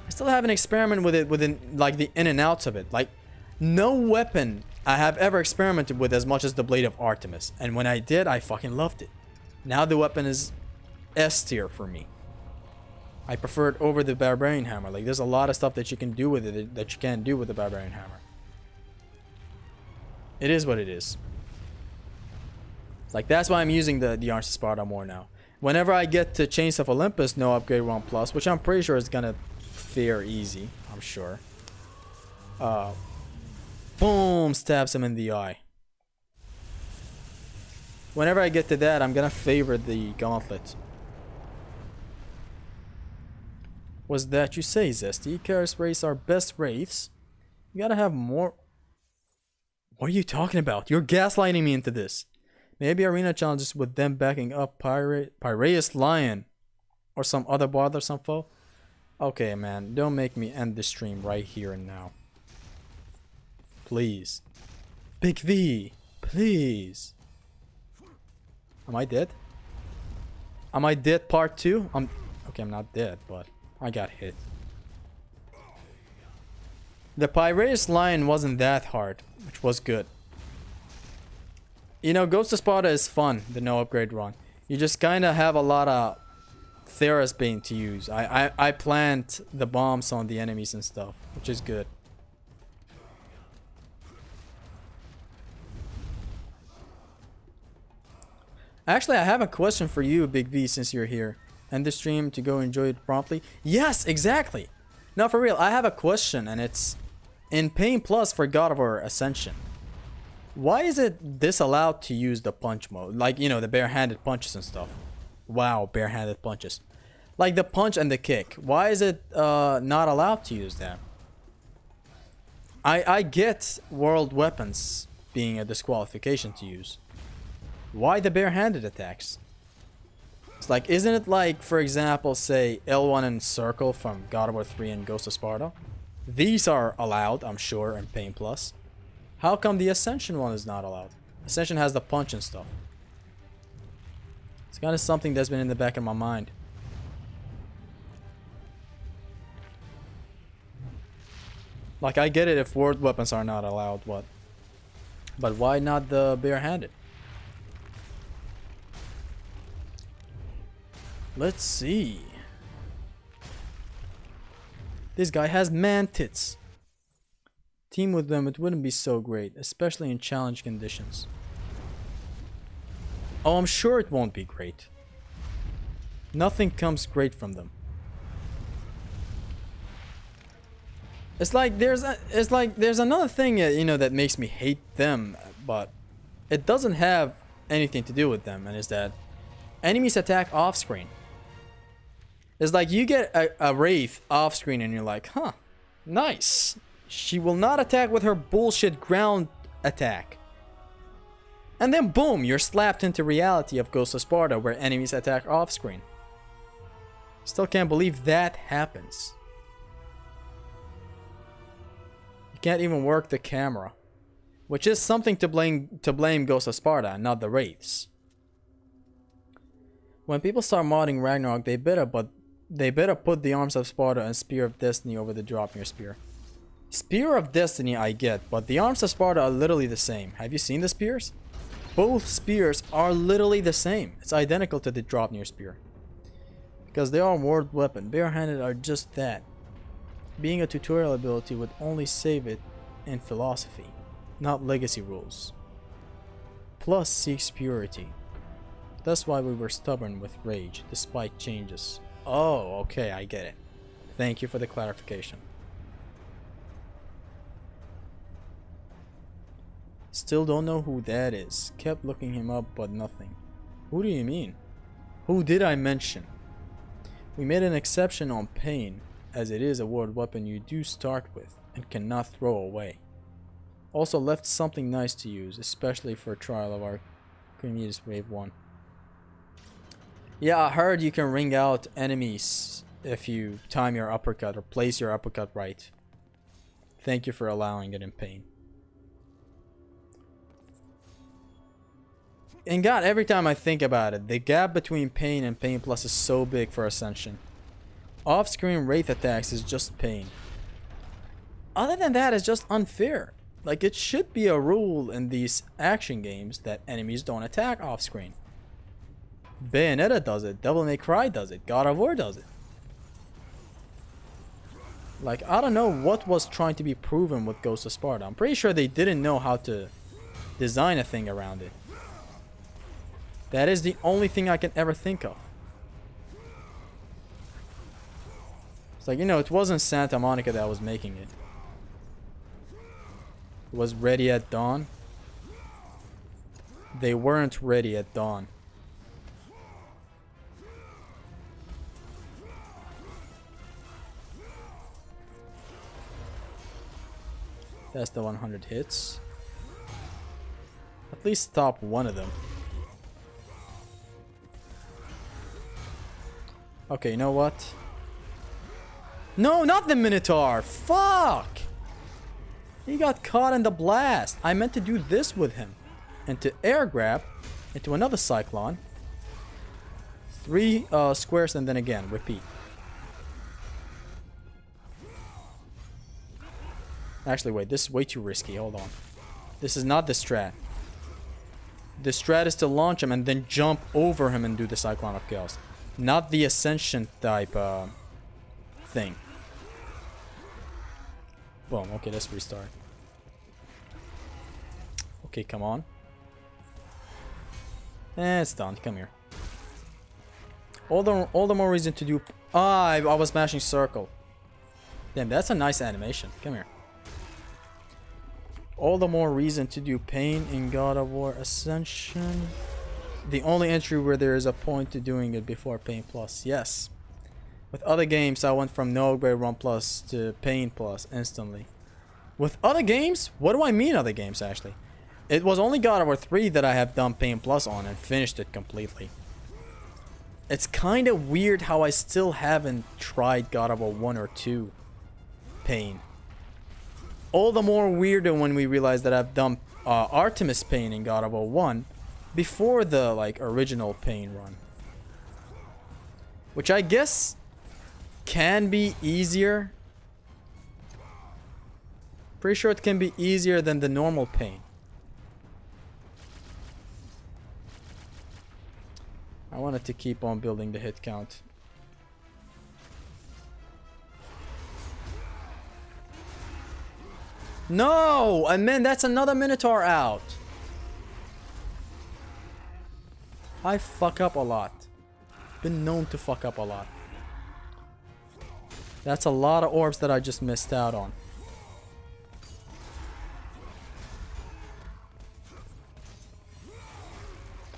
I still haven't experimented with it within like the in and outs of it. Like no weapon I have ever experimented with as much as the Blade of Artemis, and when I did, I fucking loved it. Now the weapon is S tier for me. I prefer it over the Barbarian Hammer. Like, there's a lot of stuff that you can do with it that you can't do with the Barbarian Hammer. It is what it is. Like, that's why I'm using the Arms of Sparta more now. Whenever I get to Chains of Olympus, no upgrade 1+, which I'm pretty sure is gonna fare easy, I'm sure. Boom! Stabs him in the eye. Whenever I get to that, I'm gonna favor the Gauntlet. Was that you say, Zesty? Chaos Wraiths are best wraiths. You gotta have more. What are you talking about? You're gaslighting me into this. Maybe arena challenges with them backing up Piraeus Lion or some other bothersome foe. Okay, man, don't make me end the stream right here and now. Please. Big V, please. Am I dead? Am I dead part 2? Okay, I'm not dead, but I got hit. The Piraeus Lion wasn't that hard, which was good. You know, Ghost of Sparta is fun, the no upgrade run. You just kind of have a lot of Theras Bane to use. I plant the bombs on the enemies and stuff, which is good. Actually, I have a question for you, Big V, since you're here. End the stream to go enjoy it promptly. Yes, exactly. No, for real, I have a question, and it's in Pain Plus for God of War Ascension. Why is it disallowed to use the punch mode? Like, you know, the barehanded punches and stuff. Wow, barehanded punches. Like the punch and the kick. Why is it not allowed to use that? I get world weapons being a disqualification to use. Why the barehanded attacks? It's like, isn't it like, for example, say L1 and Circle from God of War 3 and Ghost of Sparta? These are allowed, I'm sure, in Pain Plus. How come the Ascension one is not allowed? Ascension has the punch and stuff. It's kind of something that's been in the back of my mind. Like, I get it if word weapons are not allowed, but why not the barehanded? Let's see. This guy has man tits. Team with them, it wouldn't be so great, especially in challenge conditions. Oh, I'm sure it won't be great. Nothing comes great from them. It's like there's another thing, you know, that makes me hate them, but it doesn't have anything to do with them, and is that enemies attack off screen. It's like you get a wraith off screen and you're like, huh, nice. She will not attack with her bullshit ground attack. And then boom, you're slapped into reality of Ghost of Sparta where enemies attack off screen. Still can't believe that happens. You can't even work the camera. Which is something to blame Ghost of Sparta, not the wraiths. When people start modding Ragnarok, they better put the Arms of Sparta and Spear of Destiny over the Dropnir Spear. Spear of Destiny I get, but the Arms of Sparta are literally the same. Have you seen the spears? Both spears are literally the same. It's identical to the Dropnir Spear. Because they are word weapon. Barehanded are just that. Being a tutorial ability would only save it in philosophy, not legacy rules. Plus seeks purity. That's why we were stubborn with rage, despite changes. Oh, okay, I get it. Thank you for the clarification. Still don't know who that is. Kept looking him up, but nothing. Who do you mean? Who did I mention? We made an exception on pain, as it is a word weapon you do start with, and cannot throw away. Also left something nice to use, especially for Trial of Archimedes Wave 1. Yeah, I heard you can ring out enemies if you time your uppercut or place your uppercut right. Thank you for allowing it in pain. And God, every time I think about it, the gap between pain and pain plus is so big for Ascension. Off-screen wraith attacks is just pain. Other than that, it's just unfair. Like, it should be a rule in these action games that enemies don't attack off-screen. Bayonetta does it, Devil May Cry does it, God of War does it. Like, I don't know what was trying to be proven with Ghost of Sparta. I'm pretty sure they didn't know how to design a thing around it. That is the only thing I can ever think of. It's like, you know, it wasn't Santa Monica that was making it. It was Ready at Dawn. They weren't ready at dawn. That's the 100 hits. At least stop one of them. Okay, you know what? No, not the Minotaur! Fuck! He got caught in the blast. I meant to do this with him. And to air grab into another Cyclone. 3 squares and then again, repeat. Actually, wait, this is way too risky. Hold on. This is not the strat. The strat is to launch him and then jump over him and do the Cyclone of Chaos. Not the Ascension type thing. Boom. Okay, let's restart. Okay, come on. It's done. Come here. All the more reason to do... I was mashing circle. Damn, that's a nice animation. Come here. All the more reason to do pain in God of War Ascension. The only entry where there is a point to doing it before pain plus. Yes. With other games, I went from no upgrade run plus to pain plus instantly. With other games? What do I mean other games, actually? It was only God of War 3 that I have done pain plus on and finished it completely. It's kind of weird how I still haven't tried God of War 1 or 2 pain. All the more weirder when we realize that I've done Artemis pain in God of War 1 before the original pain run. Which I guess can be easier Pretty sure it can be easier than the normal pain. I wanted to keep on building the hit count. No! And man, that's another Minotaur out. I fuck up a lot. Been known to fuck up a lot. That's a lot of orbs that I just missed out on.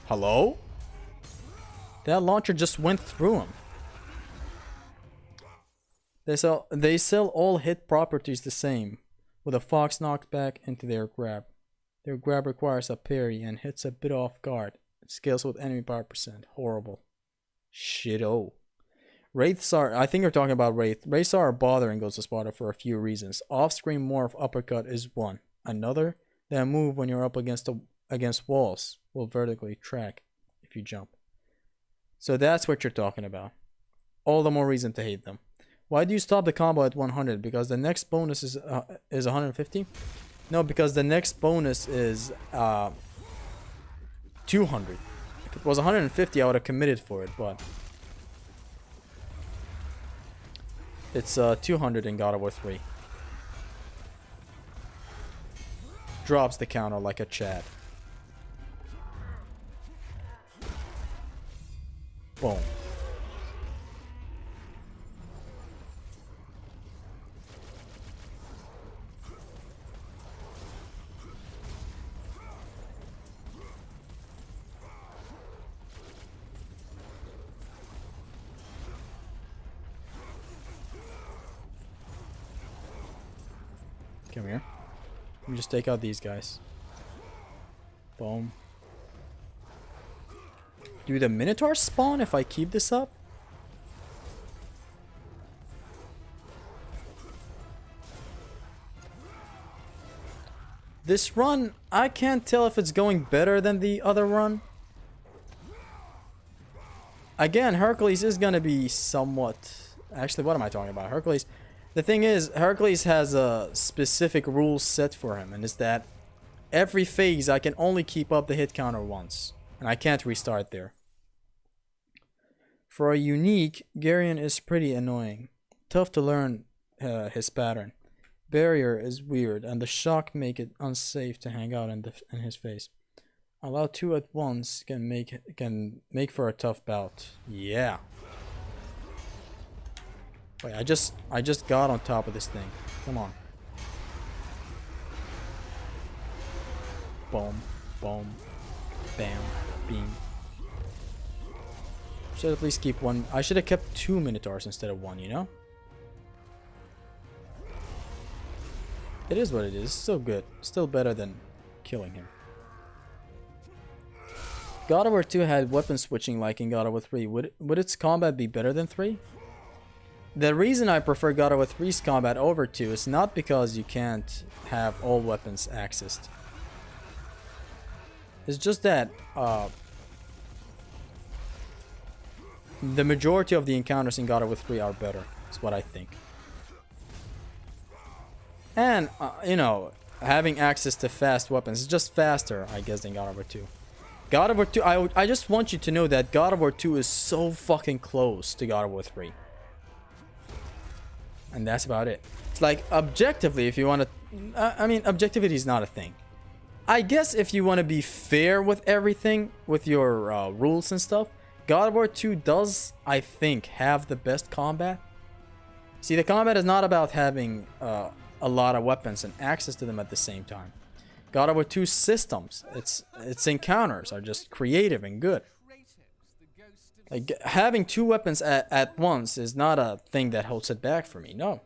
Hello? That launcher just went through him. They sell all hit properties the same, with a fox knocked back into their grab. Their grab requires a parry and hits a bit off guard. It scales with enemy power percent. Horrible. Shit-o. Wraiths are, I think you're talking about Wraith. Wraiths are bothering Ghost of Sparta for a few reasons. Off-screen morph uppercut is one. Another, that move when you're up against walls will vertically track if you jump. So that's what you're talking about. All the more reason to hate them. Why do you stop the combo at 100? Because the next bonus is 150? No, because the next bonus is 200. If it was 150, I would have committed for it, but it's 200 in God of War 3. Drops the counter like a Chad. Boom. Come here. Let me just take out these guys. Boom. Do the Minotaurs spawn if I keep this up? This run, I can't tell if it's going better than the other run. Again, Hercules is gonna be somewhat... Actually, what am I talking about? Hercules... The thing is, Hercules has a specific rule set for him, and it's that every phase I can only keep up the hit counter once, and I can't restart there. For a unique, Garion is pretty annoying. Tough to learn his pattern. Barrier is weird, and the shock make it unsafe to hang out in his face. Allow two at once can make for a tough bout. Yeah. Wait, I just got on top of this thing. Come on. Boom, boom, bam, beam. Should at least keep one. I should have kept 2 Minotaurs instead of 1, you know? It is what it is. Still good. Still better than killing him. God of War 2 had weapon switching like in God of War 3. Would its combat be better than 3? The reason I prefer God of War 3's combat over 2 is not because you can't have all weapons accessed. It's just that the majority of the encounters in God of War 3 are better. That's what I think. And, you know, having access to fast weapons is just faster, I guess, than God of War 2. God of War 2, I just want you to know that God of War 2 is so fucking close to God of War 3. And that's about it. It's like, objectively, if you want to... I mean, objectivity is not a thing. I guess if you want to be fair with everything, with your rules and stuff, God of War 2 does, I think, have the best combat. See, the combat is not about having a lot of weapons and access to them at the same time. God of War 2's systems, its encounters are just creative and good. Like, having 2 weapons at once is not a thing that holds it back for me, no.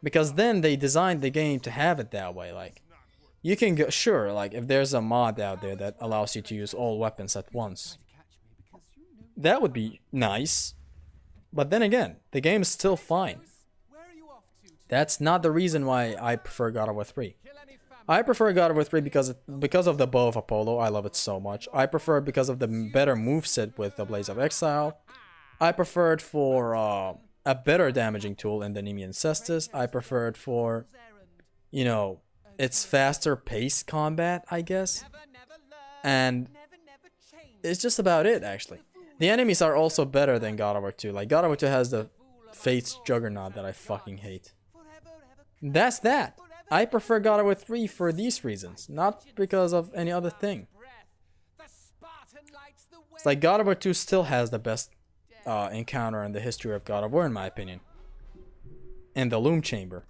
Because then they designed the game to have it that way, like, you can go, sure, like, if there's a mod out there that allows you to use all weapons at once, that would be nice. But then again, the game is still fine. That's not the reason why I prefer God of War 3. I prefer God of War 3 because of the Bow of Apollo. I love it so much. I prefer it because of the better moveset with the Blades of Exile. I prefer it for a better damaging tool in the Nemean Cestus. I prefer it for, you know, it's faster paced combat, I guess. And it's just about it, actually. The enemies are also better than God of War 2. Like, God of War 2 has the Fate's Juggernaut that I fucking hate. That's that. I prefer God of War 3 for these reasons, not because of any other thing. It's like God of War 2 still has the best encounter in the history of God of War, in my opinion. In the Loom Chamber.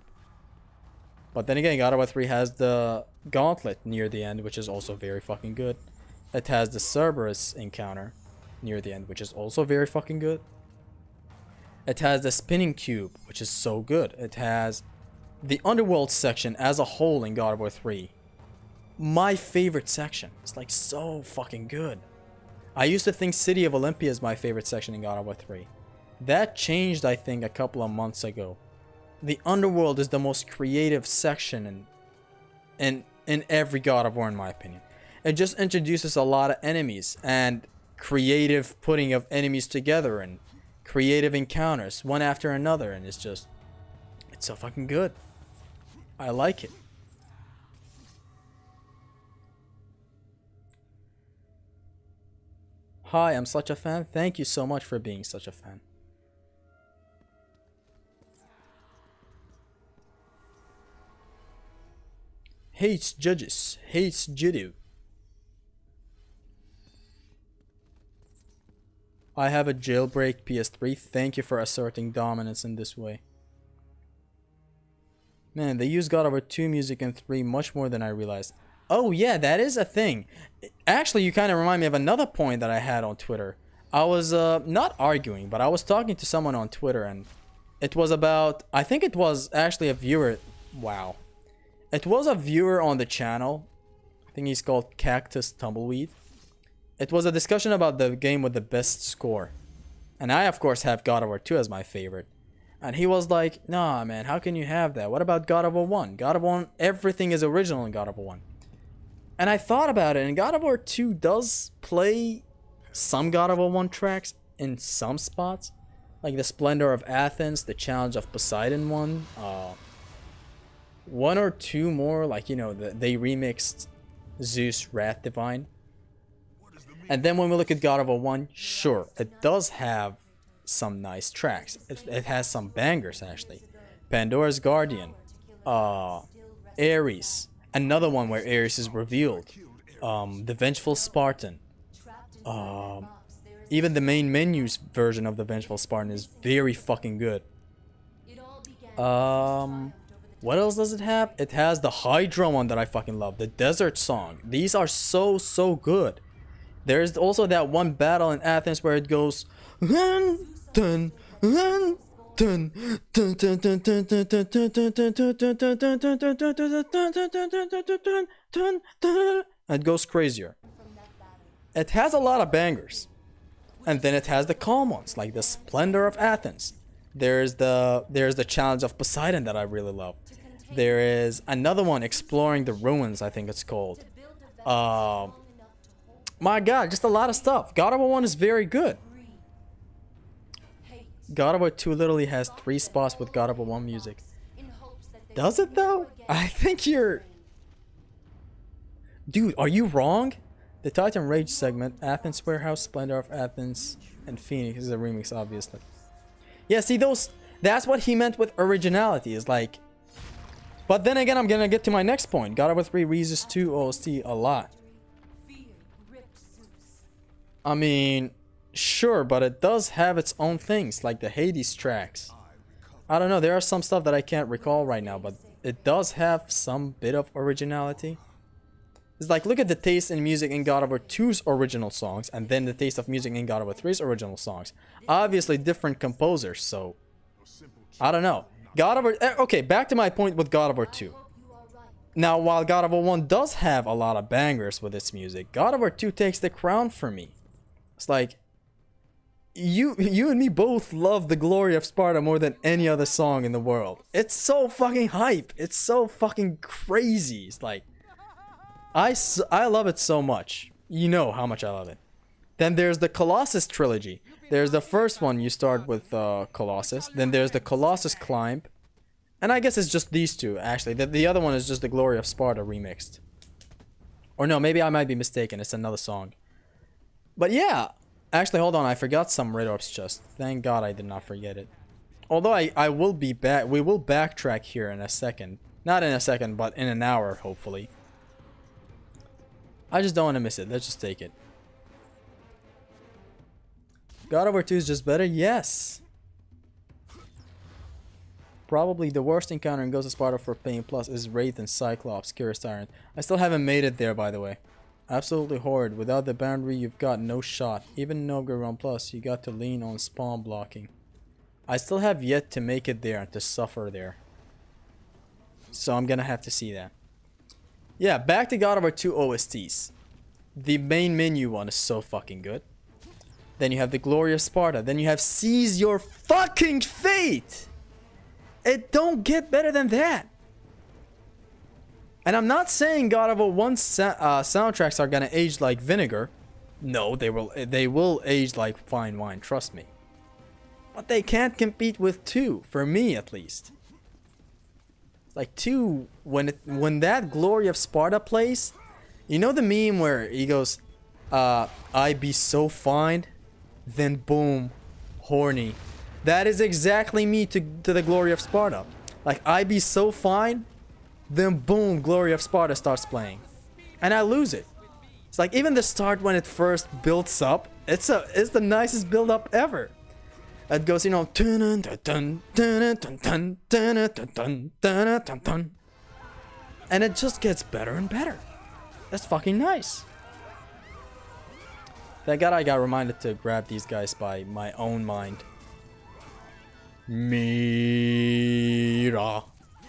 But then again, God of War 3 has the Gauntlet near the end, which is also very fucking good. It has the Cerberus encounter near the end, which is also very fucking good. It has the Spinning Cube, which is so good. It has the Underworld section as a whole in God of War 3. My favorite section. It's like so fucking good. I used to think City of Olympia is my favorite section in God of War 3. That changed, I think, a couple of months ago. The Underworld is the most creative section in every God of War, in my opinion. It just introduces a lot of enemies and creative putting of enemies together and creative encounters one after another, and it's so fucking good. I like it. Hi, I'm such a fan. Thank you so much for being such a fan. Hates judges, hates judo. I have a jailbreak PS3. Thank you for asserting dominance in this way. Man, they use God of War 2 music in 3 much more than I realized. Oh yeah, that is a thing. Actually, you kind of remind me of another point that I had on Twitter. I was not arguing, but I was talking to someone on Twitter, and it was about, I think it was actually a viewer. Wow. It was a viewer on the channel. I think he's called Cactus Tumbleweed. It was a discussion about the game with the best score. And I, of course, have God of War 2 as my favorite. And he was like, nah, man, how can you have that? What about God of War 1? God of War 1, everything is original in God of War 1. And I thought about it, and God of War 2 does play some God of War 1 tracks in some spots. Like the Splendor of Athens, the Challenge of Poseidon one. One or two more, like, you know, they remixed Zeus Wrath Divine. And then when we look at God of War 1, sure, it does have some nice tracks. It has some bangers, actually. Pandora's Guardian, Ares, another one where Ares is revealed, the Vengeful Spartan, even the main menu's version of the Vengeful Spartan is very fucking good. What else does it have? It has the Hydra one that I fucking love, the Desert Song. These are so good. There's also that one battle in Athens where it goes and it goes crazier. It has a lot of bangers. And then it has the calm ones, like the Splendor of Athens. There's the Challenge of Poseidon that I really love. There is another one, Exploring the Ruins, I think it's called. My god, just a lot of stuff. God of War 1 is very good. God of War 2 literally has 3 spots with God of War 1 music. Does it though? I think you're... Dude, are you wrong? The Titan Rage segment, Athens Warehouse, Splendor of Athens, and Phoenix is a remix, obviously. Yeah, see, that's what he meant with originality, is like... But then again, I'm gonna get to my next point. God of War 3 reuses 2 OST a lot. I mean, sure, but it does have its own things, like the Hades tracks. I don't know, there are some stuff that I can't recall right now, but it does have some bit of originality. It's like, look at the taste in music in God of War 2's original songs, and then the taste of music in God of War 3's original songs. Obviously different composers, so... I don't know. God of War... Okay, back to my point with God of War 2. Now, while God of War 1 does have a lot of bangers with its music, God of War 2 takes the crown for me. It's like... You and me both love The Glory of Sparta more than any other song in the world. It's so fucking hype. It's so fucking crazy. It's like... I love it so much. You know how much I love it. Then there's the Colossus trilogy. There's the first one, you start with Colossus. Then there's the Colossus Climb. And I guess it's just these two, actually. The other one is just the Glory of Sparta remixed. Or no, maybe I might be mistaken. It's another song. But yeah. Actually, hold on. I forgot some red orbs chest. Thank God I did not forget it. Although I will be back. We will backtrack here in a second. Not in a second, but in an hour, hopefully. I just don't want to miss it. Let's just take it. God of War 2 is just better? Yes. Probably the worst encounter in Ghost of Sparta for Pain Plus is Wraith and Cyclops, Curious Tyrant. I still haven't made it there, by the way. Absolutely horrid. Without the boundary, you've got no shot. Even in Novigrad 1 Plus, you got to lean on spawn blocking. I still have yet to make it there and to suffer there. So I'm gonna have to see that. Yeah, back to God of War 2 OSTs. The main menu one is so fucking good. Then you have the Glory of Sparta. Then you have Seize Your Fucking Fate! It don't get better than that. And I'm not saying God of War 1 soundtracks are gonna age like vinegar. No, they will age like fine wine, trust me. But they can't compete with 2, for me at least. Like 2, when that Glory of Sparta plays, you know the meme where he goes, I be so fine, then boom, horny. That is exactly me to the Glory of Sparta. Like, I be so fine, then boom, Glory of Sparta starts playing. And I lose it. It's like, even the start when it first builds up, it's the nicest build up ever. It goes, you know, and it just gets better and better. That's fucking nice. Thank God I got reminded to grab these guys by my own mind. Mira.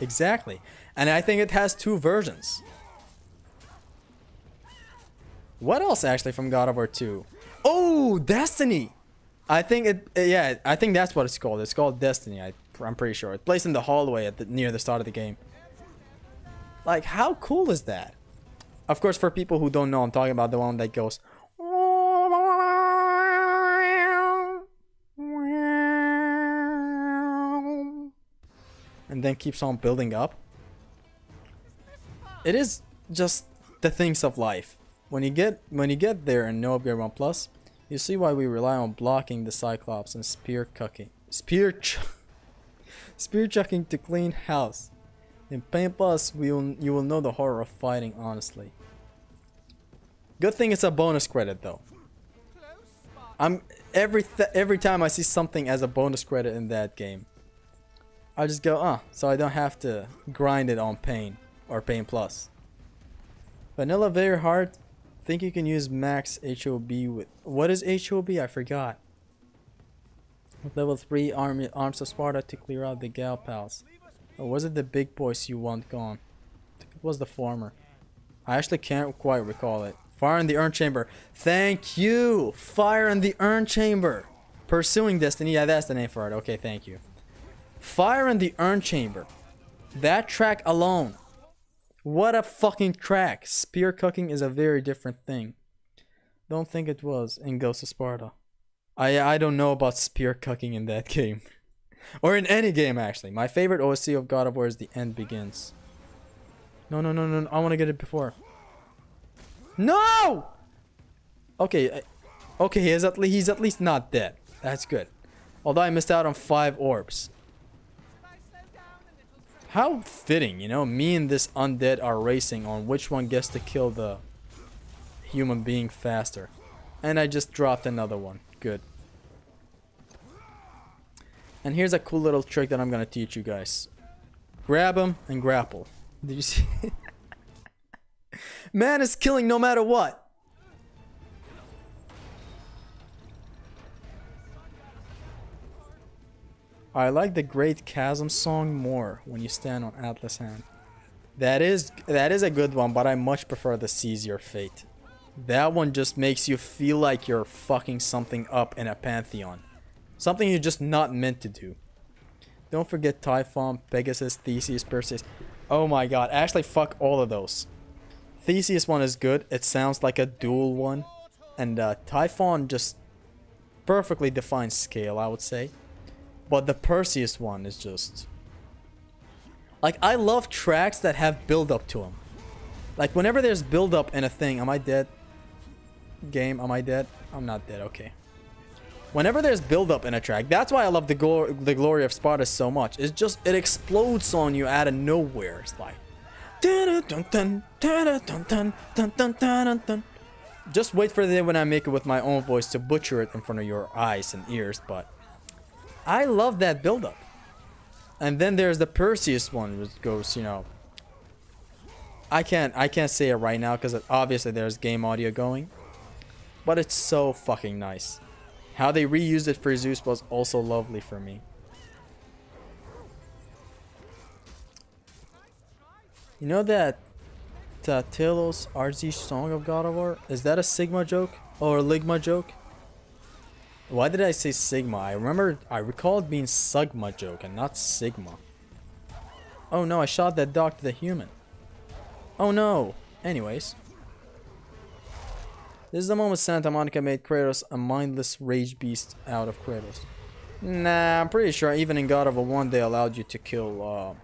Exactly. And I think it has 2 versions. What else actually from God of War 2? Oh, Destiny! I think yeah, I think that's what it's called. It's called Destiny, I'm pretty sure. It's placed in the hallway near the start of the game. Like, how cool is that? Of course, for people who don't know, I'm talking about the one that goes... and then keeps on building up. It is just the things of life. When you get there in Novigrad 1 Plus, you see why we rely on blocking the Cyclops and spear chucking to clean house. In Pain Plus, you will know the horror of fighting honestly. Good thing it's a bonus credit though. Every time I see something as a bonus credit in that game, I just go, so I don't have to grind it on Pain or Pain Plus. Vanilla very hard. Think you can use max HOB with... What is HOB? I forgot. With level 3 Arms of Sparta to clear out the gal pals. Or was it the big boys you want gone? I think it was the former. I actually can't quite recall it. Fire in the Urn Chamber. Thank you! Fire in the Urn Chamber! Pursuing Destiny. Yeah, that's the name for it. Okay, thank you. Fire in the Urn Chamber. That track alone. What a fucking track. Spear cooking is a very different thing. Don't think it was in Ghost of Sparta. I don't know about spear cooking in that game. Or in any game actually. My favorite OSC of God of War is The End Begins. No. I want to get it before. No! Okay. Okay, he's at least not dead. That's good. Although I missed out on 5 orbs. How fitting, you know, me and this undead are racing on which one gets to kill the human being faster. And I just dropped another one. Good. And here's a cool little trick that I'm gonna teach you guys. Grab him and grapple. Did you see? Man is killing no matter what. I like the Great Chasm song more when you stand on Atlas Hand. That is a good one, but I much prefer the Seize Your Fate. That one just makes you feel like you're fucking something up in a pantheon. Something you're just not meant to do. Don't forget Typhon, Pegasus, Theseus, Perseus. Oh my god, actually fuck all of those. Theseus one is good, it sounds like a dual one. And Typhon just perfectly defines scale, I would say. But the Perseus one is just... Like, I love tracks that have build up to them. Like, whenever there's build up in a thing, am I dead? Game, am I dead? I'm not dead, okay. Whenever there's build up in a track, that's why I love the Glory of Sparta so much. It's just, it explodes on you out of nowhere. It's like, just wait for the day when I make it with my own voice to butcher it in front of your eyes and ears, but I love that build up. And then there's the Perseus one, which goes, you know, I can't say it right now because obviously there's game audio going, but it's so fucking nice. How they reused it for Zeus was also lovely for me. You know that Telos RZ song of God of War? Is that a Sigma joke or a Ligma joke? Why did I say Sigma? I recall it being Sugma joke and not Sigma. Oh no, I shot that dog to the human. Oh no. Anyways. This is the moment Santa Monica made Kratos a mindless rage beast out of Kratos. Nah, I'm pretty sure even in God of War 1 they allowed you to kill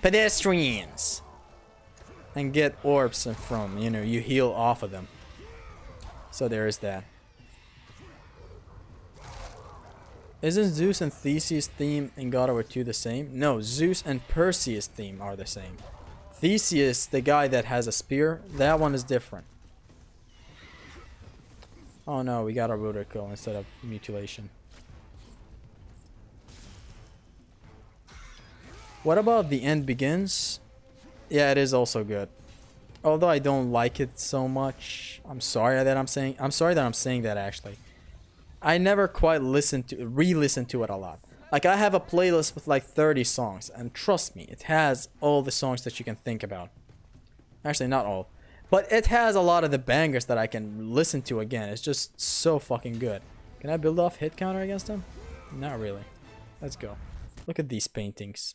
pedestrians. And get orbs from, you know, you heal off of them. So there is that. Isn't Zeus and Theseus theme in God of War 2 the same? No, Zeus and Perseus theme are the same. Theseus, the guy that has a spear, that one is different. Oh no, we got a reticle instead of mutilation. What about The End Begins? Yeah, it is also good. Although I don't like it so much. I'm sorry that I'm saying that actually. I never quite re-listened to it a lot. Like, I have a playlist with like 30 songs, and trust me, it has all the songs that you can think about. Actually, not all. But it has a lot of the bangers that I can listen to again. It's just so fucking good. Can I build off hit counter against them? Not really. Let's go. Look at these paintings.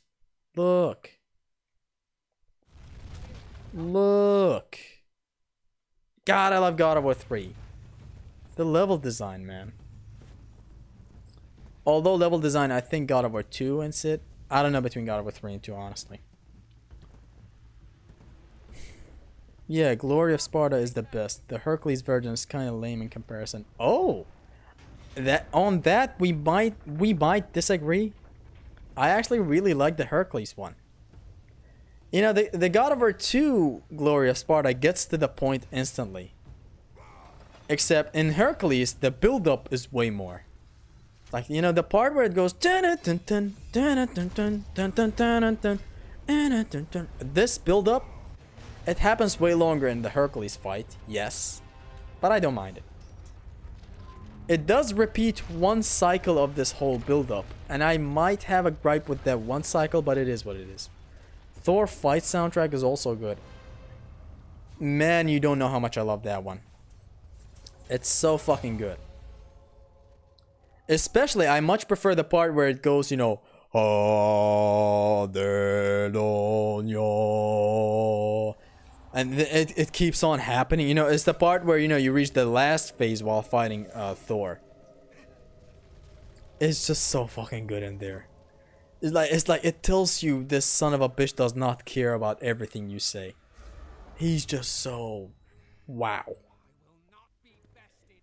Look. Look. God, I love God of War 3. The level design, man. Although level design, I think God of War 2 and it. I don't know between God of War 3 and 2, honestly. Yeah, Glory of Sparta is the best. The Hercules version is kind of lame in comparison. Oh! We might disagree. I actually really like the Hercules one. You know, the God of War 2 Glory of Sparta gets to the point instantly. Except in Hercules, the build-up is way more. Like, you know, the part where it goes... This build-up, it happens way longer in the Hercules fight, yes. But I don't mind it. It does repeat one cycle of this whole build-up. And I might have a gripe with that one cycle, but it is what it is. Thor fight soundtrack is also good. Man, you don't know how much I love that one. It's so fucking good. Especially, I much prefer the part where it goes, you know, and it keeps on happening. You know, it's the part where, you know, you reach the last phase while fighting Thor. It's just so fucking good in there. It's like it tells you this son of a bitch does not care about everything you say. He's just so wow.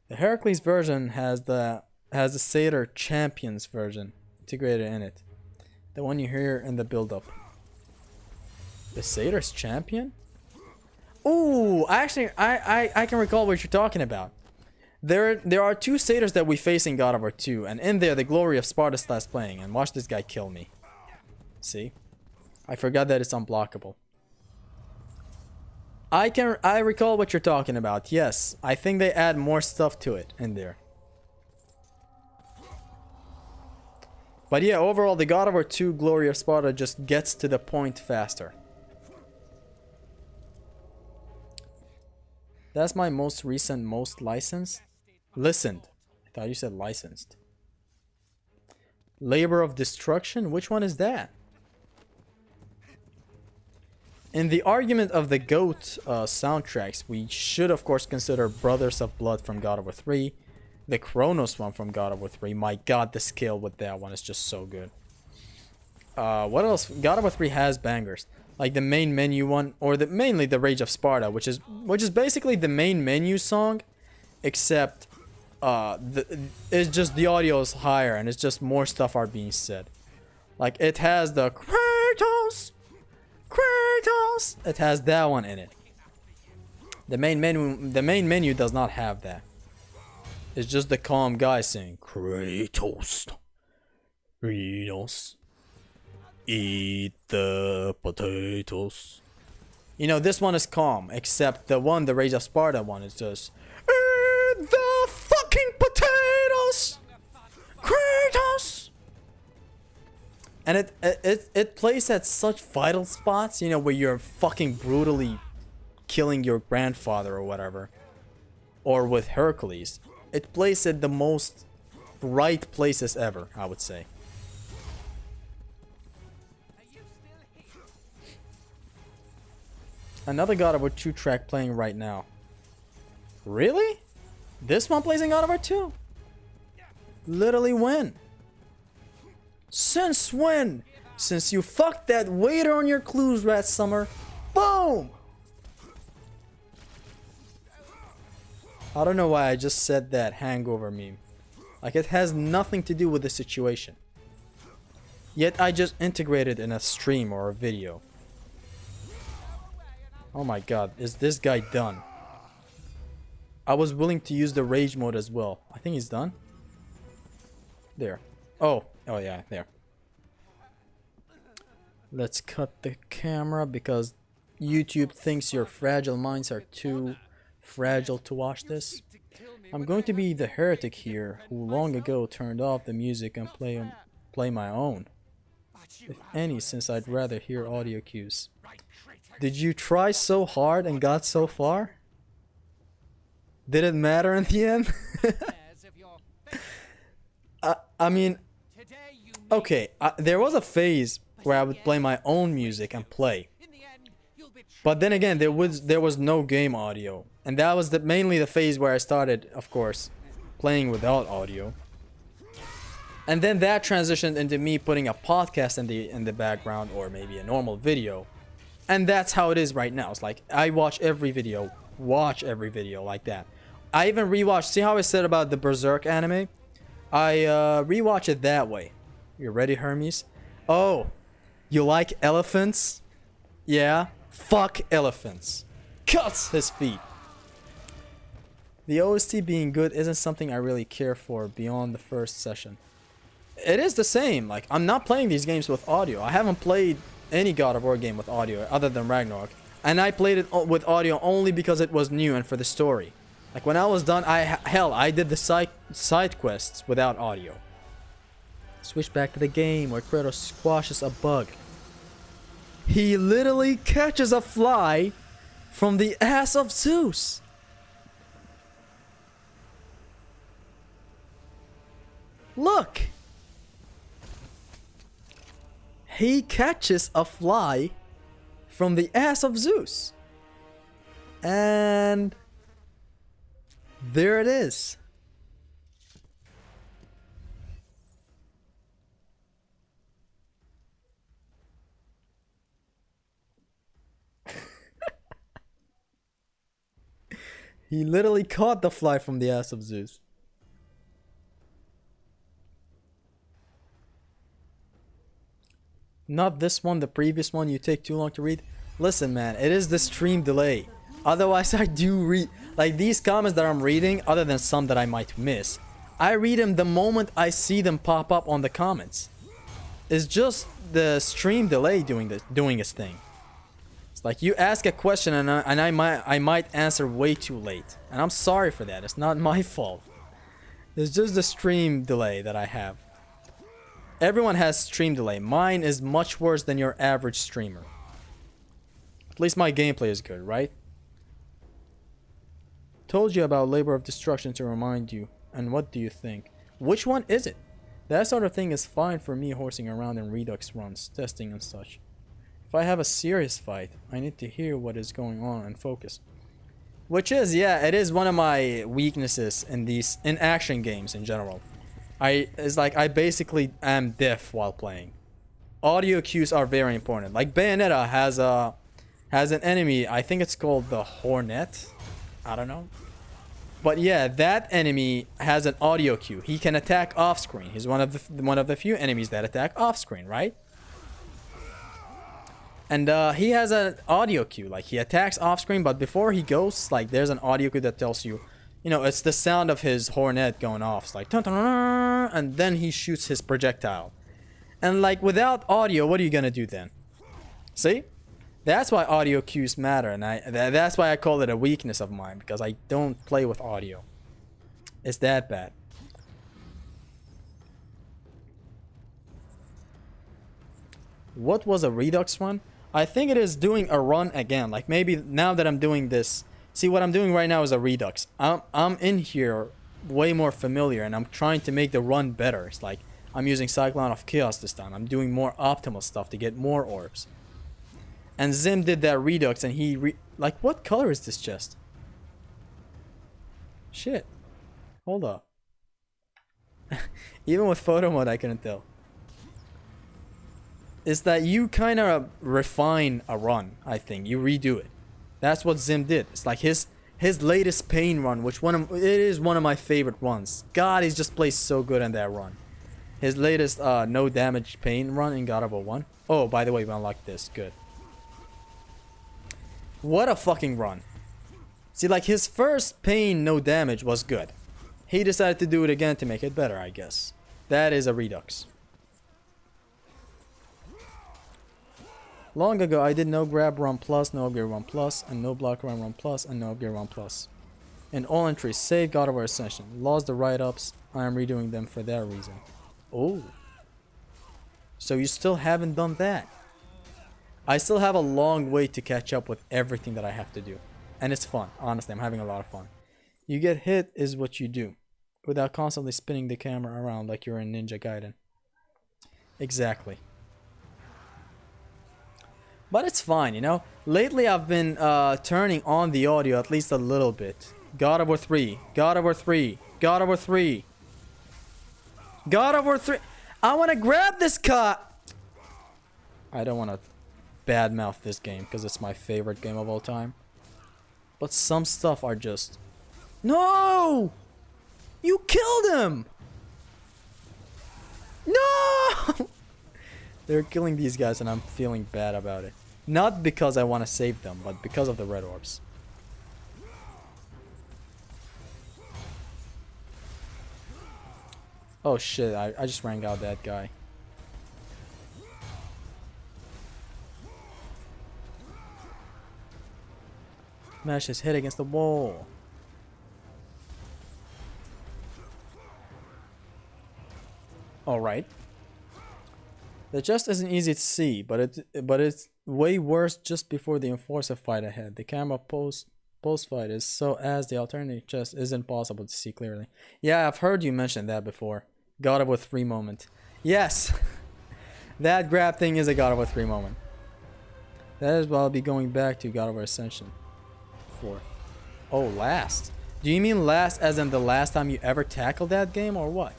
The Heracles version has the Satyr Champions version integrated in it. The one you hear in the build-up. The Satyr's Champion? Ooh, actually, I can recall what you're talking about. There are two satyrs that we face in God of War 2, and in there the Glory of Sparta starts playing, and watch this guy kill me. See? I forgot that it's unblockable. I recall what you're talking about. Yes, I think they add more stuff to it in there. But yeah, overall the God of War 2 Glory of Sparta just gets to the point faster. That's my most recent most licensed. Listened. I thought you said licensed. Labor of Destruction? Which one is that? In the argument of the GOAT soundtracks, we should of course consider Brothers of Blood from God of War 3. The Kronos one from God of War 3. My god, the scale with that one is just so good. What else? God of War 3 has bangers. Like the main menu one, or mainly the Rage of Sparta, which is basically the main menu song, except it's just the audio is higher and it's just more stuff are being said. Like it has the Kratos. It has that one in it. The main menu does not have that. It's just the calm guy saying Kratos. Eat the potatoes. You know, this one is calm, except the Rage of Sparta one is just eat the fucking potatoes, Kratos. And it plays at such vital spots, you know, where you're fucking brutally killing your grandfather or whatever, or with Hercules. It plays at the most right places ever, I would say. Another God of War 2 track playing right now. Really? This one plays in God of War 2? Literally when? Since when? Since you fucked that waiter on your clues last summer. Boom! I don't know why I just said that hangover meme. Like it has nothing to do with the situation. Yet I just integrated in a stream or a video. Oh my god, is this guy done? I was willing to use the rage mode as well. I think he's done. There. Oh yeah, there. Let's cut the camera because YouTube thinks your fragile minds are too fragile to watch this. I'm going to be the heretic here who long ago turned off the music and play my own. If any, since I'd rather hear audio cues. Did you try so hard and got so far? Did it matter in the end? I mean, okay, there was a phase where I would play my own music and play. But then again, there was no game audio. And that was mainly the phase where I started, of course, playing without audio. And then that transitioned into me putting a podcast in the background, or maybe a normal video. And that's how it is right now. It's like I watch every video like that. I even rewatched. See how I said about the Berserk anime? I rewatch it that way. You ready, Hermes? Oh, you like elephants? Yeah. Fuck elephants. Cuts his feet. The OST being good isn't something I really care for beyond the first session. It is the same. Like, I'm not playing these games with audio. I haven't played any God of War game with audio other than Ragnarok. And I played it with audio only because it was new and for the story. Like, when I was done, I did the side quests without audio. Switch back to the game where Kratos squashes a bug. He literally catches a fly from the ass of Zeus. Look! He catches a fly from the ass of Zeus. And there it is. He literally caught the fly from the ass of Zeus. Not this one, the previous one you take too long to read. Listen, man, it is the stream delay. Otherwise, I do read. Like, these comments that I'm reading, other than some that I might miss, I read them the moment I see them pop up on the comments. It's just the stream delay doing its thing. It's like you ask a question and I might answer way too late. And I'm sorry for that. It's not my fault. It's just the stream delay that I have. Everyone has stream delay. Mine is much worse than your average streamer. At least my gameplay is good, right? Told you about Labor of Destruction to remind you. And what do you think? Which one is it? That sort of thing is fine for me horsing around in Redux runs, testing and such. If I have a serious fight, I need to hear what is going on and focus. Which is, yeah, it is one of my weaknesses in action games in general. It's like I basically am deaf while playing. audio cues are very important. Like Bayonetta has an enemy, I think it's called the Hornet. I don't know. But yeah, that enemy has an audio cue. He can attack off screen. He's one of the few enemies that attack off screen, right? And he has an audio cue. Like he attacks off screen, but before he goes, like there's an audio cue that tells you, you know, it's the sound of his hornet going off. It's like dun, dun, dun, dun, and then he shoots his projectile. And like without audio, what are you gonna do then? See? That's why audio cues matter, and that's why I call it a weakness of mine, because I don't play with audio. It's that bad. What was a redux run? I think it is doing a run again. Like maybe now that I'm doing this, see what I'm doing right now is a redux. I'm in here way more familiar, and I'm trying to make the run better. It's like I'm using Cyclone of Chaos this time. I'm doing more optimal stuff to get more orbs. And Zim did that redux, and he like, what color is this chest? Shit. Hold up. Even with photo mode, I couldn't tell. Is that you kind of refine a run, I think. You redo it. That's what Zim did. It's like his latest pain run, which it is one of my favorite runs. God, he's just plays so good in that run. His latest no damage pain run in God of War 1. Oh, by the way, we unlocked this. Good. What a fucking run. See, like his first pain no damage was good. He decided to do it again to make it better, I guess. That is a redux. Long ago, I did no grab run plus, no upgrade run plus, and no block run plus, and no upgrade run plus. In all entries, save God of War Ascension. Lost the write-ups. I am redoing them for that reason. Oh. So you still haven't done that? I still have a long way to catch up with everything that I have to do. And it's fun. Honestly, I'm having a lot of fun. You get hit is what you do, without constantly spinning the camera around like you're in Ninja Gaiden. Exactly. But it's fine, you know? Lately I've been turning on the audio at least a little bit. God of War 3. God of War 3. God of War 3. God of War 3. I want to grab this car. I don't want to badmouth this game because it's my favorite game of all time. But some stuff are just... No! You killed him! No! They're killing these guys and I'm feeling bad about it. Not because I want to save them, but because of the red orbs. Oh shit, I just rang out that guy. Smash his head against the wall. Alright. That just isn't easy to see, but it's way worse just before the Enforcer fight ahead. The camera post fight is so as the alternative chest isn't possible to see clearly. Yeah, I've heard you mention that before. God of War 3 moment. Yes! That grab thing is a God of War 3 moment. That is what I'll be going back to God of War Ascension for. Oh, last. Do you mean last as in the last time you ever tackled that game or what?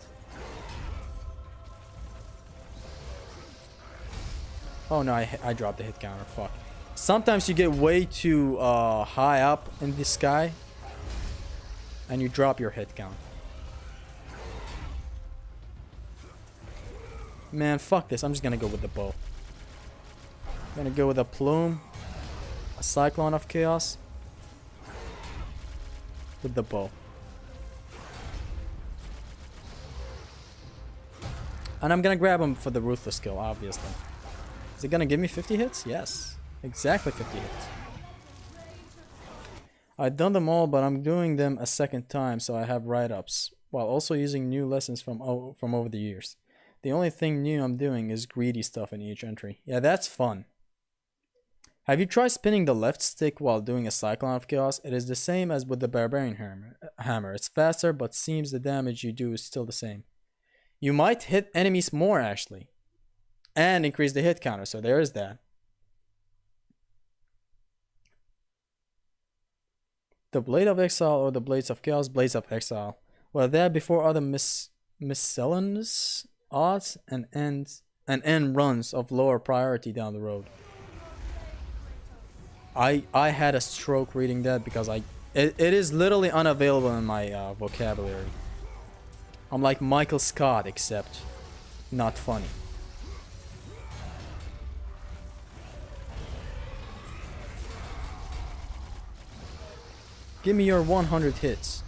Oh no, I dropped the hit counter. Fuck. Sometimes you get way too high up in the sky and you drop your hit count. Man, fuck this. I'm just gonna go with the bow. I'm gonna go with a plume, a Cyclone of Chaos, with the bow. And I'm gonna grab him for the Ruthless kill, obviously. Is it gonna give me 50 hits? Yes. Exactly 50 hits. I've done them all, but I'm doing them a second time so I have write-ups, while also using new lessons from over the years. The only thing new I'm doing is greedy stuff in each entry. Yeah, that's fun. Have you tried spinning the left stick while doing a Cyclone of Chaos? It is the same as with the Barbarian Hammer. It's faster, but seems the damage you do is still the same. You might hit enemies more, actually. And increase the hit counter, so there is that. The Blade of Exile or the Blades of Chaos? Blades of Exile. Well, that before other miscellaneous odds and ends and end runs of lower priority down the road. I had a stroke reading that because it is literally unavailable in my vocabulary. I'm like Michael Scott, except not funny. Give me your 100 hits.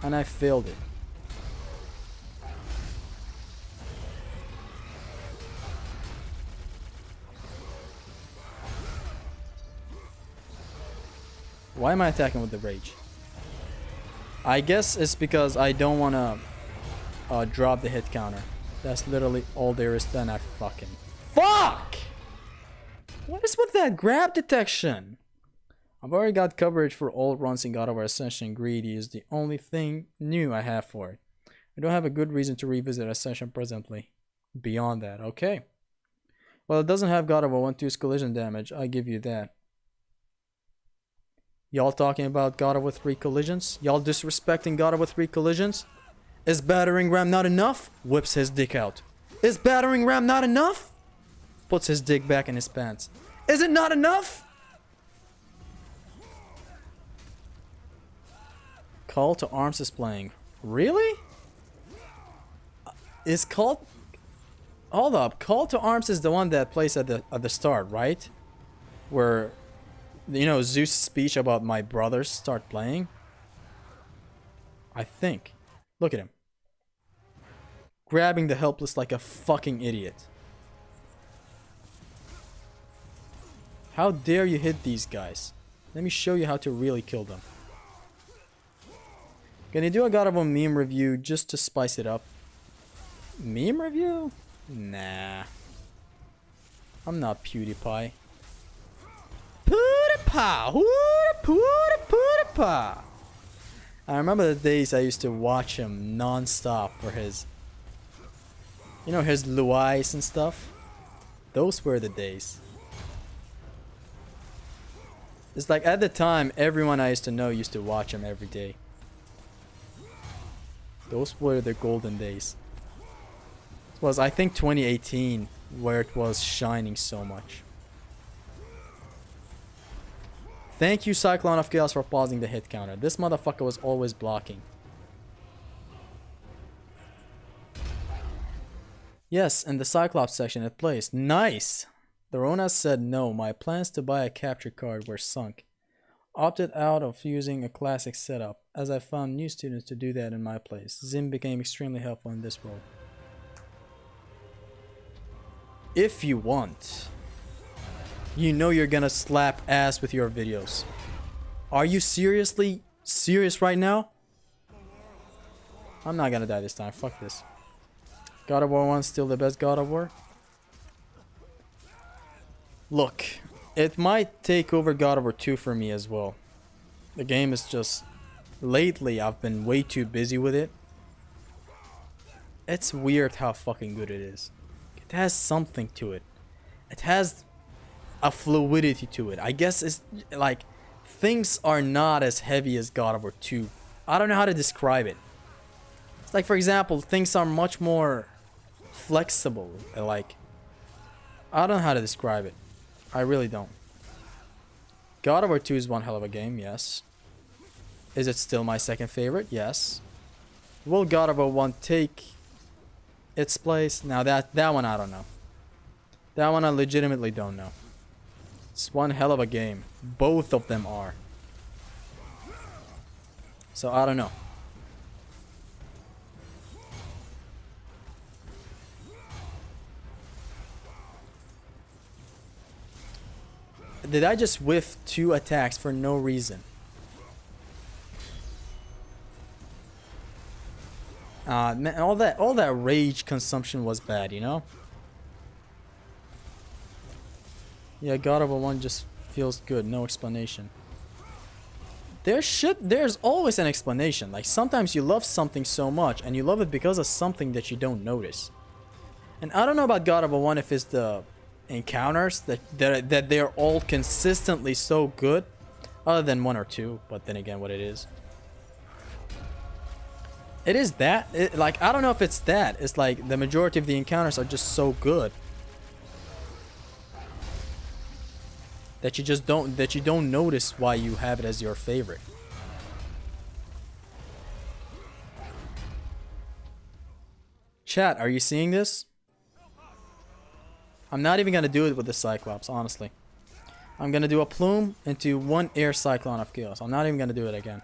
And I failed it. Why am I attacking with the rage? I guess it's because I don't want to drop the hit counter. That's literally all there is. Then I fucking... Fuck! What is with that grab detection? I've already got coverage for all runs in God of War Ascension. Greedy is the only thing new I have for it. I don't have a good reason to revisit Ascension presently. Beyond that, okay. Well, it doesn't have God of War 1-2's collision damage, I give you that. Y'all talking about God of War 3 collisions? Y'all disrespecting God of War 3 collisions? Is battering ram not enough? Whips his dick out. Is battering ram not enough? Puts his dick back in his pants. Is it not enough? Call to Arms is playing. Really? Is Call... Hold up. Call to Arms is the one that plays at the start, right? Where, you know, Zeus' speech about my brothers start playing. I think. Look at him. Grabbing the helpless like a fucking idiot. How dare you hit these guys? Let me show you how to really kill them. Can you do a God of War meme review just to spice it up? Meme review? Nah. I'm not PewDiePie. PewDiePie! PewDiePie! I remember the days I used to watch him non-stop for his... You know, his blue eyes and stuff? Those were the days. It's like at the time, everyone I used to know used to watch him every day. Those were the golden days. It was, I think, 2018 where it was shining so much. Thank you, Cyclone of Chaos, for pausing the hit counter. This motherfucker was always blocking. Yes, in the Cyclops section it plays. Nice! The Rona said no, my plans to buy a capture card were sunk. Opted out of using a classic setup, as I found new students to do that in my place. Zim became extremely helpful in this role. If you want, you know you're gonna slap ass with your videos. Are you seriously serious right now? I'm not gonna die this time, fuck this. God of War 1 still the best God of War? Look, it might take over God of War 2 for me as well. The game is just... Lately, I've been way too busy with it. It's weird how fucking good it is. It has something to it. It has a fluidity to it. I guess it's like... Things are not as heavy as God of War 2. I don't know how to describe it. It's like, for example, things are much more flexible. Like... I don't know how to describe it. I really don't. God of War 2 is one hell of a game, yes. Is it still my second favorite? Yes. Will God of War 1 take its place? Now that one I don't know. That one I legitimately don't know. It's one hell of a game. Both of them are. So I don't know. Did I just whiff 2 attacks for no reason? Man, all that rage consumption was bad, you know? Yeah, God of War 1 just feels good, no explanation. There's always an explanation. Like, sometimes you love something so much, and you love it because of something that you don't notice. And I don't know about God of War 1 if it's the encounters that they're all consistently so good, other than 1 or 2, but then again what it is. It is that. Like, I don't know if it's that. It's like the majority of the encounters are just so good that you don't notice why you have it as your favorite. Chat, are you seeing this? I'm not even gonna do it with the Cyclops, honestly. I'm gonna do a plume into one air cyclone of chaos. I'm not even gonna do it again.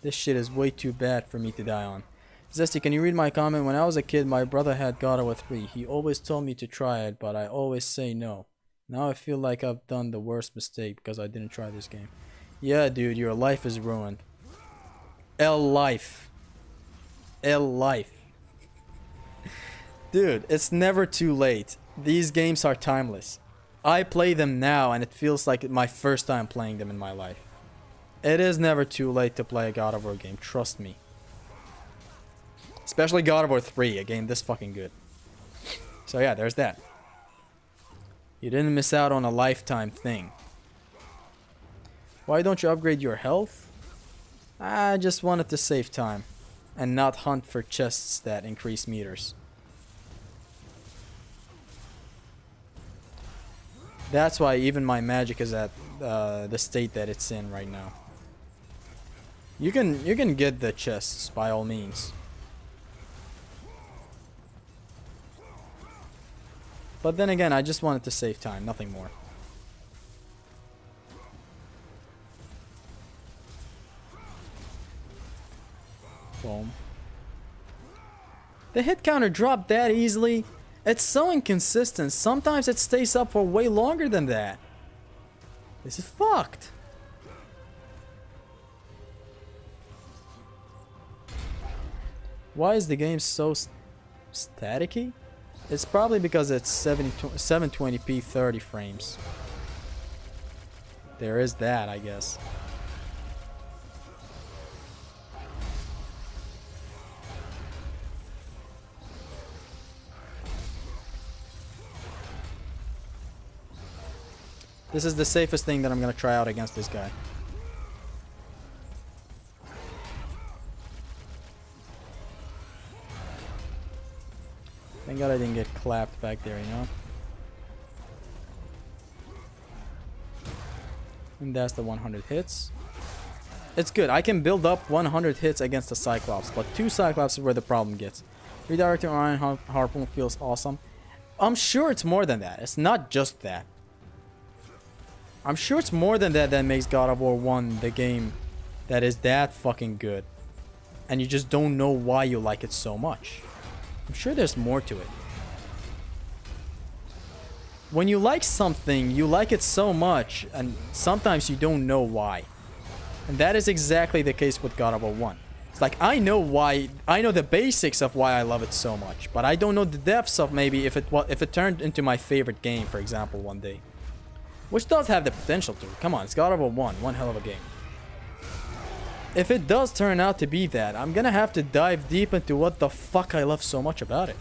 This shit is way too bad for me to die on. Zesty, can you read my comment? When I was a kid, my brother had God of War 3. He always told me to try it, but I always say no. Now I feel like I've done the worst mistake because I didn't try this game. Yeah, dude, your life is ruined. L life. L life. Dude, it's never too late. These games are timeless. I play them now and it feels like my first time playing them in my life. It is never too late to play a God of War game, trust me. Especially God of War 3, a game this fucking good. So yeah, there's that. You didn't miss out on a lifetime thing. Why don't you upgrade your health? I just wanted to save time and not hunt for chests that increase meters. That's why even my magic is at the state that it's in right now. You can get the chests by all means. But then again, I just wanted to save time, nothing more. Boom. The hit counter dropped that easily. It's so inconsistent. Sometimes it stays up for way longer than that. This is fucked. Why is the game so staticky? It's probably because it's 720p 30 frames. There is that, I guess. This is the safest thing that I'm gonna try out against this guy. Thank God I didn't get clapped back there, you know? And that's the 100 hits. It's good. I can build up 100 hits against the Cyclops, but 2 Cyclops is where the problem gets. Redirecting Iron Harpoon feels awesome. I'm sure it's more than that. It's not just that. I'm sure it's more than that that makes God of War 1 the game that is that fucking good. And you just don't know why you like it so much. I'm sure there's more to it. When you like something, you like it so much, and sometimes you don't know why. And that is exactly the case with God of War 1. It's like, I know why, I know the basics of why I love it so much, but I don't know the depths of maybe if it turned into my favorite game, for example, one day. Which does have the potential to. Come on, it's God of War 1, one hell of a game. If it does turn out to be that, I'm gonna have to dive deep into what the fuck I love so much about it.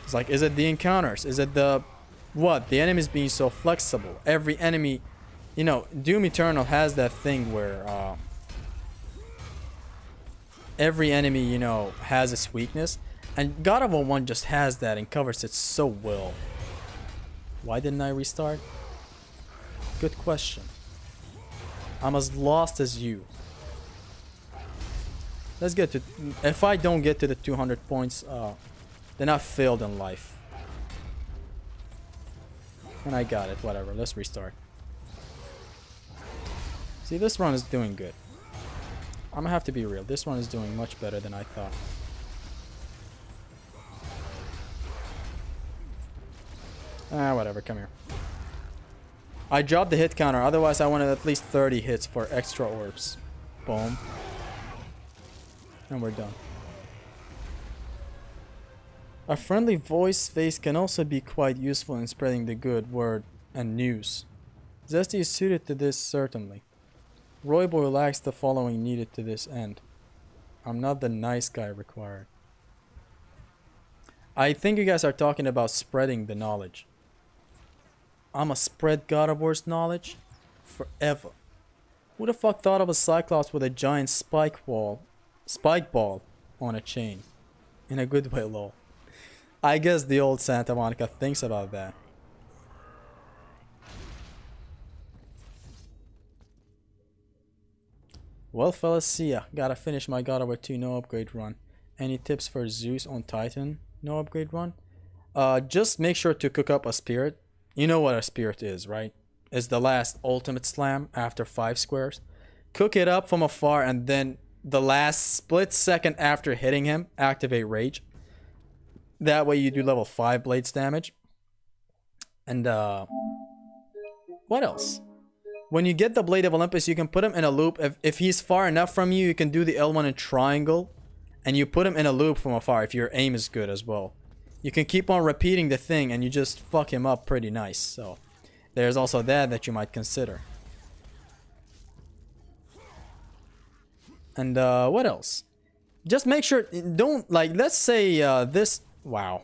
It's like, is it the encounters? Is it the... what? The enemies being so flexible. Every enemy... You know, Doom Eternal has that thing where... every enemy, you know, has its weakness. And God of War 1 just has that and covers it so well. Why didn't I restart? Good question. I'm as lost as you. Let's get to... If I don't get to the 200 points, then I failed in life. And I got it, whatever. Let's restart. See, this run is doing good. I'm gonna have to be real. This one is doing much better than I thought. Whatever, come here. I dropped the hit counter, otherwise I wanted at least 30 hits for extra orbs. Boom. And we're done. A friendly voice face can also be quite useful in spreading the good word and news. Zesty is suited to this, certainly. Royboy lacks the following needed to this end. I'm not the nice guy required. I think you guys are talking about spreading the knowledge. I'ma spread God of War's knowledge forever. Who the fuck thought of a Cyclops with a giant spike ball on a chain? In a good way, lol. I guess the old Santa Monica thinks about that. Well, fellas, see ya. Gotta finish my God of War 2 no upgrade run. Any tips for Zeus on Titan no upgrade run? Just make sure to cook up a spirit. You know what a spirit is, right? It's the last ultimate slam after 5 squares. Cook it up from afar and then the last split second after hitting him, activate rage. That way you do level 5 blades damage. And what else? When you get the Blade of Olympus, you can put him in a loop. If he's far enough from you, you can do the L1 in triangle. And you put him in a loop from afar if your aim is good as well. You can keep on repeating the thing and you just fuck him up pretty nice. So there's also that you might consider. And what else? Just make sure, don't, like, let's say this, wow.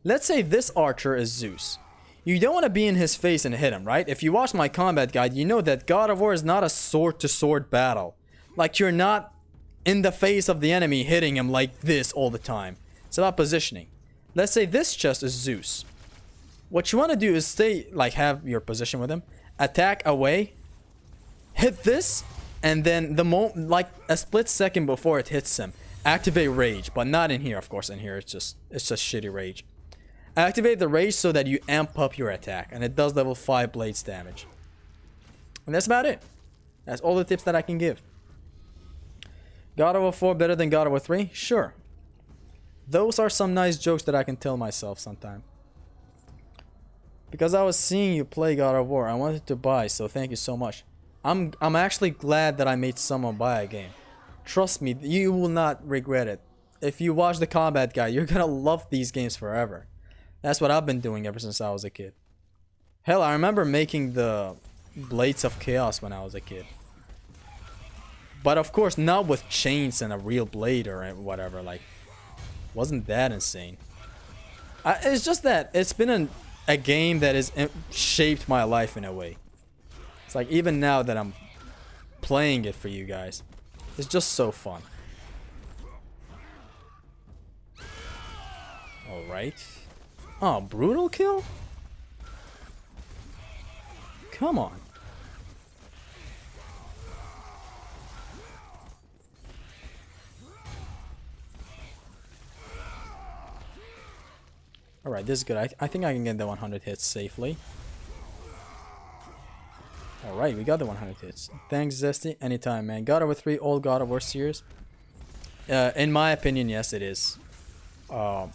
Let's say this archer is Zeus. You don't want to be in his face and hit him, right? If you watch my combat guide, you know that God of War is not a sword-to-sword battle. Like, you're not in the face of the enemy hitting him like this all the time. It's about positioning. Let's say this chest is Zeus. What you want to do is stay, like, have your position with him. Attack away. Hit this. And then the moment, like, a split second before it hits him, activate rage. But not in here, of course. In here, it's just shitty rage. Activate the rage so that you amp up your attack. And it does level 5 blades damage. And that's about it. That's all the tips that I can give. God of War 4 better than God of War 3? Sure. Those are some nice jokes that I can tell myself sometime. Because I was seeing you play God of War, I wanted to buy, so thank you so much. I'm actually glad that I made someone buy a game. Trust me, you will not regret it. If you watch the combat guide, you're gonna love these games forever. That's what I've been doing ever since I was a kid. Hell, I remember making the Blades of Chaos when I was a kid. But of course, not with chains and a real blade or whatever. Like, wasn't that insane? It's just that it's been a game that has shaped my life in a way. It's like, even now that I'm playing it for you guys, it's just so fun. Alright. Oh, brutal kill? Come on. Alright, this is good. I think I can get the 100 hits safely. Alright, we got the 100 hits. Thanks, Zesty. Anytime, man. God of War 3, all God of War series. In my opinion, yes, it is. But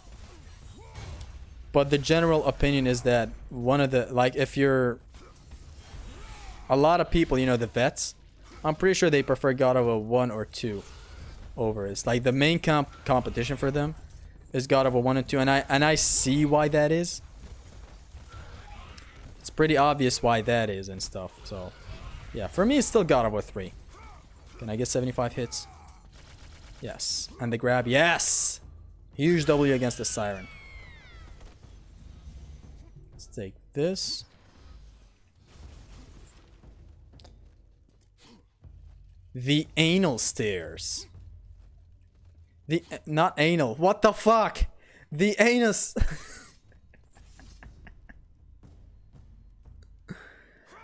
the general opinion is that one of the, like, if you're, a lot of people, you know, the vets, I'm pretty sure they prefer God of War 1 or 2 over it. It's like the main competition for them is God of War 1 and 2, and I see why that is. It's pretty obvious why that is and stuff. So yeah, for me it's still God of War 3. Can I get 75 hits? Yes. And the grab, yes! Huge W against the Siren. Let's take this. The anal stairs. The, not anal. What the fuck? The anus.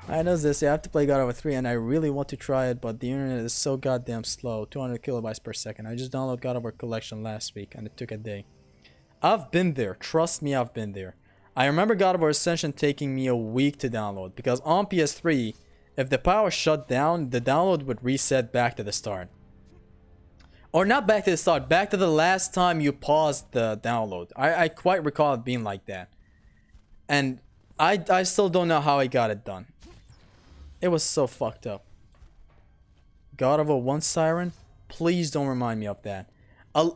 I know this. I have to play God of War 3 and I really want to try it, but the internet is so goddamn slow. 200 kilobytes per second. I just downloaded God of War Collection last week and it took a day. I've been there. Trust me, I've been there. I remember God of War Ascension taking me a week to download because on PS3, if the power shut down, the download would reset back to the start. Or not back to the start, back to the last time you paused the download. I quite recall it being like that. And I still don't know how I got it done. It was so fucked up. God of War 1 Siren? Please don't remind me of that.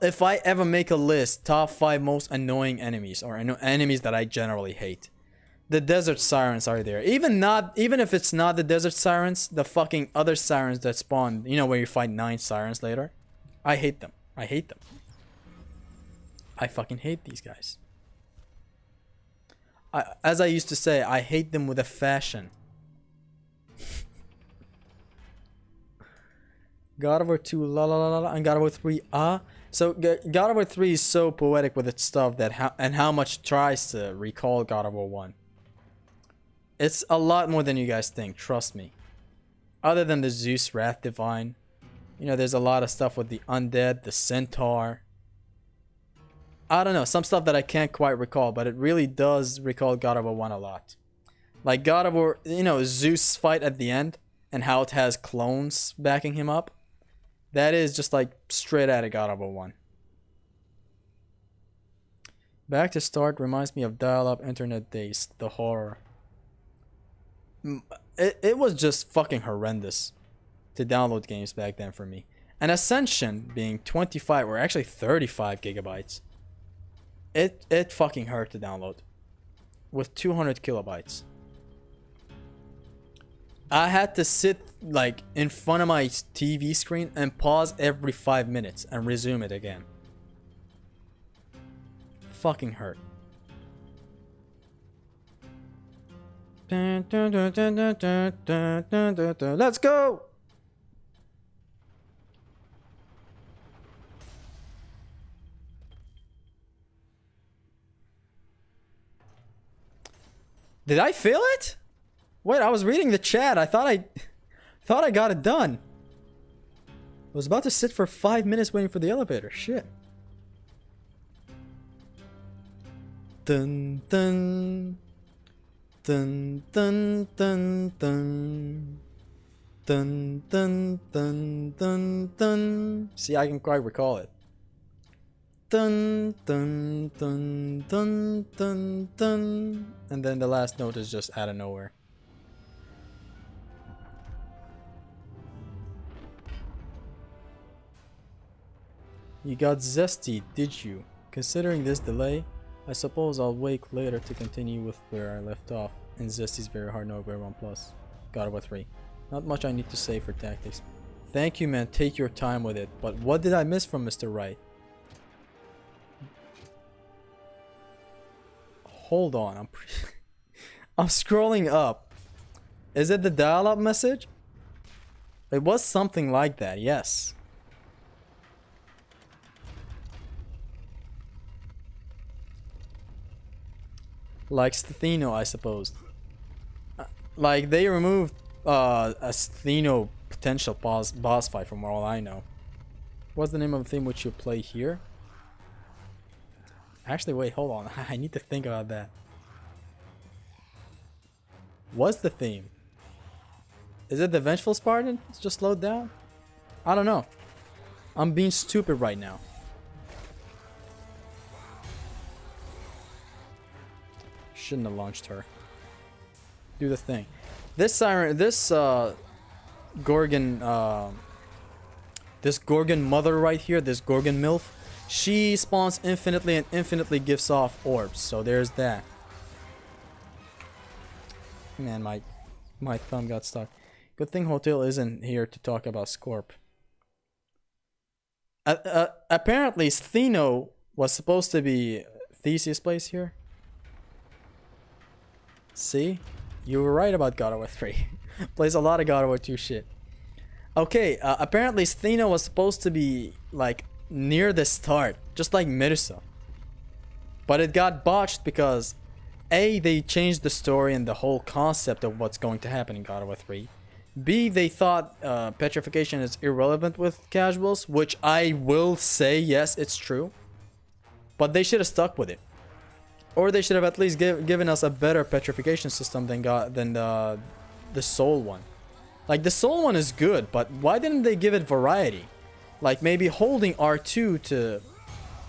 If I ever make a list, top 5 most annoying enemies, or enemies that I generally hate, the desert sirens are there. Even if it's not the desert sirens, the fucking other sirens that spawn, you know, where you fight 9 sirens later. I hate them. I hate them. I fucking hate these guys. As I used to say, I hate them with a fashion. God of War 2, la la la la, and God of War 3, ah. So God of War 3 is so poetic with its stuff that how much it tries to recall God of War 1. It's a lot more than you guys think, trust me. Other than the Zeus Wrath Divine, you know, there's a lot of stuff with the undead, the centaur. I don't know, some stuff that I can't quite recall, but it really does recall God of War 1 a lot. Like God of War, you know, Zeus fight at the end and how it has clones backing him up. That is just like straight out of God of War 1. Back to Start reminds me of dial-up internet days, the horror. It was just fucking horrendous to download games back then for me. And Ascension being 25 or actually 35 gigabytes. It fucking hurt to download. With 200 kilobytes. I had to sit like in front of my TV screen and pause every 5 minutes and resume it again. Fucking hurt. Let's go! Did I fail it? Wait, I was reading the chat. I thought I got it done. I was about to sit for 5 minutes waiting for the elevator. Shit. Dun dun dun dun dun dun dun dun dun dun dun. See, I can quite recall it. Dun dun dun dun dun dun. And then the last note is just out of nowhere. You got zesty, did you? Considering this delay, I suppose I'll wake later to continue with where I left off. And zesty's very hard no, very 1+. God of War 3. Not much I need to say for tactics. Thank you, man, take your time with it. But what did I miss from Mr. Wright? Hold on, I'm scrolling up. Is it the dial-up message? It was something like that, yes. Like Stheno, I suppose. Like they removed a Stheno potential boss fight from all I know. What's the name of the theme which you play here? Actually, wait, hold on. I need to think about that. What's the theme? Is it the Vengeful Spartan? It's just slowed down? I don't know. I'm being stupid right now. Shouldn't have launched her. Do the thing. This siren, this Gorgon mother right here, this Gorgon MILF, she spawns infinitely and infinitely gives off orbs. So there's that. Man, my thumb got stuck. Good thing Hotel isn't here to talk about Scorp. Apparently Stheno was supposed to be Theseus' place here. See? You were right about God of War 3. Plays a lot of God of War 2 shit. Okay, apparently Stheno was supposed to be, like, near the start. Just like Medusa. But it got botched because A, they changed the story and the whole concept of what's going to happen in God of War 3. B, they thought petrification is irrelevant with casuals, which I will say, yes, it's true. But they should have stuck with it. Or they should have at least given us a better petrification system than the Soul one. Like, the Soul one is good, but why didn't they give it variety? Like, maybe holding R2 to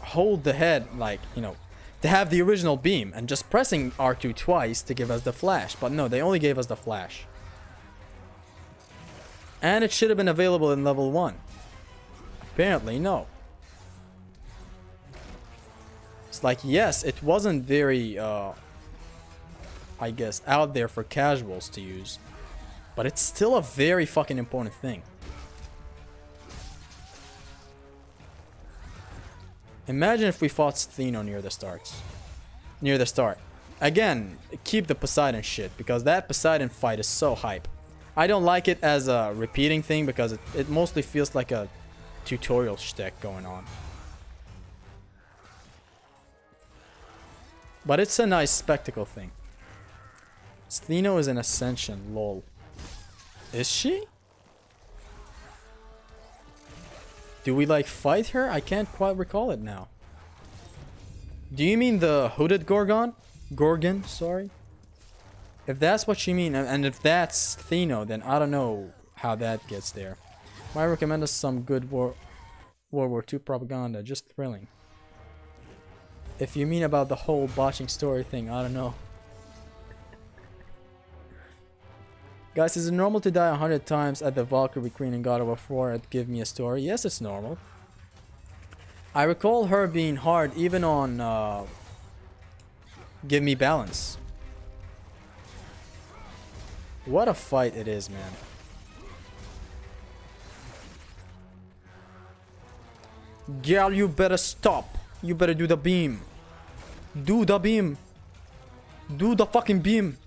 hold the head, like, you know, to have the original beam, and just pressing R2 twice to give us the flash. But no, they only gave us the flash. And it should have been available in level 1. Apparently, no. It's like, yes, it wasn't very, I guess, out there for casuals to use. But it's still a very fucking important thing. Imagine if we fought Stheno near the start. Again, keep the Poseidon shit, because that Poseidon fight is so hype. I don't like it as a repeating thing because it mostly feels like a tutorial shtick going on. But it's a nice spectacle thing. Stheno is an ascension, lol. Is she? Do we like fight her? I can't quite recall it now. Do you mean the hooded Gorgon? Gorgon, sorry. If that's what you mean, and if that's Stheno, then I don't know how that gets there. Might recommend us some good World War II propaganda, just thrilling. If you mean about the whole botching story thing, I don't know. Guys, is it normal to die 100 times at the Valkyrie Queen in God of War 4 at Give Me a Story? Yes, it's normal. I recall her being hard even on Give Me Balance. What a fight it is, man. Girl, you better stop. You better do the beam. Do the beam. Do the fucking beam.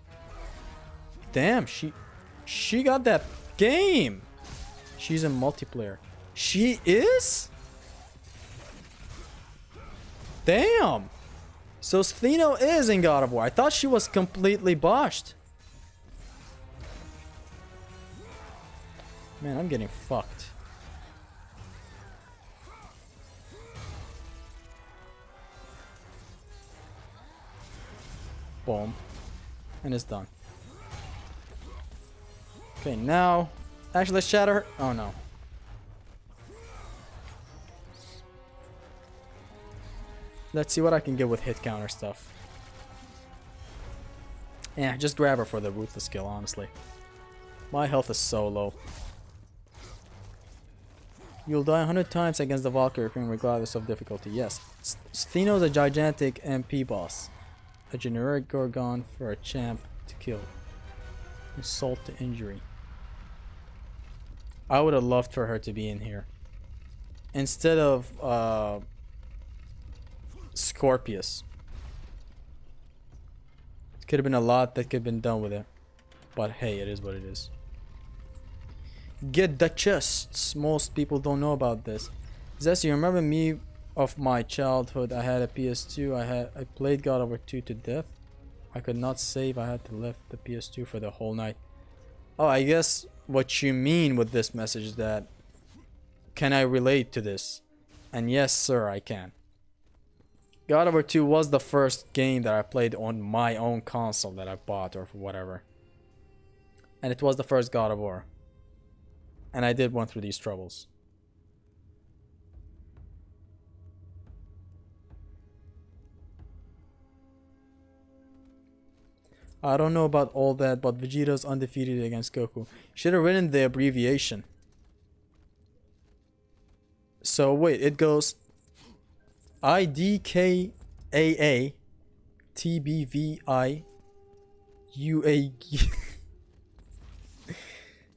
Damn, she got that game. She's in multiplayer. She is? Damn. So Stheno is in God of War. I thought she was completely botched. Man, I'm getting fucked. Boom. And it's done. Okay, now... Actually, let's shatter her. Oh, no. Let's see what I can get with hit counter stuff. Yeah, just grab her for the ruthless kill, honestly. My health is so low. You'll die 100 times against the Valkyrie Queen regardless of difficulty. Yes. Stheno's a gigantic MP boss. A generic Gorgon for a champ to kill. Insult to injury. I would have loved for her to be in here. Instead of Scorpius. It could have been a lot that could have been done with it. But hey, it is what it is. Get the chests. Most people don't know about this. Zess, you remember me of my childhood? I had a PS2. I played God of War 2 to death. I could not save. I had to lift the PS2 for the whole night. Oh, I guess what you mean with this message is that can I relate to this? And yes, sir, I can. God of War 2 was the first game that I played on my own console that I bought or whatever. And it was the first God of War. And I did went through these troubles. I don't know about all that, but Vegeta's undefeated against Goku. Should have written the abbreviation. So wait, it goes IDKAA TBVI UAG.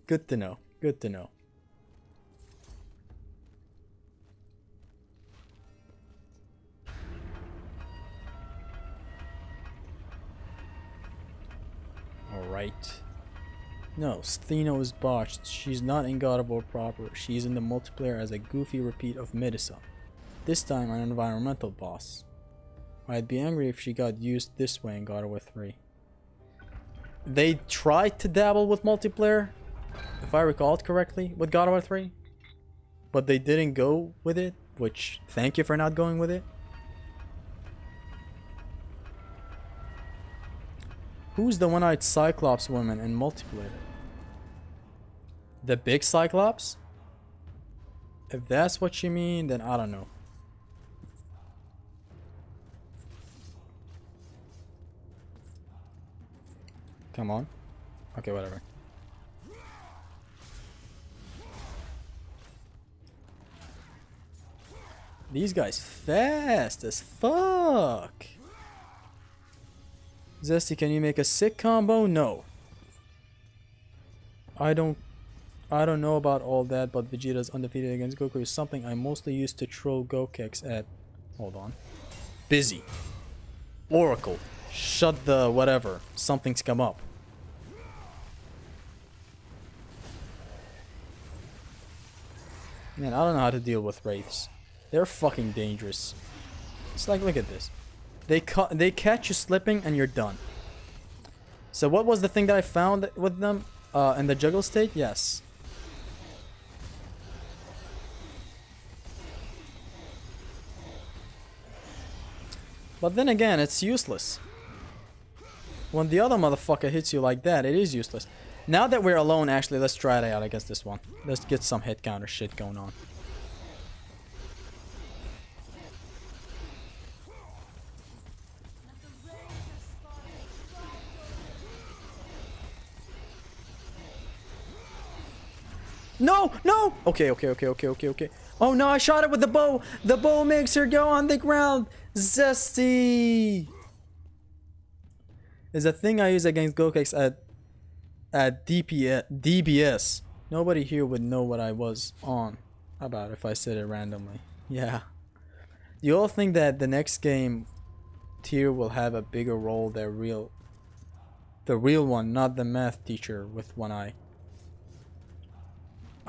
Good to know. Good to know. Alright. No, Stheno is botched. She's not in God of War proper. She's in the multiplayer as a goofy repeat of Medusa. This time an environmental boss. I'd be angry if she got used this way in God of War 3. They tried to dabble with multiplayer, if I recalled correctly, with God of War 3. But they didn't go with it, which, thank you for not going with it. Who's the one-eyed Cyclops woman in multiplayer? The big Cyclops? If that's what you mean, then I don't know. Come on. Okay, whatever. These guys fast as fuck. Zesty, can you make a sick combo? No. I don't know about all that, but Vegeta's undefeated against Goku is something I mostly used to troll Gokex at. Hold on. Busy. Oracle. Shut the whatever. Something's come up. Man, I don't know how to deal with wraiths. They're fucking dangerous. It's like, look at this. They catch you slipping and you're done. So what was the thing that I found with them? In the juggle state? Yes. But then again, it's useless. When the other motherfucker hits you like that, it is useless. Now that we're alone, actually, let's try it out against this one. Let's get some hit counter shit going on. No, no! Okay. Oh no, I shot it with the bow! The bow makes her go on the ground! Zesty! Is a thing I use against Gokex at DBS. Nobody here would know what I was on. How about if I said it randomly? Yeah. You all think that the next game tier will have a bigger role than the real one, not the math teacher with one eye.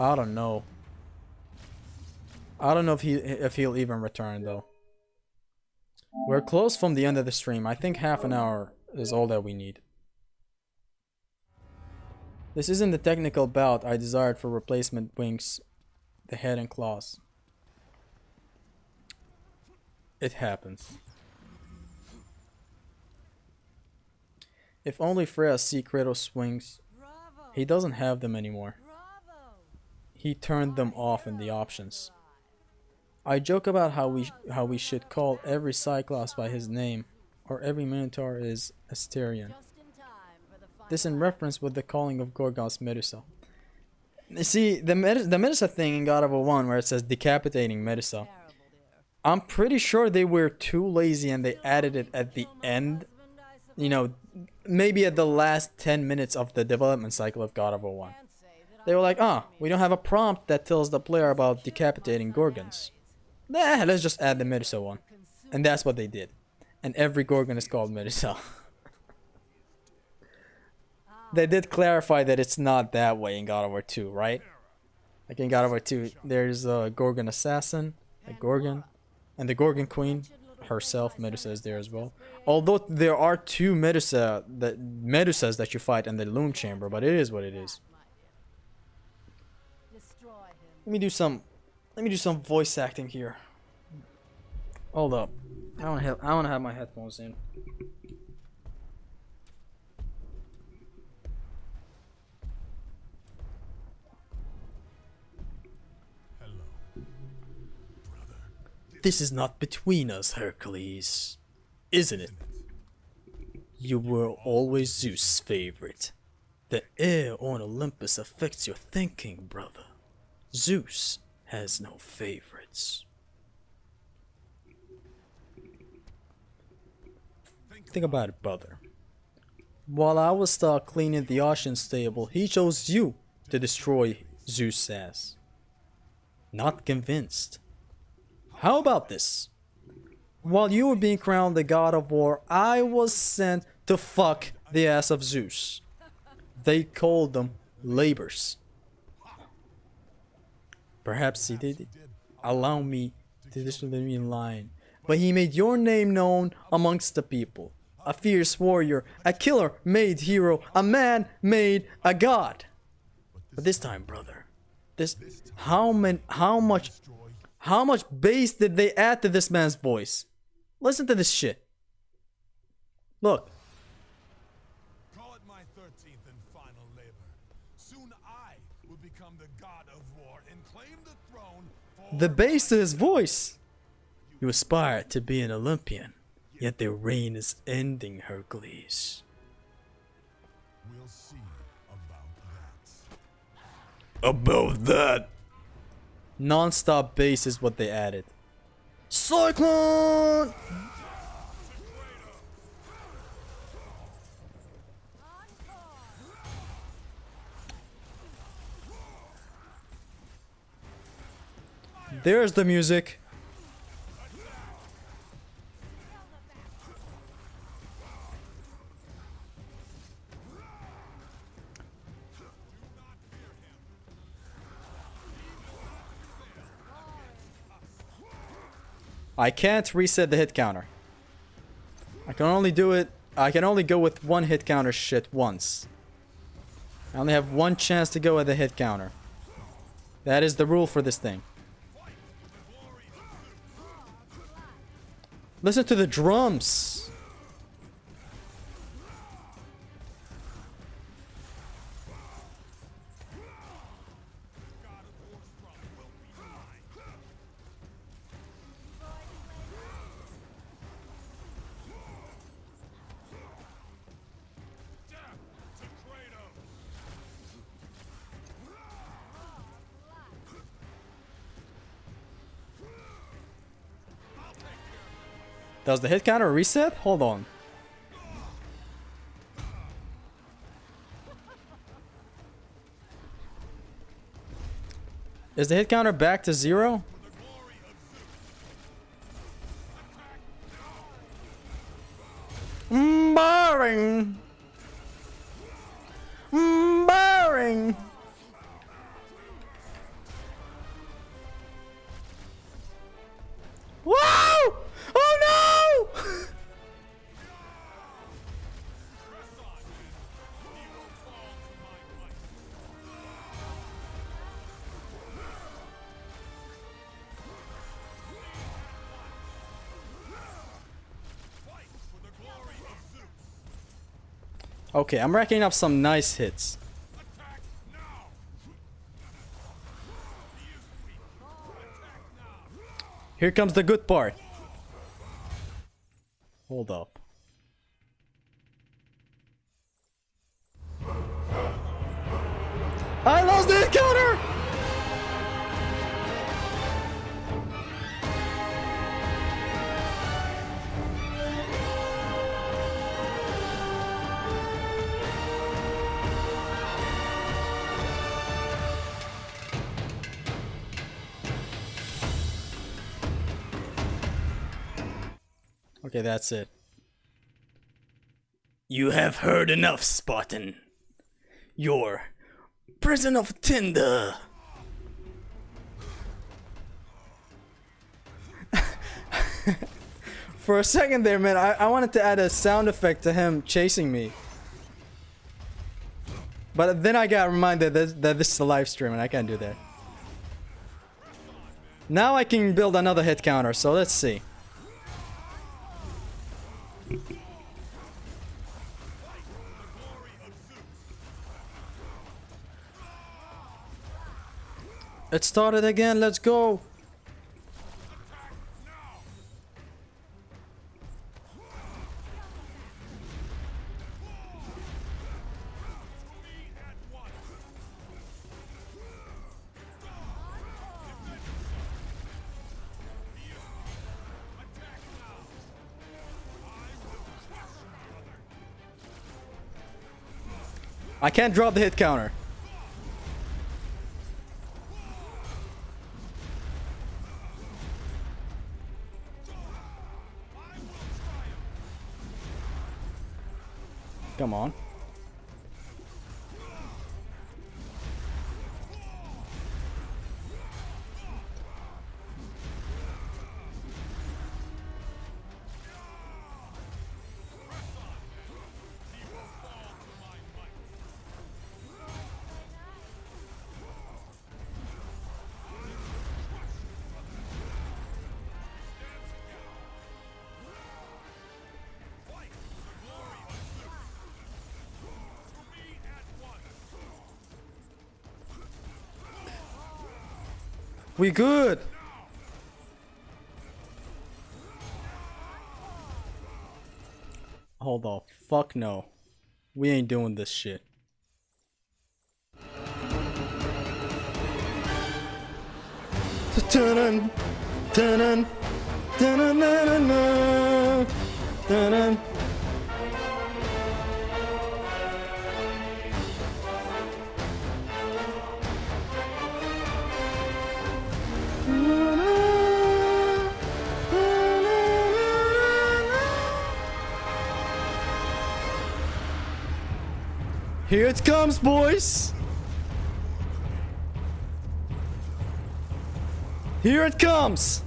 I don't know. I don't know if he'll even return though. We're close from the end of the stream. I think half an hour is all that we need. This isn't the technical bout I desired for replacement wings, the head and claws. It happens. If only Freya see Kratos' wings. He doesn't have them anymore. He turned them off in the options. I joke about how we should call every Cyclops by his name, or every Minotaur is Asterion. This in reference with the calling of Gorgon's Medusa. You see, the Medusa thing in God of War 1 where it says decapitating Medusa. I'm pretty sure they were too lazy and they added it at the end. You know, maybe at the last 10 minutes of the development cycle of God of War 1. They were like, we don't have a prompt that tells the player about decapitating Gorgons. Nah, let's just add the Medusa one. And that's what they did. And every Gorgon is called Medusa. They did clarify that it's not that way in God of War 2, right? Like in God of War 2, there's a Gorgon assassin, a Gorgon, and the Gorgon queen herself, Medusa, is there as well. Although there are two Medusas that you fight in the Loom Chamber, but it is what it is. Let me do some voice acting here. Hold up. I wanna have my headphones in. Hello, brother. This is not between us, Hercules. Isn't it? You were always Zeus' favorite. The air on Olympus affects your thinking, brother. Zeus has no favorites. Think about it, brother. While I was stuck cleaning the ocean stable, he chose you to destroy Zeus' ass. Not convinced. How about this? While you were being crowned the god of war, I was sent to fuck the ass of Zeus. They called them labors. Perhaps he did allow me to disobey in line, but he made your name known amongst the people. A fierce warrior, a killer made hero, a man made a god. But this time, brother, how much bass did they add to this man's voice? Listen to this shit. Look. Call it my 13th and final labor. Soon I will become the god of war and claim the throne for The bass to his voice. You aspire to be an Olympian, yet their reign is ending, Hercules. We'll see about that. About that. Non-stop bass is what they added. Cyclone! There's the music. I can't reset the hit counter. I can only do it. I can only go with one hit counter shit once. I only have one chance to go with the hit counter. That is the rule for this thing. Listen to the drums. Does the hit counter reset? Hold on. Is the hit counter back to 0? Boring. Boring. Whoa! Oh no! Okay, I'm racking up some nice hits. Here comes the good part. Hold up. I lost the hit counter! Okay, that's it. You have heard enough, Spartan. Your prison of Tinder. For a second there, man, I wanted to add a sound effect to him chasing me. But then I got reminded that this is a live stream and I can't do that. Now I can build another hit counter, so let's see. It started again, let's go! I can't drop the hit counter. Come on. We good. Hold up. Fuck no. We ain't doing this shit. Dun-dun, dun-dun, dun-dun, dun-dun, dun-dun. Here it comes, boys! Here it comes!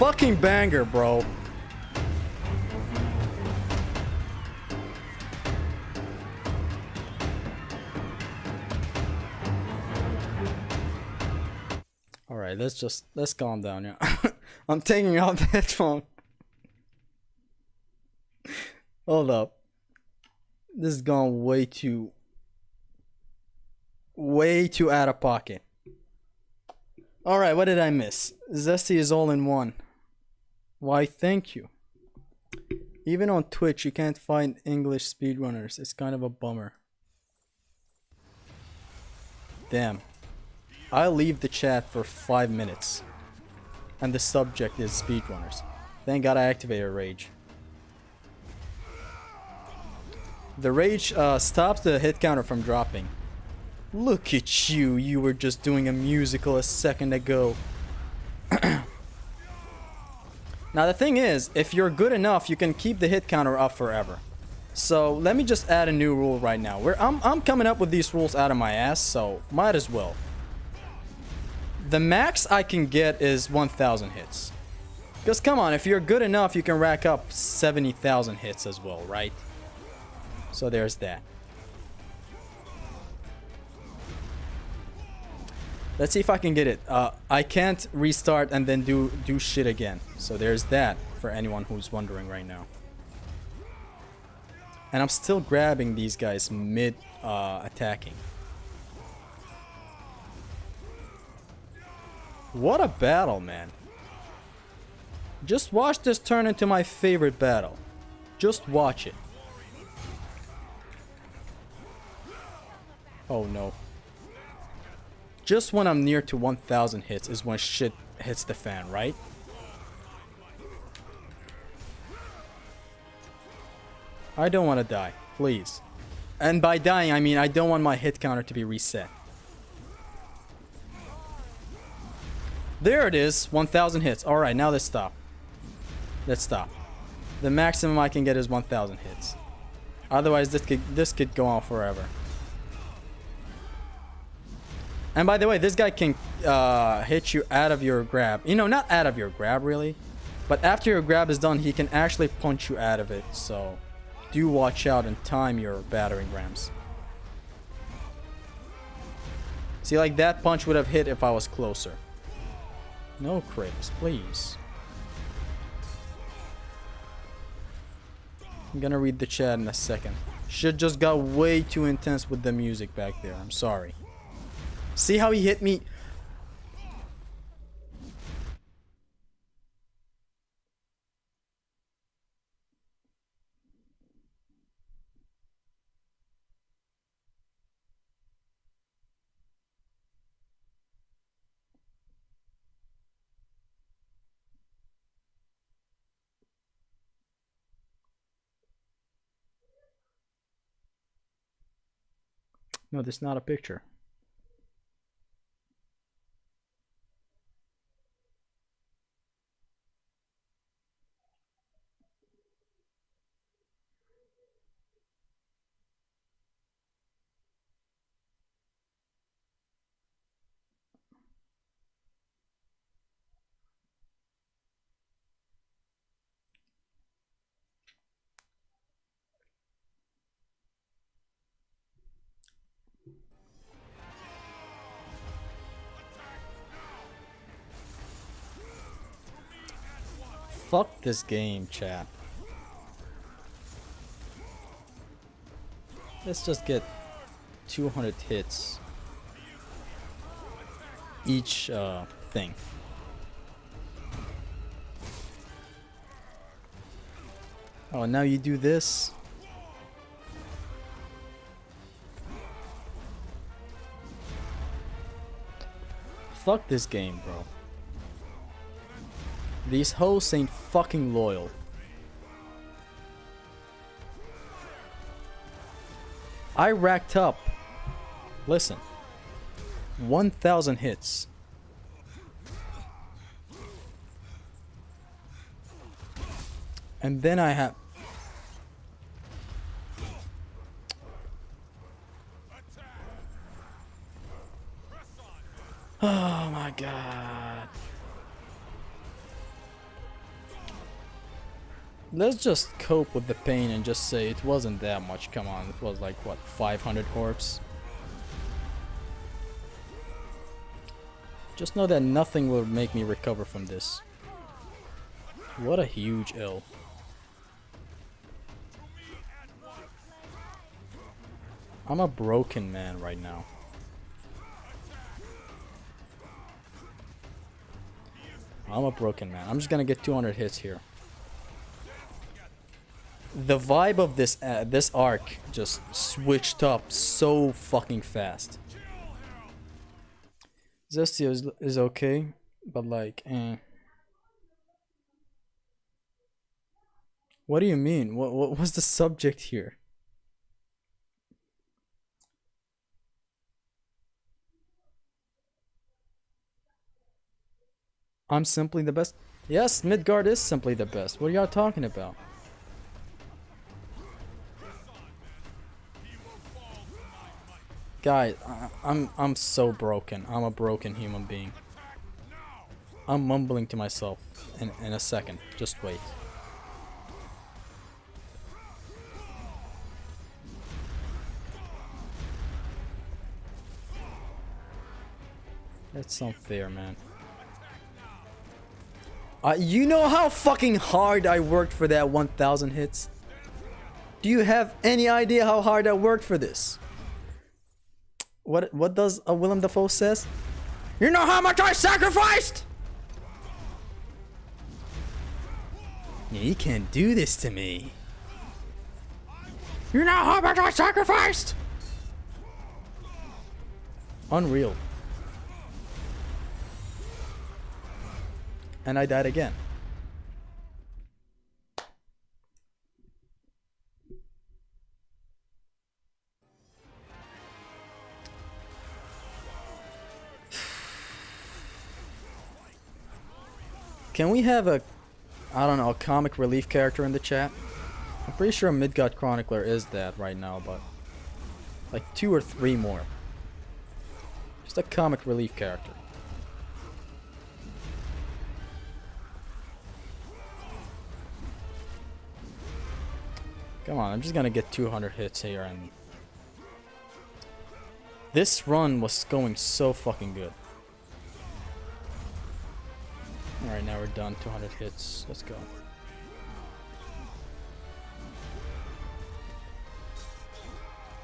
fucking banger, bro. Alright, let's calm down, yeah. I'm taking out the headphone. Hold up. This is gone way too out of pocket. Alright, what did I miss? Zesty is all in one. Why, thank you. Even on Twitch, you can't find English speedrunners. It's kind of a bummer. Damn. I'll leave the chat for 5 minutes. And the subject is speedrunners. Thank God I activated Rage. The Rage stops the hit counter from dropping. Look at you, you were just doing a musical a second ago. Now the thing is, if you're good enough, you can keep the hit counter up forever. So let me just add a new rule right now. I'm coming up with these rules out of my ass, so might as well. The max I can get is 1,000 hits. Because come on, if you're good enough, you can rack up 70,000 hits as well, right? So there's that. Let's see if I can get it. I can't restart and then do shit again. So there's that for anyone who's wondering right now. And I'm still grabbing these guys mid attacking. What a battle, man. Just watch this turn into my favorite battle. Just watch it. Oh no. Just when I'm near to 1,000 hits is when shit hits the fan, right? I don't want to die, please. And by dying, I mean I don't want my hit counter to be reset. There it is, 1,000 hits. Alright, now let's stop. Let's stop. The maximum I can get is 1,000 hits. Otherwise, this could go on forever. And by the way, this guy can hit you out of your grab. You know, not out of your grab, really. But after your grab is done, he can actually punch you out of it. So, do watch out and time your battering rams. See, like that punch would have hit if I was closer. No, Kratos, please. I'm gonna read the chat in a second. Shit just got way too intense with the music back there. I'm sorry. See how he hit me? No, this is not a picture. Fuck this game, chat. Let's just get 200 hits each thing. Oh, now you do this. Fuck this game, bro. These hoes ain't fucking loyal. I racked up, listen, 1,000 hits. And then I have... Oh my god. Let's just cope with the pain and just say it wasn't that much. Come on, it was like what, 500 orbs? Just know that nothing will make me recover from this. What a huge L. I'm a broken man right now. I'm a broken man. I'm just gonna get 200 hits here. The vibe of this arc just switched up so fucking fast. Zestia is okay, but like, eh. What do you mean? What was the subject here? I'm simply the best. Yes, Midgard is simply the best. What are y'all talking about? Guys, I'm so broken. I'm a broken human being. I'm mumbling to myself in a second. Just wait. That's unfair, man. You know how fucking hard I worked for that 1,000 hits? Do you have any idea how hard I worked for this? What does Willem Dafoe says? You know how much I sacrificed? You can't do this to me. You know how much I sacrificed? Unreal. And I died again. Can we have a, I don't know, a comic relief character in the chat? I'm pretty sure Midgard Chronicler is that right now, but like 2 or 3 more. Just a comic relief character. Come on, I'm just gonna get 200 hits here, and this run was going so fucking good. Alright, now we're done. 200 hits. Let's go.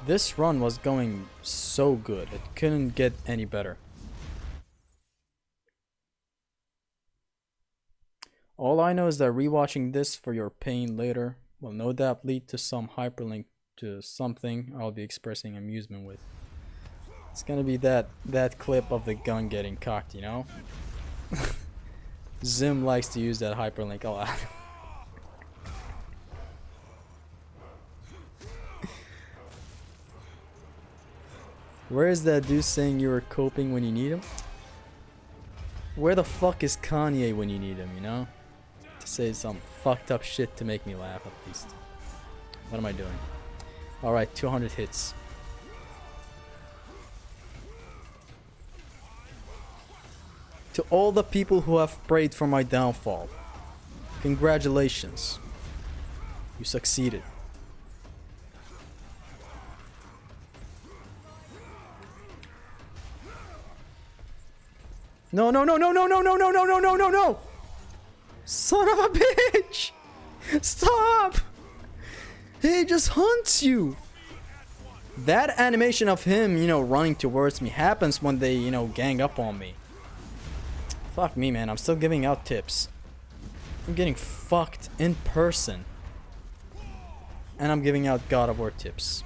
This run was going so good. It couldn't get any better. All I know is that rewatching this for your pain later will no doubt lead to some hyperlink to something I'll be expressing amusement with. It's gonna be that clip of the gun getting cocked, you know? Zim likes to use that hyperlink a lot. Where is that dude saying you were coping when you need him? Where the fuck is Kanye when you need him, you know? To say some fucked up shit to make me laugh at least. What am I doing? Alright, 200 hits. To all the people who have prayed for my downfall, congratulations. You succeeded. No, no, no, no, no, no, no, no, no, no, no, no, no! Son of a bitch! Stop! He just hunts you! That animation of him, you know, running towards me happens when they, you know, gang up on me. Fuck me, man. I'm still giving out tips. I'm getting fucked in person. And I'm giving out God of War tips.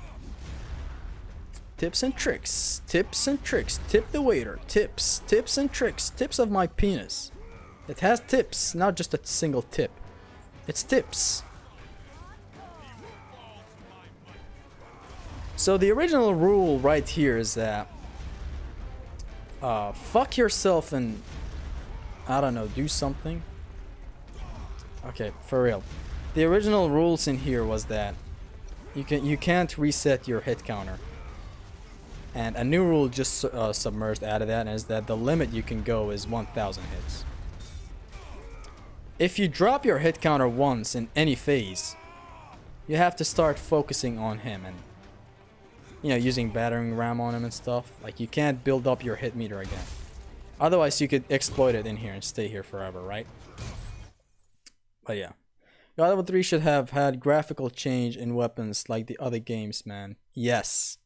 Tips and tricks. Tips and tricks. Tip the waiter. Tips. Tips and tricks. Tips of my penis. It has tips, not just a single tip. It's tips. So the original rule right here is that fuck yourself and I don't know, do something. Okay, for real. The original rules in here was that you can't reset your hit counter. And a new rule just submerged out of that is that the limit you can go is 1,000 hits. if you drop your hit counter once in any phase, you have to start focusing on him and, you know, using battering ram on him and stuff. Like, you can't build up your hit meter again. Otherwise, you could exploit it in here and stay here forever, right? But yeah. God of War 3 should have had graphical change in weapons like the other games, man. Yes.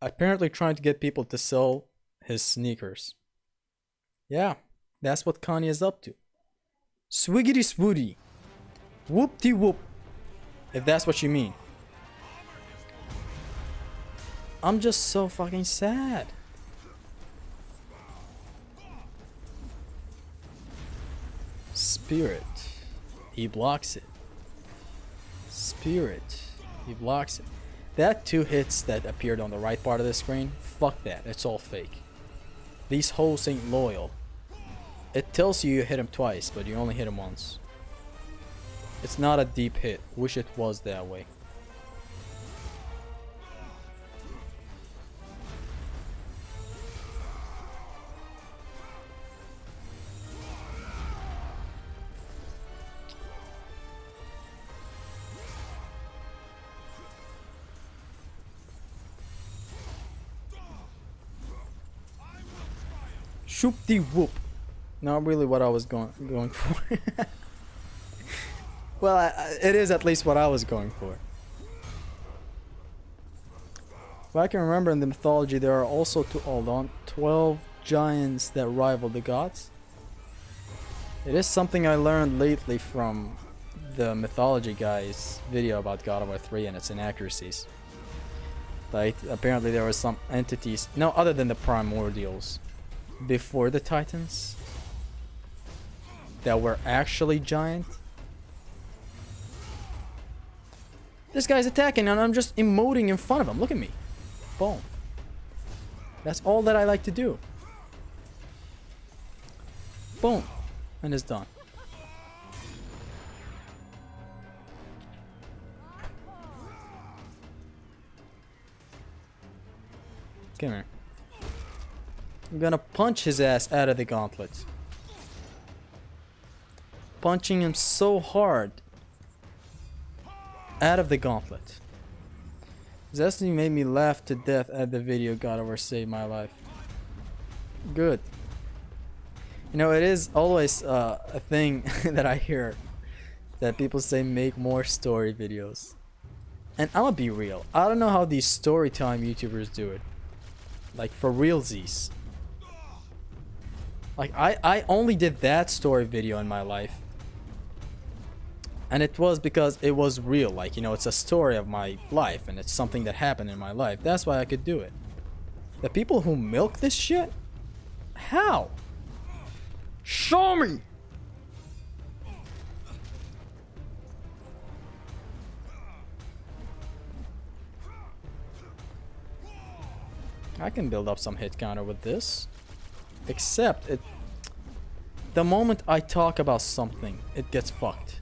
Apparently trying to get people to sell his sneakers. Yeah, that's what Kanye is up to. Swiggity swoody. Whoop-de-whoop. If that's what you mean. I'm just so fucking sad. Spirit. He blocks it. Spirit. He blocks it. That 2 hits that appeared on the right part of the screen, fuck that. It's all fake. These holes ain't loyal. It tells you hit him twice, but you only hit him once. It's not a deep hit. Wish it was that way. Shoop de whoop. Not really what I was going for. Well, it is at least what I was going for. If I can remember, in the mythology, there are also 12 giants that rival the gods. It is something I learned lately from the mythology guy's video about God of War 3 and its inaccuracies. Like, apparently there were some entities, no, other than the primordials, before the Titans, that were actually giant. This guy's attacking and I'm just emoting in front of him. Look at me. Boom. That's all that I like to do. Boom. And it's done. Come here. I'm gonna punch his ass out of the gauntlet. Punching him so hard out of the gauntlet. Destiny made me laugh to death at the video God of War saved my life. Good. You know, it is always a thing that I hear, that people say make more story videos. And I'll be real, I don't know how these story time YouTubers do it. Like, for realsies. Like, I only did that story video in my life. And it was because it was real. Like, you know, it's a story of my life and it's something that happened in my life. That's why I could do it. The people who milk this shit? How? Show me! I can build up some hit counter with this. Except it, the moment I talk about something, it gets fucked.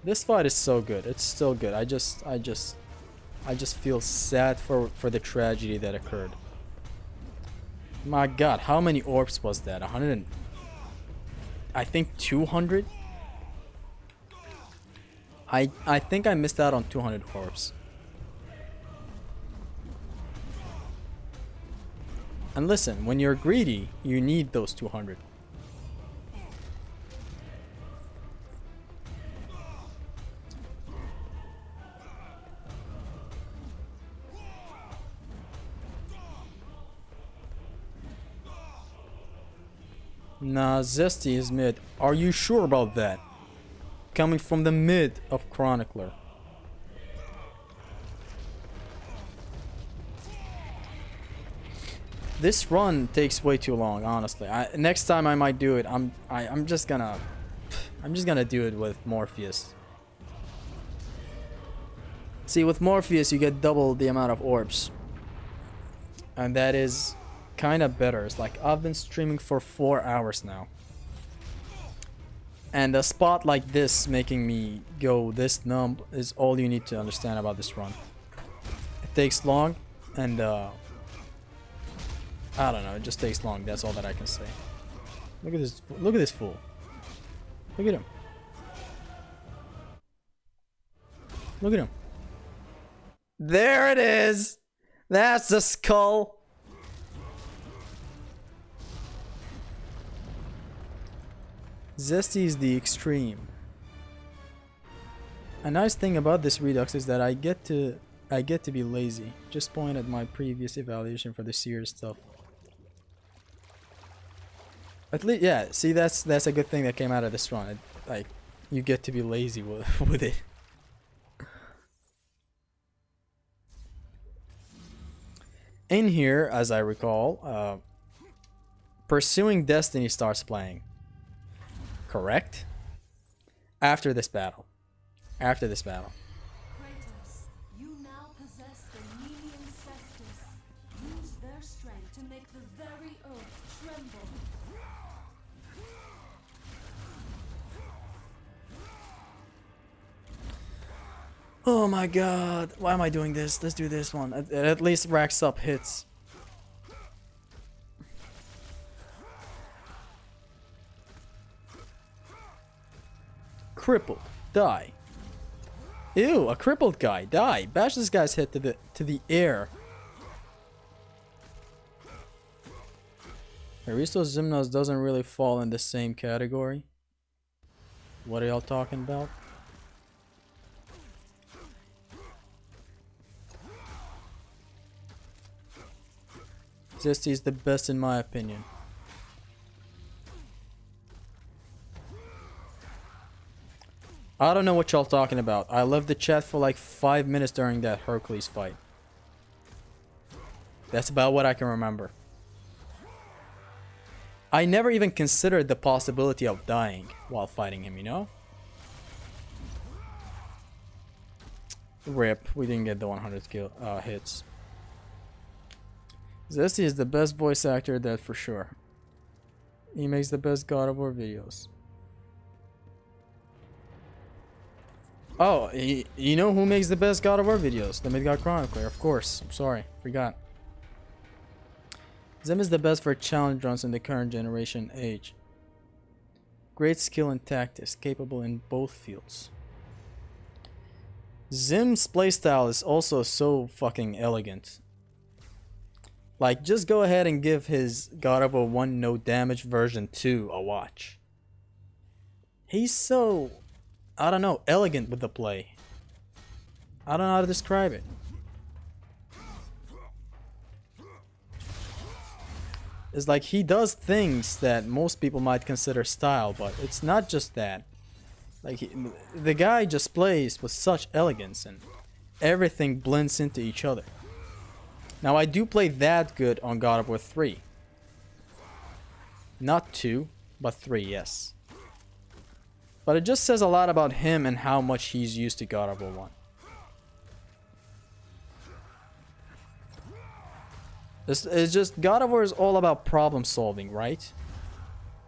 This fight is so good. It's still good. I just feel sad for the tragedy that occurred. My god, how many orbs was that? 100 and I think 200? I think I missed out on 200 orbs. And listen, when you're greedy, you need those 200. Nah, Zesty is mid. Are you sure about that? Coming from the mid of Chronicler. This run takes way too long, honestly. Next time I might do it. I'm just gonna do it with Morpheus. See, with Morpheus you get double the amount of orbs. And that is kind of better. It's like I've been streaming for 4 hours now. And a spot like this making me go this numb is all you need to understand about this run. It takes long, and I don't know, it just takes long. That's all that I can say. Look at this. Look at this fool. Look at him. Look at him. There it is. That's the skull. Zesty is the extreme. A nice thing about this redux is that I get to be lazy. Just point at my previous evaluation for the series stuff. At least, yeah. See, that's a good thing that came out of this run. Like, you get to be lazy with it. In here, as I recall, Pursuing Destiny starts playing. Correct? After this battle. After this battle. Kratos, you now possess the nemean cestus. Use their strength to make the very earth tremble. Oh my god. Why am I doing this? Let's do this one. It at least racks up hits. Crippled. Die. Ew, a crippled guy. Die. Bash this guy's head to the air. Aristos Zimnos doesn't really fall in the same category. What are y'all talking about? Zesty is the best in my opinion. I don't know what y'all talking about. I left the chat for like 5 minutes during that Hercules fight. That's about what I can remember. I never even considered the possibility of dying while fighting him, you know? Rip, we didn't get the 100 hits. Zesty is the best voice actor, that for sure. He makes the best God of War videos. Oh, you know who makes the best God of War videos? The Midgard Chronicler, of course. I'm sorry, forgot. Zem is the best for challenge runs in the current generation age. Great skill and tactics, capable in both fields. Zim's playstyle is also so fucking elegant. Like, just go ahead and give his God of War 1 no damage version 2 a watch. He's so, I don't know, elegant with the play. I don't know how to describe it. It's like he does things that most people might consider style, but it's not just that. Like, the guy just plays with such elegance and everything blends into each other. Now, I do play that good on God of War 3. Not 2, but 3, yes. But it just says a lot about him and how much he's used to God of War 1. It's just, God of War is all about problem solving, right?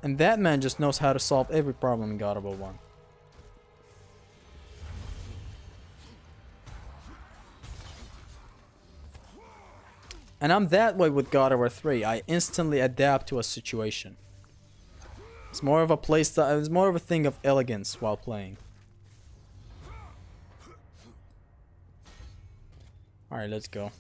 And that man just knows how to solve every problem in God of War 1. And I'm that way with God of War 3. I instantly adapt to a situation. It's more of a playstyle, it's more of a thing of elegance while playing. Alright, let's go.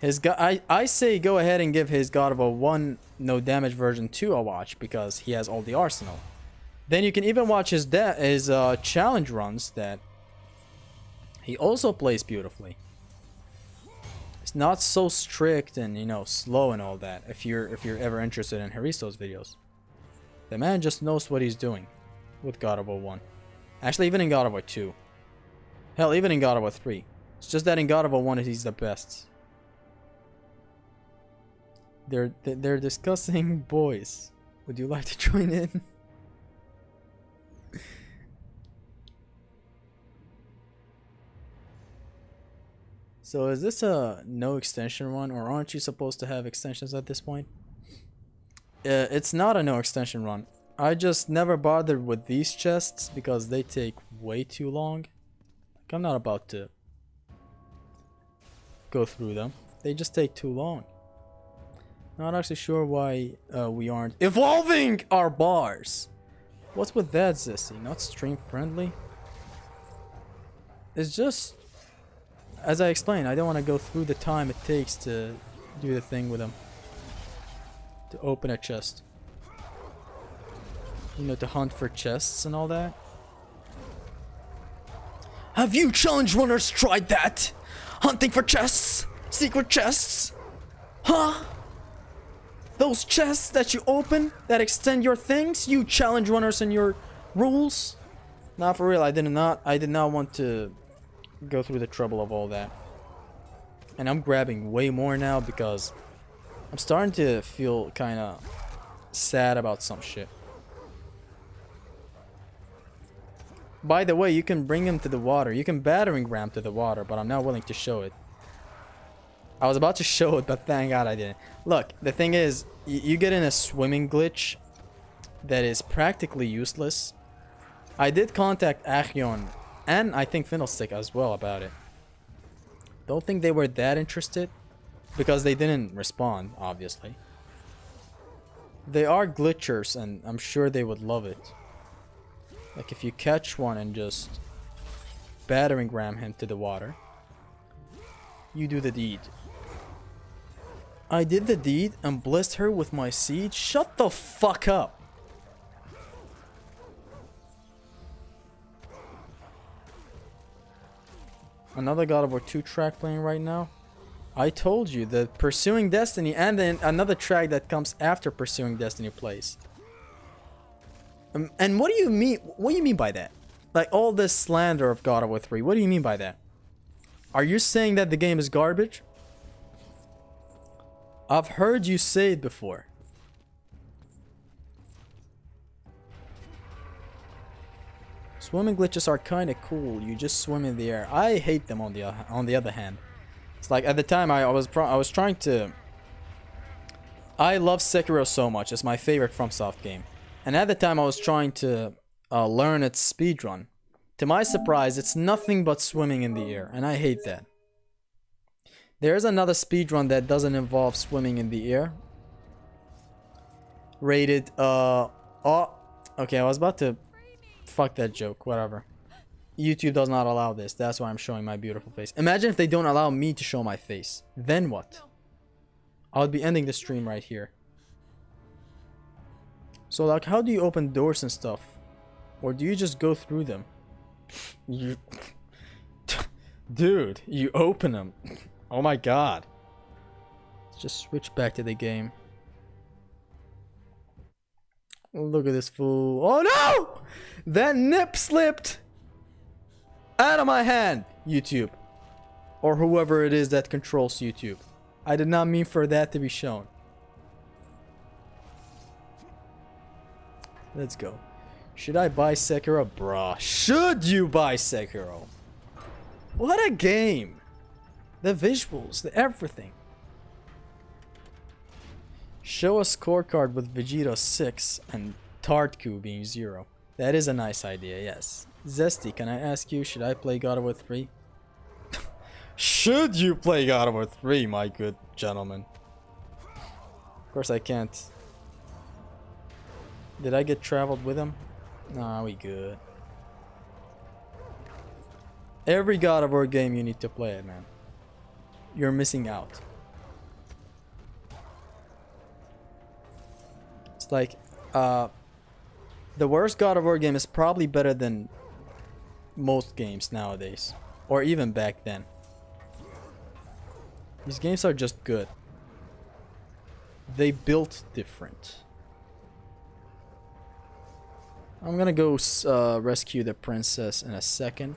I say go ahead and give his God of War 1 no damage version 2 a watch because he has all the arsenal. Then you can even watch his challenge runs that he also plays beautifully. It's not so strict and, you know, slow and all that if you're ever interested in Haristo's videos. The man just knows what he's doing with God of War 1. Actually, even in God of War 2. Hell, even in God of War 3. It's just that in God of War 1 he's the best. They're discussing boys. Would you like to join in? So is this a no extension run, or aren't you supposed to have extensions at this point? It's not a no extension run. I just never bothered with these chests because they take way too long. Like, I'm not about to go through them. They just take too long. Not actually sure why we aren't evolving our bars. What's with that, Zesty? Not stream friendly? It's just, as I explained, I don't want to go through the time it takes to do the thing with them. To open a chest. You know, to hunt for chests and all that. Have you challenge runners tried that? Hunting for chests? Secret chests? Huh? Those chests that you open that extend your things? You challenge runners and your rules? Nah, for real, I did not want to go through the trouble of all that. And I'm grabbing way more now because I'm starting to feel kind of sad about some shit. By the way, you can bring him to the water. You can battering ram to the water, but I'm not willing to show it. I was about to show it, but thank God I didn't. Look, the thing is, you get in a swimming glitch that is practically useless. I did contact Achion and I think Fiddlestick as well about it. Don't think they were that interested because they didn't respond, obviously. They are glitchers and I'm sure they would love it. Like if you catch one and just battering ram him to the water, you do the deed. I did the deed and blessed her with my seed. Shut the fuck up. Another God of War 2 track playing right now. I told you that Pursuing Destiny and then another track that comes after Pursuing Destiny plays. And what do you mean? What do you mean by that? Like all this slander of God of War 3. What do you mean by that? Are you saying that the game is garbage? I've heard you say it before. Swimming glitches are kind of cool. You just swim in the air. I hate them on the other hand. It's like at the time I was trying to. I love Sekiro so much. It's my favorite FromSoft game. And at the time I was trying to learn its speedrun. To my surprise, it's nothing but swimming in the air, and I hate that. There's another speedrun that doesn't involve swimming in the air. Rated, okay, I was about to fuck that joke, whatever. YouTube does not allow this, that's why I'm showing my beautiful face. Imagine if they don't allow me to show my face. Then what? I would be ending the stream right here. So like, how do you open doors and stuff? Or do you just go through them? You... Dude, you open them. Oh my god. Let's just switch back to the game. Look at this fool. Oh no! That nip slipped! Out of my hand, YouTube. Or whoever it is that controls YouTube. I did not mean for that to be shown. Let's go. Should I buy Sekiro? Bruh. Should you buy Sekiro? What a game! The visuals, the everything. Show a scorecard with Vegeta 6 and Tartku being 0. That is a nice idea, yes. Zesty, can I ask you, should I play God of War 3? Should you play God of War 3, my good gentleman? Of course I can't. Did I get traveled with him? Nah, we good. Every God of War game you need to play it, man. You're missing out. It's like, the worst God of War game is probably better than most games nowadays. Or even back then. These games are just good. They built different. I'm gonna go rescue the princess in a second.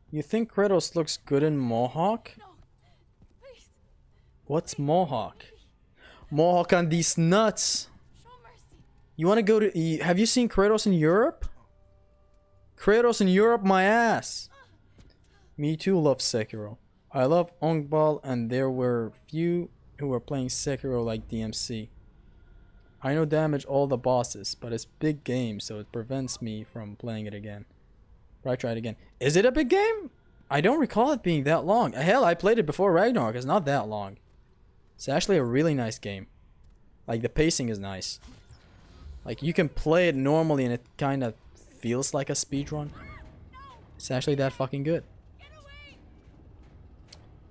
You think Kratos looks good in Mohawk? No, please. What's Mohawk? Mohawk on these nuts. Show mercy. You wanna go to... Have you seen Kratos in Europe? Kratos in Europe, my ass. Me too love Sekiro. I love Ongbal and there were few who were playing Sekiro like DMC. I know damage all the bosses, but it's big game, so it prevents me from playing it again. But I tried again. Is it a big game? I don't recall it being that long. Hell, I played it before Ragnarok. It's not that long. It's actually a really nice game. Like, the pacing is nice. Like, you can play it normally and it kind of feels like a speedrun. It's actually that fucking good.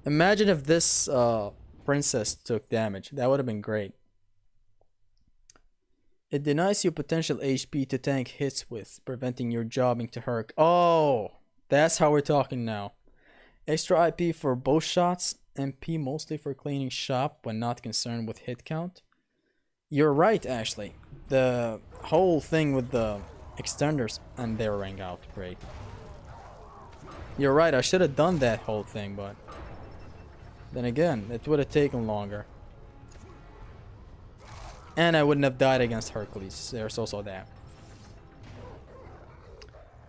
Imagine if this princess took damage. That would have been great. It denies you potential HP to tank hits with, preventing your jobbing to her. Oh, that's how we're talking now. Extra IP for both shots. MP mostly for cleaning shop when not concerned with hit count. You're right, actually. The whole thing with the extenders, and they rang out. Great. You're right, I should have done that whole thing, but then again, it would have taken longer. And I wouldn't have died against Hercules. There's also that.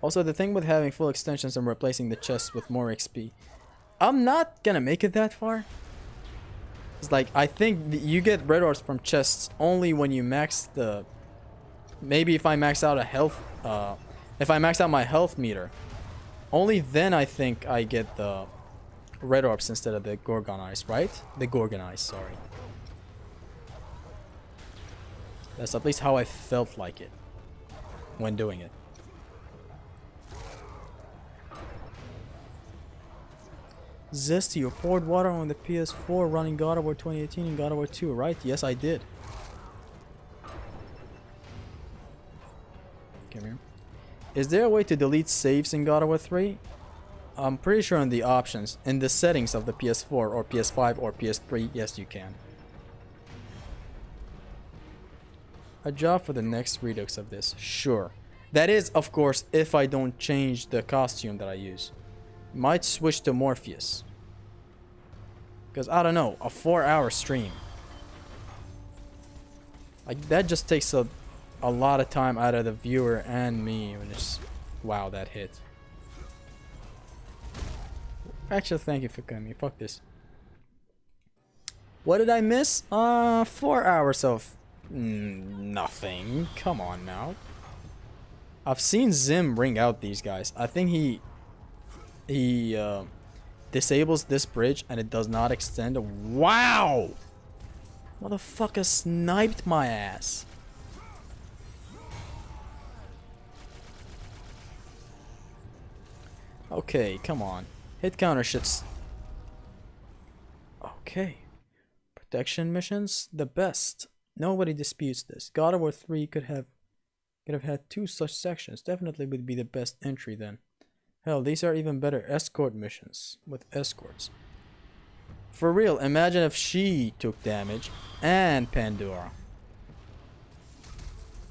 Also, the thing with having full extensions and replacing the chests with more XP. I'm not gonna make it that far. It's like, I think you get red orbs from chests only when you max the... Maybe if I max out a health... if I max out my health meter. Only then I think I get the red orbs instead of the Gorgon Eyes, right? The Gorgon Eyes, sorry. That's at least how I felt like it when doing it. Zesty, you poured water on the PS4 running God of War 2018 and God of War 2, right? Yes, I did. Come here. Is there a way to delete saves in God of War 3? I'm pretty sure in the options, in the settings of the PS4 or PS5 or PS3, yes you can. A job for the next redux of this, sure. That is, of course, if I don't change the costume that I use. Might switch to Morpheus. Because, I don't know, a 4-hour stream. Like, that just takes a lot of time out of the viewer and me. And just, wow, that hit. Actually, thank you for coming. Fuck this. What did I miss? 4 hours of nothing. Come on now. I've seen Zim bring out these guys. I think he disables this bridge and it does not extend. Wow! Motherfucker sniped my ass. Okay, come on. Hit counter shits. Okay. Protection missions, the best. Nobody disputes this. God of War 3 could have had 2 such sections. Definitely would be the best entry then. Hell, these are even better escort missions with escorts. For real, imagine if she took damage and Pandora.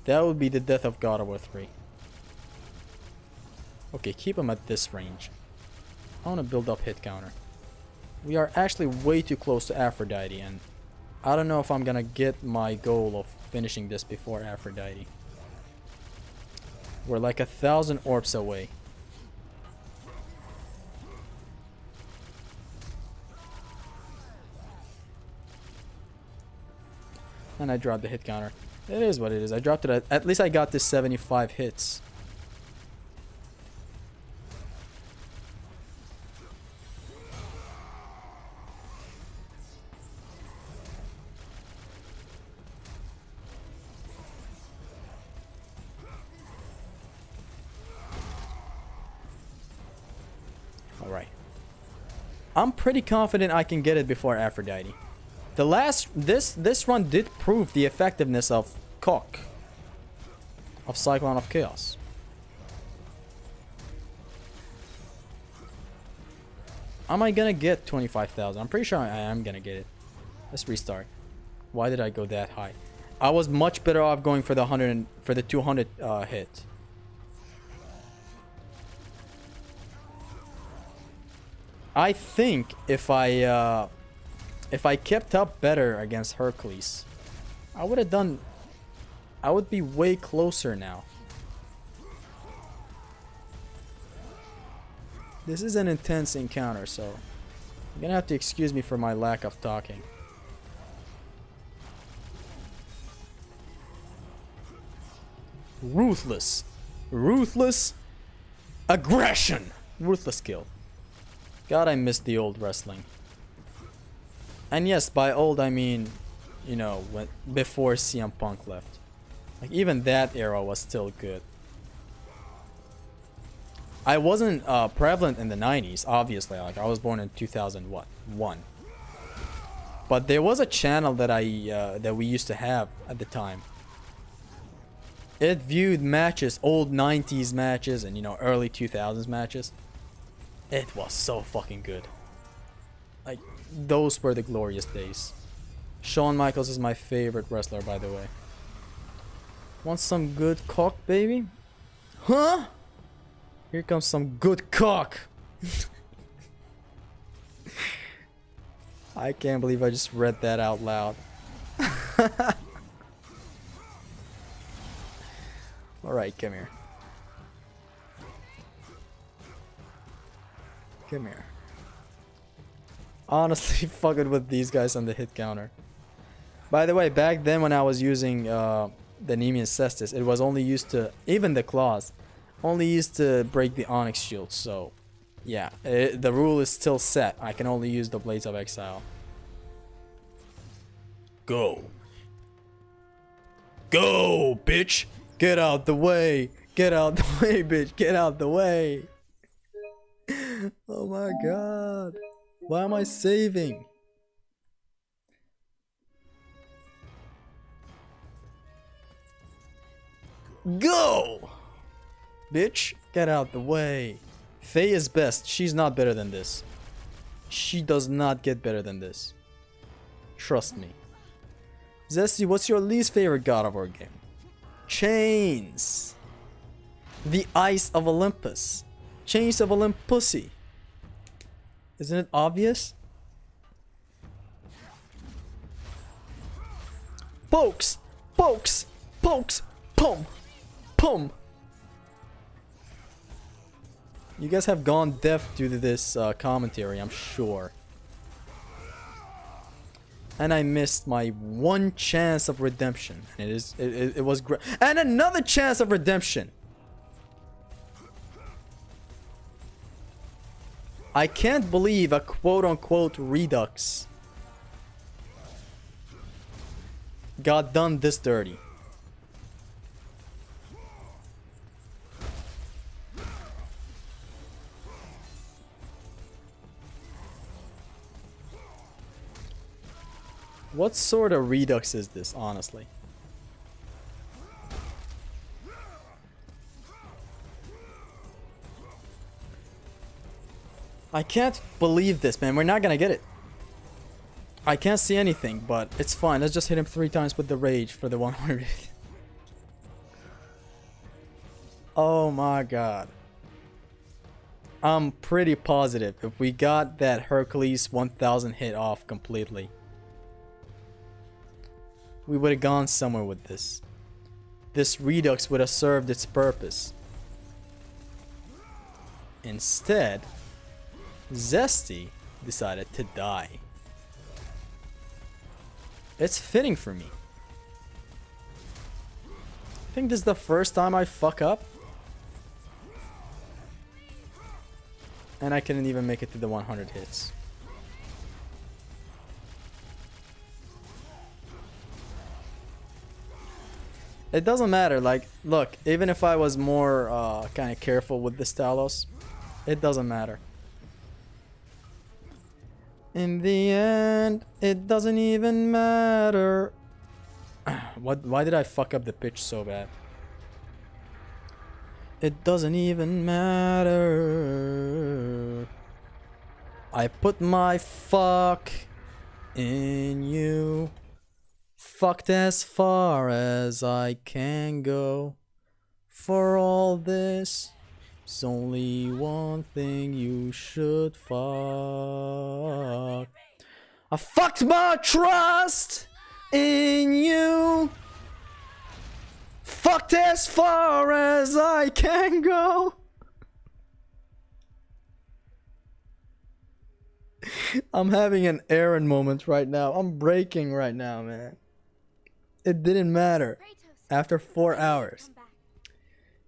That would be the death of God of War 3. Okay, keep him at this range. I want to build up hit counter. We are actually way too close to Aphrodite, and I don't know if I'm gonna get my goal of finishing this before Aphrodite. We're like 1,000 orbs away. And I dropped the hit counter. It is what it is. I dropped it at least I got this 75 hits. Alright. I'm pretty confident I can get it before Aphrodite. The last this run did prove the effectiveness of Cock, of Cyclone of Chaos. Am I gonna get 25,000? I'm pretty sure I am gonna get it. Let's restart. Why did I go that high? I was much better off going for the 200 hit. I think if I kept up better against Hercules, I would be way closer now. This is an intense encounter, so you're gonna have to excuse me for my lack of talking. Ruthless. Ruthless aggression. Ruthless kill. God, I miss the old wrestling. And yes, by old I mean, you know, when before CM Punk left. Like even that era was still good. I wasn't prevalent in the 90s, obviously. Like I was born in 2001. But there was a channel that that we used to have at the time. It viewed matches, old 90s matches and, you know, early 2000s matches. It was so fucking good. Like, those were the glorious days. Shawn Michaels is my favorite wrestler, by the way. Want some good cock, baby? Huh? Here comes some good cock. I can't believe I just read that out loud. Alright, come here. Come here. Honestly, fucking with these guys on the hit counter. By the way, back then when I was using the nemean cestus, it was only used to, even the claws, only used to break the onyx shield. So, yeah, the rule is still set. I can only use the Blades of Exile. Go. Go, bitch. Get out the way. Get out the way, bitch. Get out the way. Oh my god. Why am I saving? Go! Bitch, get out the way. Faye is best. She's not better than this. She does not get better than this. Trust me. Zesty, what's your least favorite God of War game? Chains. The Ice of Olympus. Chains of Olympusy. Isn't it obvious? Pokes! Pokes! Pokes! Pum! Pum! You guys have gone deaf due to this commentary, I'm sure. And I missed my one chance of redemption. And it was great. And another chance of redemption! I can't believe a quote-unquote redux got done this dirty. What sort of redux is this, honestly? I can't believe this, man. We're not gonna get it. I can't see anything, but it's fine. Let's just hit him 3 times with the rage for the 100. Oh my god. I'm pretty positive if we got that Hercules 1000 hit off completely, we would have gone somewhere with this. This redux would have served its purpose. Instead, Zesty decided to die. It's fitting for me. I think this is the first time I fuck up. And I couldn't even make it to the 100 hits. It doesn't matter, like, look, even if I was more kind of careful with the Talos, it doesn't matter. In the end, it doesn't even matter. Why did I fuck up the pitch so bad? It doesn't even matter. I put my fuck in you. Fucked as far as I can go. For all this, there's only one thing you should fuck. I fucked my trust in you. Fucked as far as I can go. I'm having an Aaron moment right now. I'm breaking right now, man. It didn't matter. Kratos, After 4 hours. come back.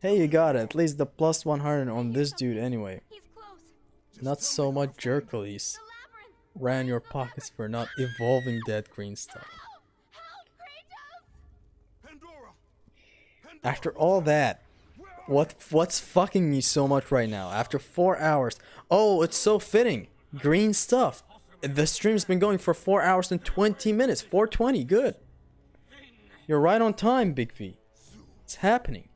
Hey, you got it. At least the plus 100 on this dude anyway. He's close. Not so much Jerkules. The labyrinth. Ran your pockets for not evolving that green stuff. Help, Kratos! Pandora! After all that, what's fucking me so much right now? After 4 hours. Oh, it's so fitting. Green stuff. The stream's been going for 4 hours and 20 minutes. 4:20, good. You're right on time, Big V. It's happening.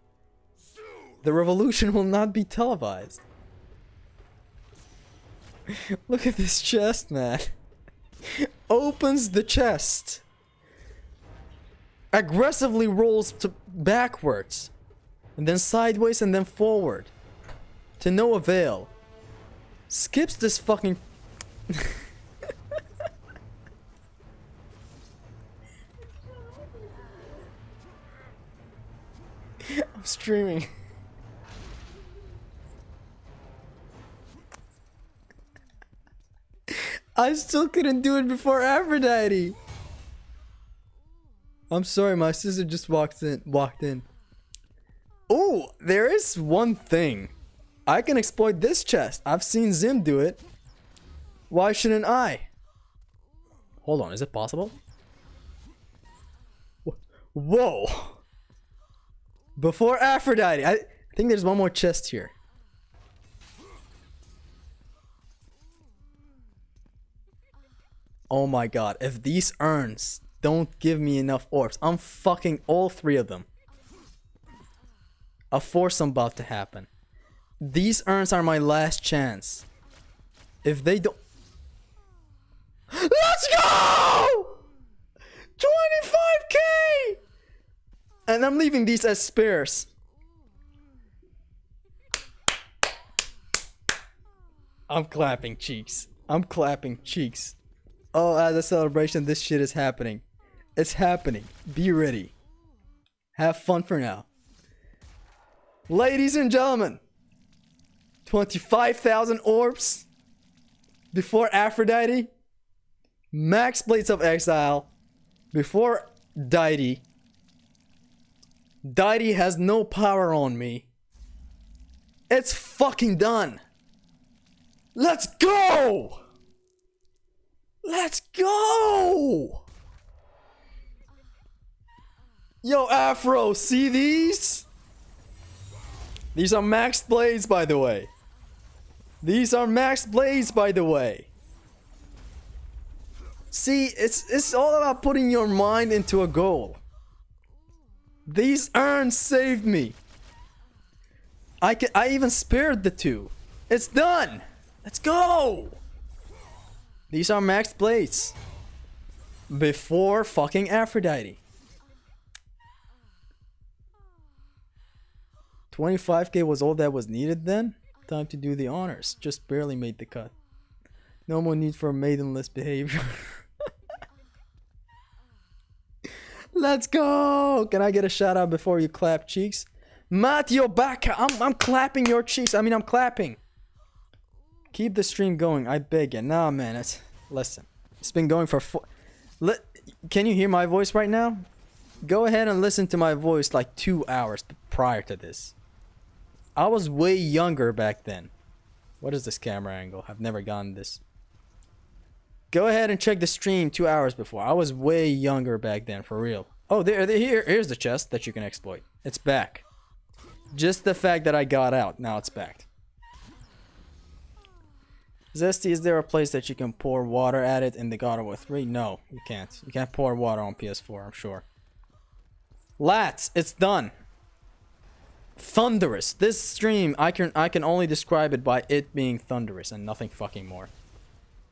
The revolution will not be televised. Look at this chest, man. Opens the chest. Aggressively rolls to backwards. And then sideways and then forward. To no avail. Skips this fucking... I'm streaming. I still couldn't do it before Aphrodite. I'm sorry, my sister just walked in. Oh, there is one thing. I can exploit this chest. I've seen Zim do it. Why shouldn't I? Hold on, is it possible? Whoa. Before Aphrodite. I think there's one more chest here. Oh my god, if these urns don't give me enough orbs, I'm fucking all 3 of them. A foursome about to happen. These urns are my last chance. If they don't... Let's go! 25k! And I'm leaving these as spares. I'm clapping cheeks. I'm clapping cheeks. Oh, as a celebration, this shit is happening. It's happening. Be ready. Have fun for now. Ladies and gentlemen, 25,000 orbs before Aphrodite, max Blades of Exile before deity. Deity has no power on me. It's fucking done. Let's go! Let's go! Yo, Afro, see these? These are max blades, by the way. These are max blades, by the way. See, it's all about putting your mind into a goal. These urns saved me. I even spared the 2. It's done. Let's go. These are max blades. Before fucking Aphrodite. 25k was all that was needed then? Time to do the honors. Just barely made the cut. No more need for maidenless behavior. Let's go! Can I get a shout out before you clap cheeks? Matteo Bacca, I'm clapping your cheeks. I mean, I'm clapping. Keep the stream going, I beg you. Nah, man, listen. It's been going for can you hear my voice right now? Go ahead and listen to my voice like 2 hours prior to this. I was way younger back then. What is this camera angle? I've never gotten this. Go ahead and check the stream 2 hours before. I was way younger back then, for real. Oh, here's the chest that you can exploit. It's back. Just the fact that I got out, now it's back. Zesty, is there a place that you can pour water at it in the God of War 3? No, you can't. You can't pour water on PS4, I'm sure. Lats, it's done. Thunderous. This stream, I can only describe it by it being thunderous and nothing fucking more.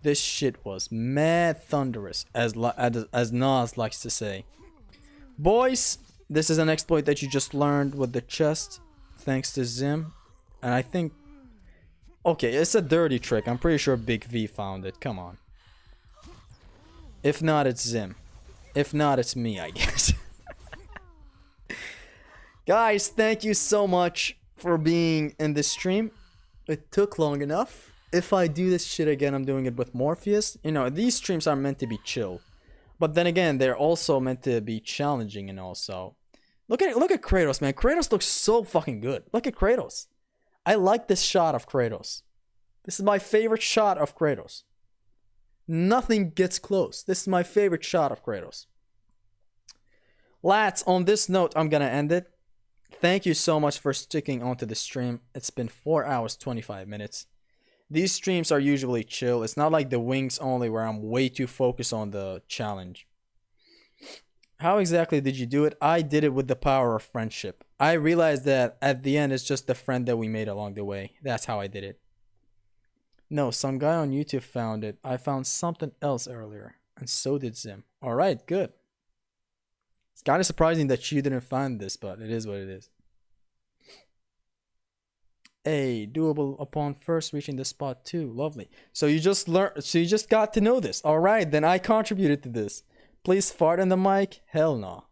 This shit was mad thunderous, as Nas likes to say. Boys, this is an exploit that you just learned with the chest, thanks to Zim. And I think... Okay, it's a dirty trick. I'm pretty sure Big V found it. Come on. If not, it's Zim. If not, it's me, I guess. Guys, thank you so much for being in this stream. It took long enough. If I do this shit again, I'm doing it with Morpheus. You know, these streams are meant to be chill. But then again, they're also meant to be challenging and also. Look at Kratos, man. Kratos looks so fucking good. Look at Kratos. I like this shot of Kratos. This is my favorite shot of Kratos. Nothing gets close. This is my favorite shot of Kratos. Lads, on this note, I'm gonna end it. Thank you so much for sticking onto the stream. It's been 4 hours, 25 minutes. These streams are usually chill. It's not like the wings only where I'm way too focused on the challenge. How exactly did you do it? I did it with the power of friendship. I realized that at the end it's just the friend that we made along the way. That's how I did it. No, some guy on YouTube found it. I found something else earlier. And so did Zim. Alright, good. It's kind of surprising that you didn't find this, but it is what it is. Hey, doable upon first reaching the spot too. Lovely. So you just learned. So you just got to know this. All right, then I contributed to this. Please fart in the mic. Hell no.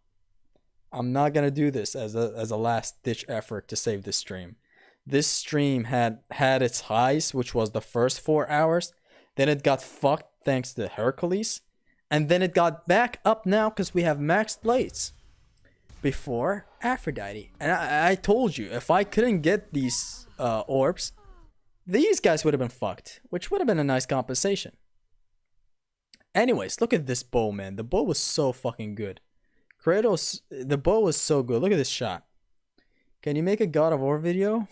I'm not gonna do this as a last ditch effort to save this stream. This stream had its highs, which was the first 4 hours. Then it got fucked thanks to Hercules, and then it got back up now because we have MaxBlades. Before Aphrodite, and I told you if I couldn't get these orbs, these guys would have been fucked, which would have been a nice compensation. Anyways, look at this bow, man. The bow was so fucking good. Kratos, the bow was so good. Look at this shot. Can you make a God of War video?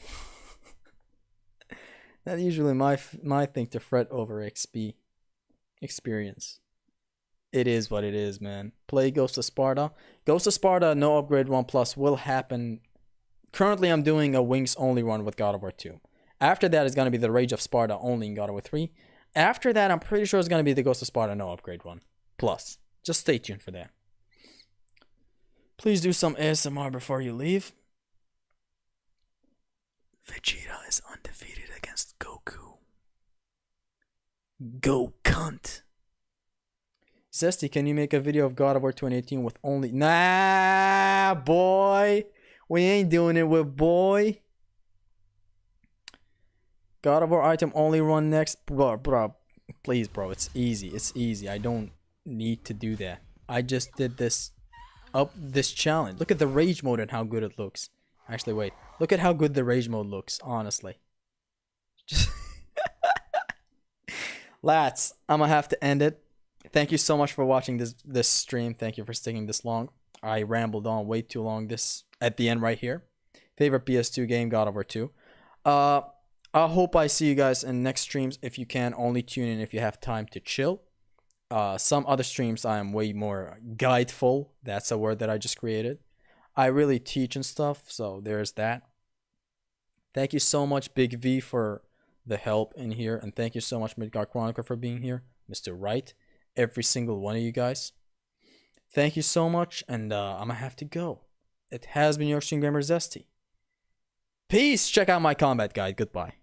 That's usually my thing to fret over XP experience. It is what it is, man. Play Ghost of Sparta. Ghost of Sparta, no upgrade 1+ will happen. Currently, I'm doing a Wings only run with God of War 2. After that is going to be the Rage of Sparta only in God of War 3. After that, I'm pretty sure it's going to be the Ghost of Sparta no upgrade 1+. Just stay tuned for that. Please do some ASMR before you leave. Vegeta is undefeated against Goku. Go cunt. Zesty, can you make a video of God of War 2018 with only... Nah, boy. We ain't doing it with boy. God of War item only run next. Bro. Please, bro. It's easy. It's easy. I don't need to do that. I just did this challenge. Look at the rage mode and how good it looks. Actually, wait. Look at how good the rage mode looks, honestly. Just Lads, I'm gonna have to end it. Thank you so much for watching this stream. Thank you for sticking this long. I rambled on way too long this at the end right here. Favorite PS2 game, God of War 2. I hope I see you guys in next streams. If you can, only tune in if you have time to chill. Some other streams I am way more guideful. That's a word that I just created. I really teach and stuff, so there's that. Thank you so much, Big V, for the help in here, and thank you so much, Midgard Chronicler, for being here. Mr. Wright, every single one of you guys. Thank you so much, and I'm gonna have to go. It has been your stream gamer Zesty. Peace. Check out my combat guide. Goodbye.